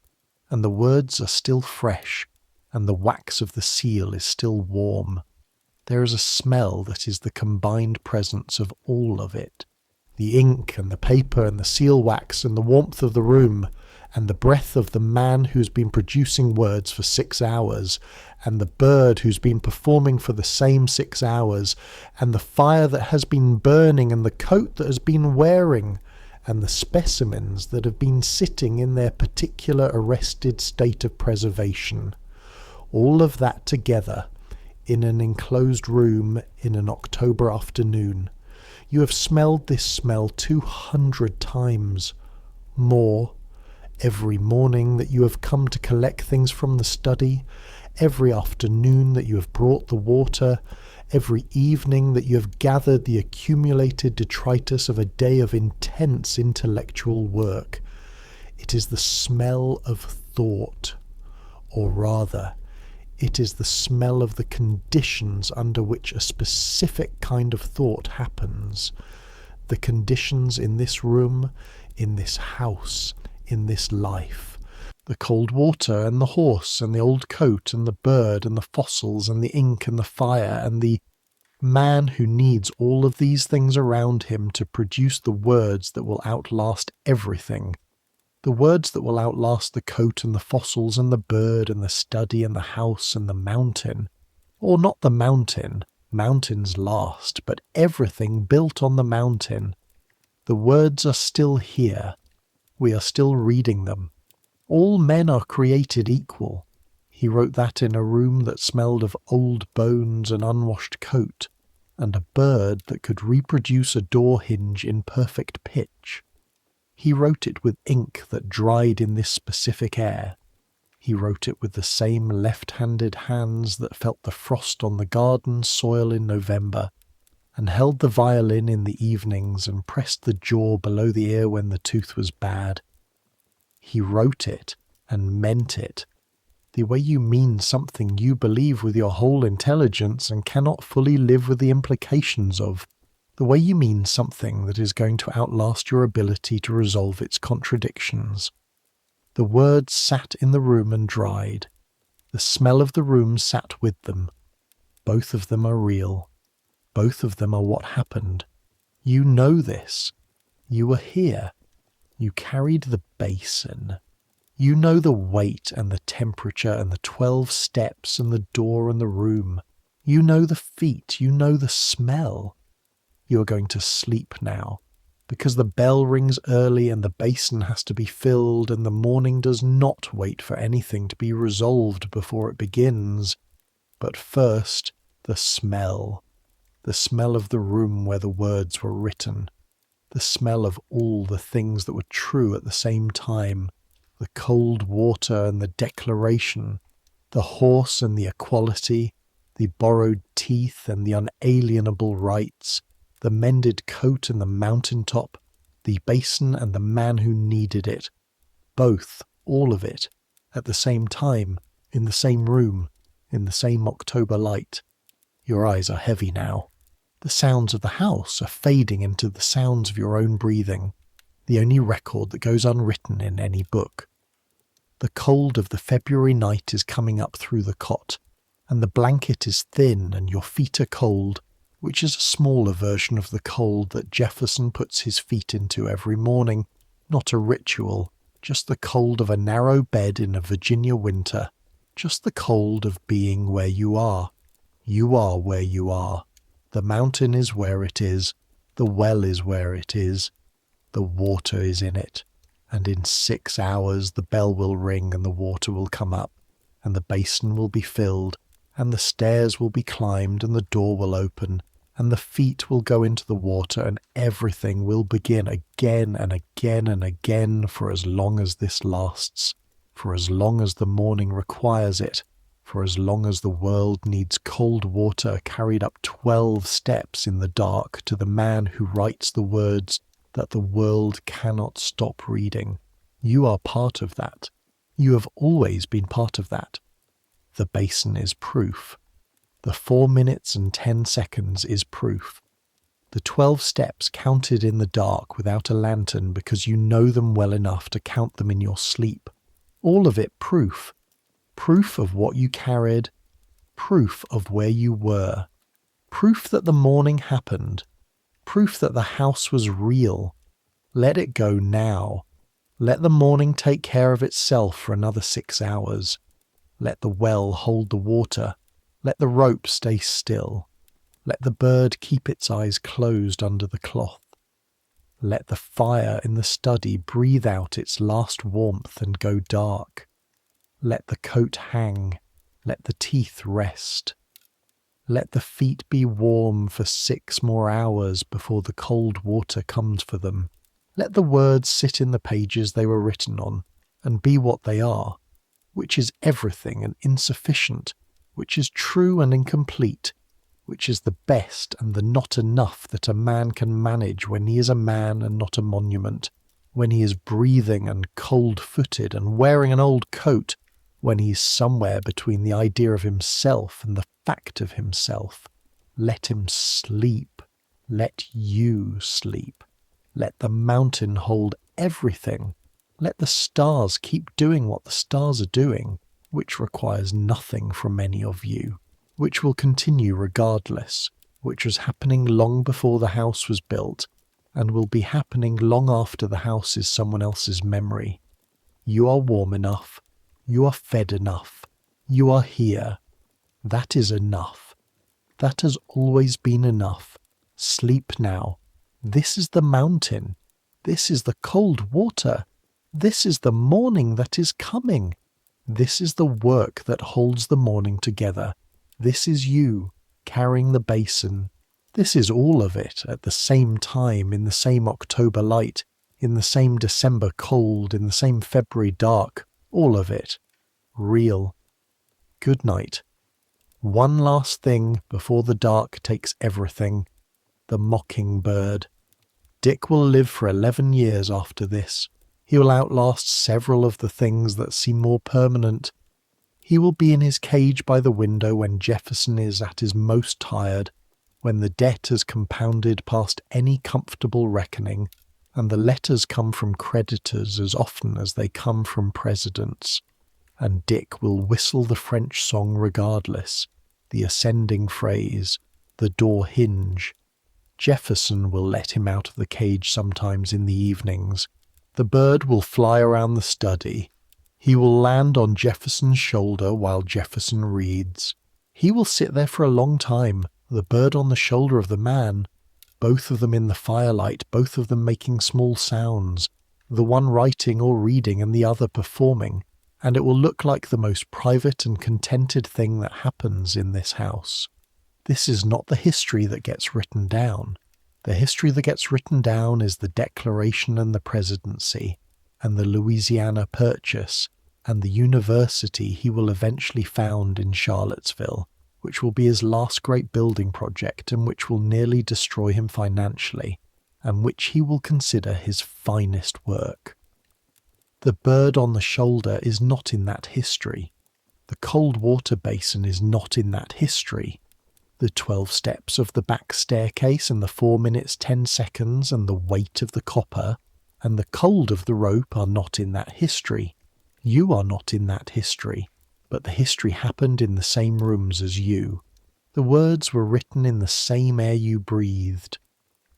and the words are still fresh, and the wax of the seal is still warm. There is a smell that is the combined presence of all of it. The ink and the paper and the seal wax and the warmth of the room and the breath of the man who's been producing words for 6 hours and the bird who's been performing for the same 6 hours and the fire that has been burning and the coat that has been wearing and the specimens that have been sitting in their particular arrested state of preservation. All of that together in an enclosed room in an October afternoon. You have smelled this smell 200 times more. Every morning that you have come to collect things from the study, every afternoon that you have brought the water, every evening that you have gathered the accumulated detritus of a day of intense intellectual work. It is the smell of thought, or rather, it is the smell of the conditions under which a specific kind of thought happens. The conditions in this room, in this house, in this life. The cold water and the horse and the old coat and the bird and the fossils and the ink and the fire and the man who needs all of these things around him to produce the words that will outlast everything. The words that will outlast the coat and the fossils and the bird and the study and the house and the mountain. Or not the mountain, mountains last, but everything built on the mountain. The words are still here. We are still reading them. All men are created equal. He wrote that in a room that smelled of old bones and unwashed coat, and a bird that could reproduce a door hinge in perfect pitch. He wrote it with ink that dried in this specific air. He wrote it with the same left-handed hands that felt the frost on the garden soil in November, and held the violin in the evenings and pressed the jaw below the ear when the tooth was bad. He wrote it and meant it, the way you mean something you believe with your whole intelligence and cannot fully live with the implications of, the way you mean something that is going to outlast your ability to resolve its contradictions. The words sat in the room and dried. The smell of the room sat with them. Both of them are real. Both of them are what happened. You know this. You were here. You carried the basin. You know the weight and the temperature and the 12 steps and the door and the room. You know the feet. You know the smell. You are going to sleep now, because the bell rings early and the basin has to be filled, and the morning does not wait for anything to be resolved before it begins. But first, the smell of the room where the words were written, the smell of all the things that were true at the same time, the cold water and the declaration, the horse and the equality, the borrowed teeth and the unalienable rights, the mended coat and the mountaintop, the basin and the man who needed it, both, all of it, at the same time, in the same room, in the same October light. Your eyes are heavy now. The sounds of the house are fading into the sounds of your own breathing, the only record that goes unwritten in any book. The cold of the February night is coming up through the cot, and the blanket is thin and your feet are cold, which is a smaller version of the cold that Jefferson puts his feet into every morning, not a ritual, just the cold of a narrow bed in a Virginia winter, just the cold of being where you are. You are where you are. The mountain is where it is. The well is where it is. The water is in it. And in 6 hours the bell will ring and the water will come up, and the basin will be filled, and the stairs will be climbed, and the door will open, and the feet will go into the water, and everything will begin again and again and again for as long as this lasts, for as long as the morning requires it, for as long as the world needs cold water carried up 12 steps in the dark to the man who writes the words that the world cannot stop reading. You are part of that. You have always been part of that. The basin is proof. The 4 minutes and 10 seconds is proof. The 12 steps counted in the dark without a lantern because you know them well enough to count them in your sleep. All of it proof. Proof of what you carried. Proof of where you were. Proof that the morning happened. Proof that the house was real. Let it go now. Let the morning take care of itself for another 6 hours. Let the well hold the water. Let the rope stay still. Let the bird keep its eyes closed under the cloth. Let the fire in the study breathe out its last warmth and go dark. Let the coat hang. Let the teeth rest. Let the feet be warm for 6 more hours before the cold water comes for them. Let the words sit in the pages they were written on and be what they are, which is everything and insufficient, which is true and incomplete, which is the best and the not enough that a man can manage when he is a man and not a monument, when he is breathing and cold-footed and wearing an old coat, when he is somewhere between the idea of himself and the fact of himself. Let him sleep. Let you sleep. Let the mountain hold everything. Let the stars keep doing what the stars are doing, which requires nothing from any of you, which will continue regardless, which was happening long before the house was built, and will be happening long after the house is someone else's memory. You are warm enough. You are fed enough. You are here. That is enough. That has always been enough. Sleep now. This is the mountain. This is the cold water. This is the morning that is coming. This is the work that holds the morning together. This is you, carrying the basin. This is all of it at the same time, in the same October light, in the same December cold, in the same February dark, all of it. Real. Good night. One last thing before the dark takes everything. The mockingbird. Dick will live for 11 years after this. He will outlast several of the things that seem more permanent. He will be in his cage by the window when Jefferson is at his most tired, when the debt has compounded past any comfortable reckoning, and the letters come from creditors as often as they come from presidents. And Dick will whistle the French song regardless, the ascending phrase, the door hinge. Jefferson will let him out of the cage sometimes in the evenings. The bird will fly around the study. He will land on Jefferson's shoulder while Jefferson reads. He will sit there for a long time, the bird on the shoulder of the man, both of them in the firelight, both of them making small sounds, the one writing or reading and the other performing, and it will look like the most private and contented thing that happens in this house. This is not the history that gets written down. The history that gets written down is the Declaration and the Presidency, and the Louisiana Purchase, and the university he will eventually found in Charlottesville, which will be his last great building project and which will nearly destroy him financially, and which he will consider his finest work. The bird on the shoulder is not in that history. The cold water basin is not in that history. The 12 steps of the back staircase and the 4 minutes 10 seconds and the weight of the copper and the cold of the rope are not in that history. You are not in that history, but the history happened in the same rooms as you. The words were written in the same air you breathed.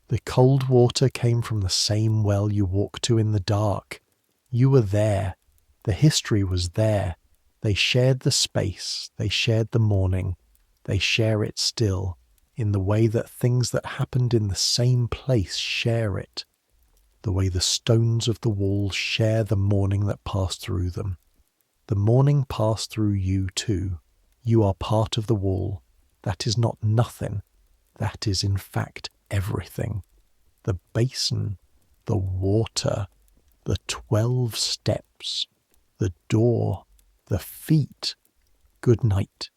The cold water came from the same well you walked to in the dark. You were there. The history was there. They shared the space. They shared the morning. They share it still, in the way that things that happened in the same place share it. The way the stones of the walls share the morning that passed through them. The morning passed through you too. You are part of the wall. That is not nothing. That is in fact everything. The basin, the water, the 12 steps, the door, the feet. Good night.